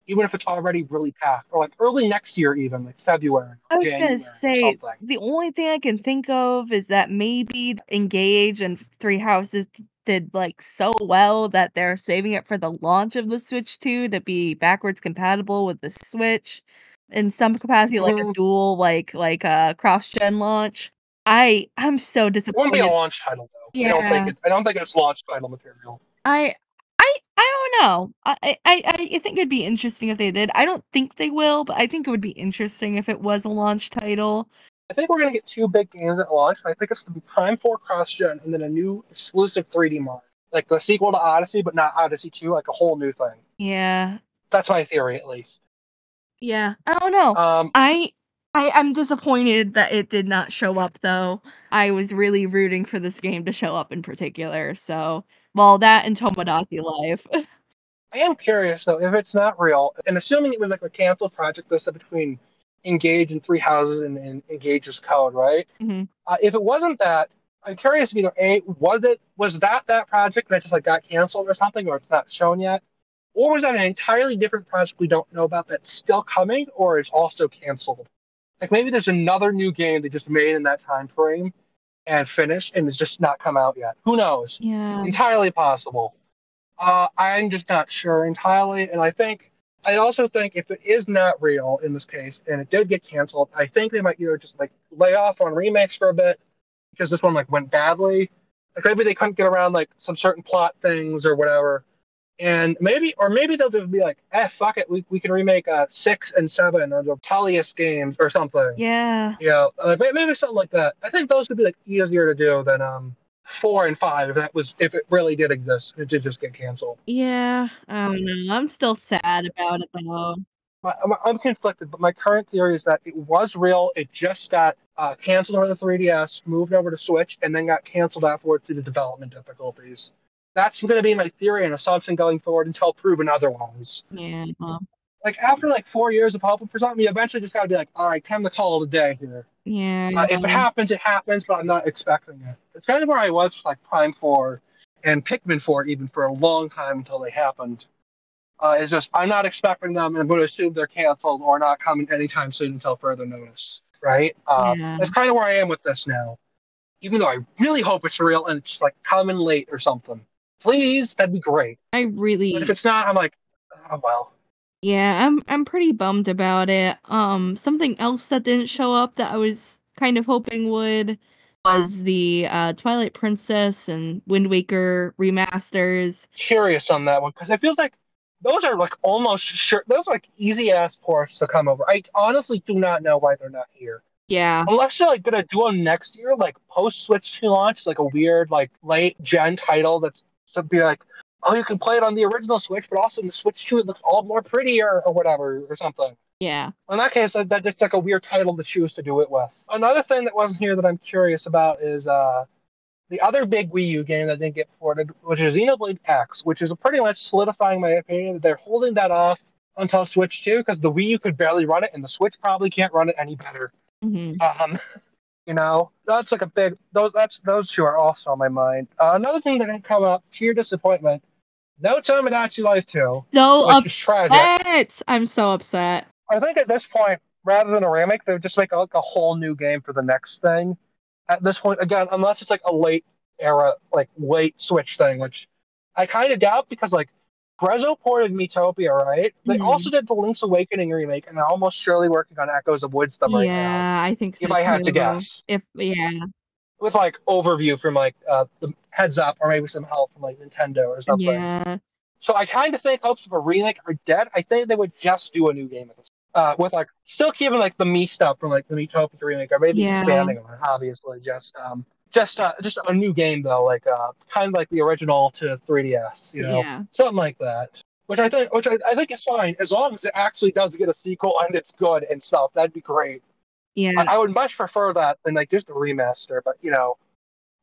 even if it's already really packed, or like early next year, even like February or I was gonna January or say something. the only thing I can think of is that maybe Engage and Three Houses did like so well that they're saving it for the launch of the Switch 2 to be backwards compatible with the Switch in some capacity, like a Mm-hmm. dual cross-gen launch. I'm so It won't be a disappointed. launch title though. Yeah. I don't think it's launch title material. I I don't know. I think it'd be interesting if they did. I don't think they will, but I think it would be interesting if it was a launch title. I think we're gonna get two big games at launch. I think it's gonna be Prime 4 cross gen and then a new exclusive 3D Mario, like the sequel to Odyssey, but not Odyssey 2, like a whole new thing. Yeah. That's my theory, at least. Yeah. I don't know. Um, I I'm disappointed that it did not show up though. I was really rooting for this game to show up in particular. So, well, that and Tomodachi Life. I am curious though if it's not real, and assuming it was like a canceled project listed between Engage and Three Houses and Engage's code, right? Mhm. If it wasn't that, I'm curious if either A, was that project that just like got canceled or something, or it's not shown yet, or was that an entirely different project we don't know about that's still coming or is also canceled? Like maybe there's another new game they just made in that time frame and finished and it's just not come out yet. Who knows? Yeah. Entirely possible. I'm just not sure entirely, and I also think if it is not real in this case and it did get canceled, I think they might either just like lay off on remakes for a bit because this one like went badly. Like maybe they couldn't get around like some certain plot things or whatever, and maybe they'll just be like, fuck it, we can remake 6 and 7 or the Polyus games or something. Yeah. Yeah, maybe something like that. I think those would be like easier to do than 4 and 5 if it really did exist. It did just get canceled. Yeah. I don't know. I'm still sad about it though. I'm conflicted, but my current theory is that it was real. It just got canceled over the 3DS, moved over to Switch, and then got canceled afterwards due to development difficulties. That's going to be my theory and assumption going forward until proven otherwise. Yeah. Like after like 4 years of hoping for something, you eventually just got to be like, all right, time to call it a day here. Yeah. If it happens, it happens, but I'm not expecting it. It's kind of where I was with like Prime 4 and Pikmin 4 even for a long time until they happened. It's just I'm not expecting them and I'm going to assume they're canceled or not coming anytime soon until further notice. Right? Yeah. That's kind of where I am with this now. Even though I really hope it's real and it's like coming late or something. Please, that'd be great. I But if really it's not, I'm like, oh well. Yeah, I'm pretty bummed about it. Something else that didn't show up that I was kind of hoping would was the Twilight Princess and Wind Waker remasters. Curious on that one because I feel like those are like almost sure those are like easy ass ports to come over. I honestly do not know why they're not here. Yeah. Unless they're like gonna do them next year, like post Switch 2 launch, like a weird like late gen title that's to be like, oh, you can play it on the original Switch, but also in the Switch 2 it looks all more prettier or whatever or something. Yeah. In that case, that's like a weird title to choose to do it with. Another thing that wasn't here that I'm curious about is the other big Wii U game that didn't get ported, which is Xenoblade X, which is pretty much solidifying my opinion that they're holding that off until Switch 2 because the Wii U could barely run it and the Switch probably can't run it any better. Hmm. Um, that's like a big. Those two are also on my mind. Another thing that didn't come up to your disappointment, no Tomodachi Life 2, So which is tragic. upset. I'm so upset. I think at this point, rather than a remake, they would just make like a whole new game for the next thing. At this point, again, unless it's like a late era, like late Switch thing, which I kind of doubt because like Grezzo ported Metopia, right? They also Mhm. did the Link's Awakening remake, and they're almost surely working on Echoes of Wisdom right now, Yeah, I think so if I had to too. guess. If yeah, With like overview from like the heads up, or maybe some help from like Nintendo or something. yeah, So I kind of think hopes of a remake are dead. I think they would just do a new game at this, with like still keeping like the me stuff from like the Metopia remake, or maybe yeah, expanding on it. Obviously, just a new game though, like kind of like the original to 3DS, yeah, something like that. Which I think is fine as long as it actually does get a sequel and it's good and stuff. That'd be great. yeah, I would much prefer that than like just a remaster. But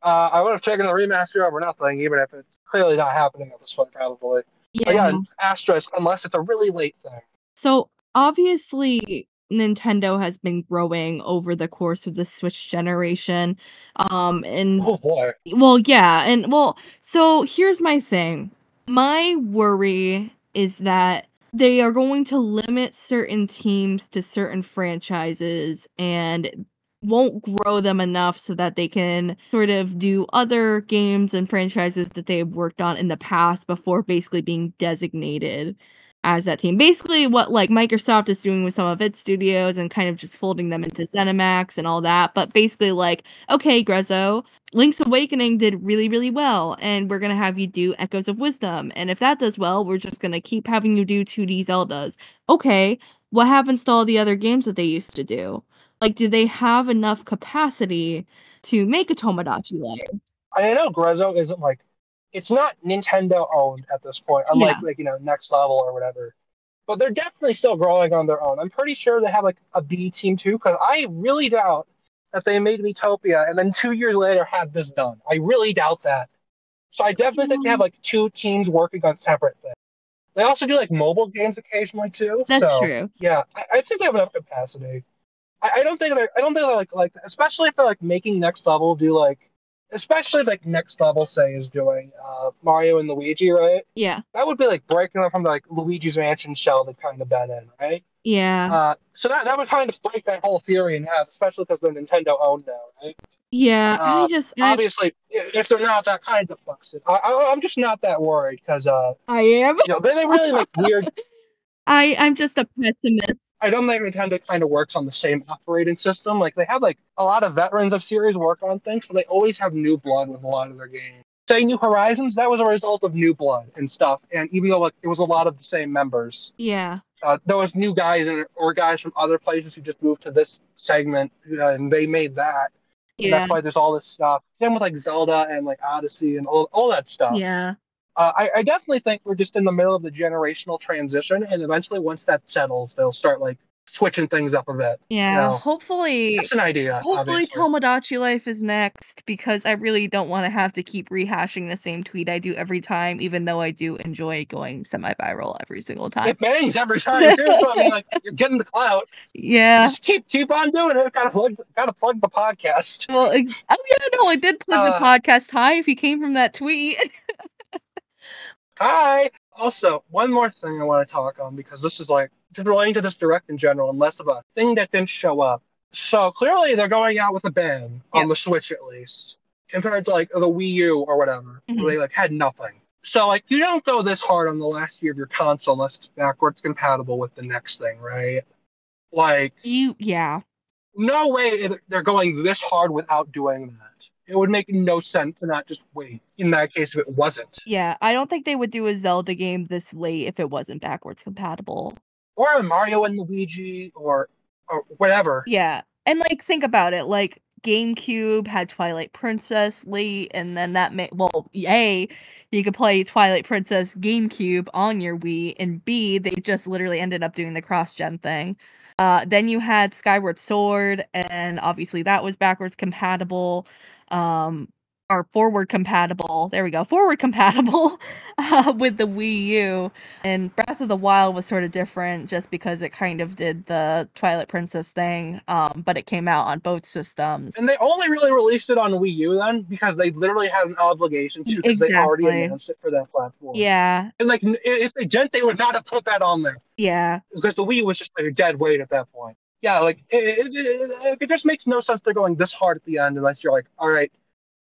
I would have taken the remaster over nothing, even if it's clearly not happening at this point, probably. yeah. Again, asterisk, unless it's a really late thing. So obviously, Nintendo has been growing over the course of the Switch generation. And Oh boy. well, yeah, and well, so here's my thing. My worry is that they are going to limit certain teams to certain franchises and won't grow them enough so that they can sort of do other games and franchises that they've worked on in the past before basically being designated as that team. Basically what like Microsoft is doing with some of its studios and kind of just folding them into ZeniMax and all that. But basically like, okay, Grezzo, Link's Awakening did really, really well, and we're gonna have you do Echoes of Wisdom. And if that does well, we're just gonna keep having you do 2D Zeldas. Okay, what happens to all the other games that they used to do? Like, do they have enough capacity to make a Tomodachi Life? I know Grezzo isn't like it's not Nintendo owned at this point, unlike Yeah. Next Level or whatever. But they're definitely still growing on their own. I'm pretty sure they have like a B team too, because I really doubt that they made Metopia and then 2 years later had this done. I really doubt that. So I definitely think they have Yeah. like two teams working on separate things. They also do like mobile games occasionally too. That's So true. yeah, I think they have enough capacity. I don't think they're like especially if they're like making Next Level do like especially if like Next Level say is doing Mario and Luigi, right? Yeah. That would be like breaking them from the like Luigi's Mansion shell they've kind of been in, right? Yeah. So that would kind of break that whole theory in half, especially because they're Nintendo owned now, right? Yeah. I Obviously, if they're not that kind of fucks, I'm just not that worried because I am. they really like weird. I'm just a pessimist. I don't think Nintendo kind of works on the same operating system. Like they have like a lot of veterans of series work on things, but they always have new blood with a lot of their games. Say New Horizons, that was a result of new blood and stuff. And even though like it was a lot of the same members, Yeah. there was new guys or guys from other places who just moved to this segment, and they made that. And Yeah. that's why there's all this stuff. Same with like Zelda and like Odyssey and all that stuff. Yeah. I definitely think we're just in the middle of the generational transition, and eventually, once that settles, they'll start like switching things up a bit. Yeah. Hopefully That's an idea, hopefully obviously. Tomodachi Life is next because I really don't want to have to keep rehashing the same tweet I do every time, even though I do enjoy going semi-viral every single time. It bangs every time too, so I mean, like you're getting the clout. Yeah. Just keep on doing it. Gotta plug the podcast. Well, oh yeah, no, I did plug the Uh, podcast. Hi, if you came from that tweet. Hi. Also, one more thing I want to talk on because this is like just relating to this direct in general and less of a thing that didn't show up. So clearly they're going out with a bang on the Yes. Switch at least, compared to like the Wii U or whatever, where Mhm. they like had nothing. So like you don't go this hard on the last year of your console unless it's backwards compatible with the next thing, right? Like Yeah. no way they're going this hard without doing that. It would make no sense to not just wait. In that case, if it wasn't, Yeah, I don't think they would do a Zelda game this late if it wasn't backwards compatible. or a Mario and Luigi, or whatever. Yeah, and, like, think about it, like, GameCube had Twilight Princess late, and then that A, you could play Twilight Princess GameCube on your Wii, and B, they just literally ended up doing the cross-gen thing. Then you had Skyward Sword, and obviously that was backwards compatible, um, or forward compatible, there we go, forward compatible, with the Wii U. And Breath of the Wild was sort of different just because it kind of did the Twilight Princess thing, but it came out on both systems. And they only really released it on Wii U then because they literally had an obligation to because they already Exactly. announced it for that platform. Yeah. And like if they didn't, they would not have put that on there Yeah. because the Wii was just like a dead weight at that point. Yeah, like it just makes no sense they're going this hard at the end unless you're like, all right,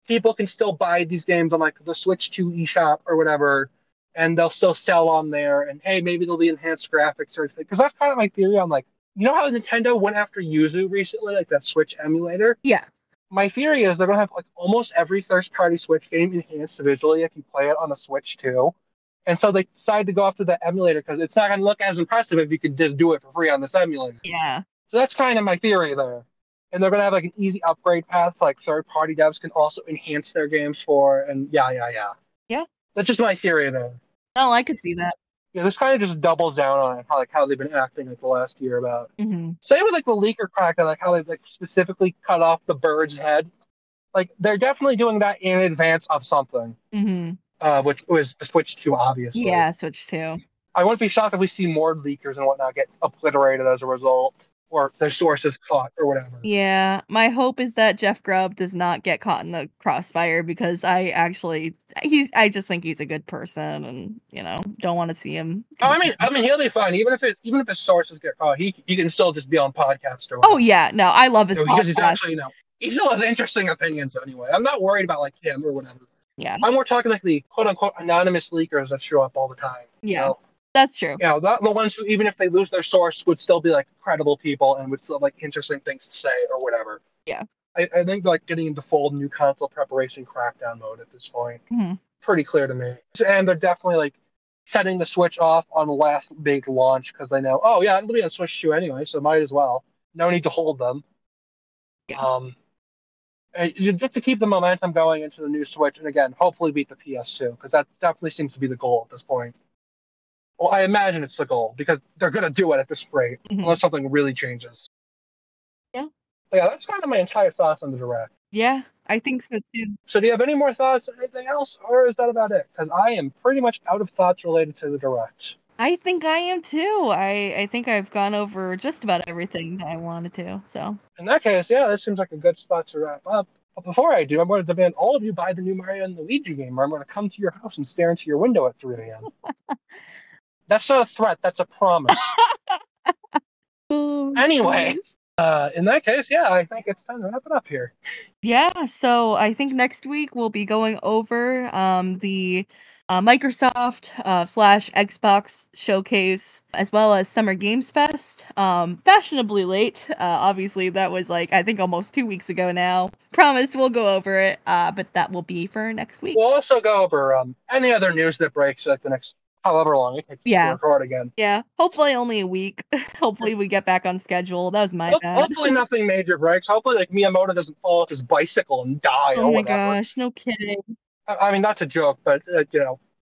people can still buy these games on like the Switch 2 eShop or whatever, and they'll still sell on there. And hey, maybe there'll be enhanced graphics or anything. Because that's kind of my theory on like, you know how Nintendo went after Yuzu recently, like that Switch emulator? Yeah. My theory is they're gonna have like almost every first party Switch game enhanced visually if you play it on a Switch 2. And so they decided to go after the emulator because it's not gonna look as impressive if you could just do it for free on this emulator. Yeah. So that's kind of my theory there. And they're going to have like an easy upgrade path so, like third party devs can also enhance their games for, and yeah. Yeah. That's just my theory there. No, I could see that. Yeah, this kind of just doubles down on it, how they've been acting like the last year about. Mhm. Same with like the leaker crack, like how they've like specifically cut off the bird's head. Like they're definitely doing that in advance of something, Mhm. which was the Switch 2, obviously. Yeah, Switch 2. I wouldn't be shocked if we see more leakers and whatnot get obliterated as a result, or their sources caught, or whatever. Yeah, my hope is that Jeff Grubb does not get caught in the crossfire because I just think he's a good person and, don't wanna see him Oh, commit. I mean, he'll be fine. Even if his sources get caught, he can still just be on podcast or Oh, whatever. yeah, no, I love his Because he's podcast. actually he still has interesting opinions anyway. I'm not worried about like him or whatever. Yeah. I'm more talking like the quote unquote anonymous leakers that show up all the time. Yeah. That's true. The ones who even if they lose their source would still be like credible people and would still have like interesting things to say or whatever. Yeah. I think like getting into full new console preparation crackdown mode at this point. Mhm. Pretty clear to me. And they're definitely like setting the Switch off on the last big launch because they know, oh yeah, it'll be on Switch 2 anyway, so might as well. No need to hold them. Yeah. Just to keep the momentum going into the new Switch, and again, hopefully beat the PS2 because that definitely seems to be the goal at this point. Well, I imagine it's the goal because they're gonna do it at this rate Mhm. unless something really changes. Yeah. But yeah, that's kind of my entire thoughts on the direct. Yeah, I think so too. So, do you have any more thoughts or anything else, or is that about it? Because I am pretty much out of thoughts related to the direct. I think I am too. I think I've gone over just about everything that I wanted to, so. In that case, yeah, this seems like a good spot to wrap up. But before I do, I'm going to demand all of you buy the new Mario and Luigi game, or I'm going to come to your house and stare into your window at 3 a.m. That's not a threat, that's a promise. Oh, Anyway, gosh. in that case, yeah, I think it's time to wrap it up here. Yeah, so I think next week we'll be going over the Microsoft slash Xbox showcase as well as Summer Games Fest. Fashionably late. Obviously, that was like I think almost 2 weeks ago now. Promise we'll go over it, but that will be for next week. We'll also go over any other news that breaks like the next however long it takes to Yeah. record again. Yeah, hopefully only a week. Hopefully we get back on schedule. That was my bad. Hopefully nothing major breaks. Hopefully like Miyamoto doesn't fall off his bicycle and die Oh or my whatever. gosh, no kidding. I mean, that's a joke, but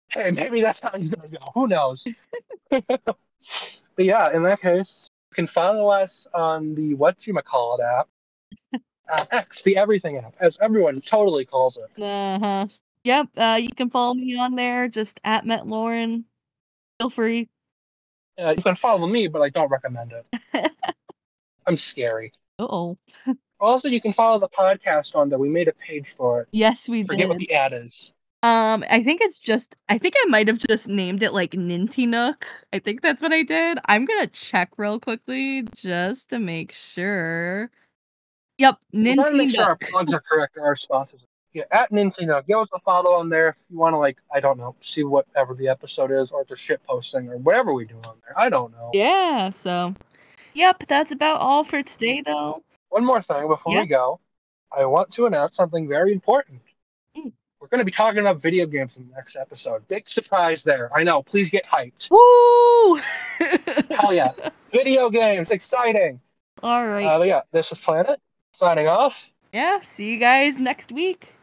hey, maybe that's how he's gonna go. Who knows? But yeah, in that case, you can follow us on the whatchamacallit app, X, the everything app, as everyone totally calls it. Uh-huh. Yep, you can follow me on there, just at @MetLauren. Feel free. You can follow me, but I don't recommend it. I'm scary. Uh-oh. Also, you can follow the podcast on there. We made a page for it. Yes, we Forget what did. the ad is. I think I might have just named it like Ninty Nook. I think that's what I did. I'm gonna check real quickly just to make sure. Yep, We're trying to Ninty make sure our Nook. plugs are correct or our sponsors. Yeah, at Nintendo, give us a follow on there if you want to, like, I don't know, see whatever the episode is, or the shit posting, or whatever we do on there. I don't know. Yeah, so yep, that's about all for today though. One more thing before Yeah. we go, I want to announce something very important. Mm. We're going to be talking about video games in the next episode. Big surprise there. I know. Please get hyped. Woo! Hell yeah. Video games. Exciting. All right. But yeah, this is Planet. Signing off. Yeah, see you guys next week.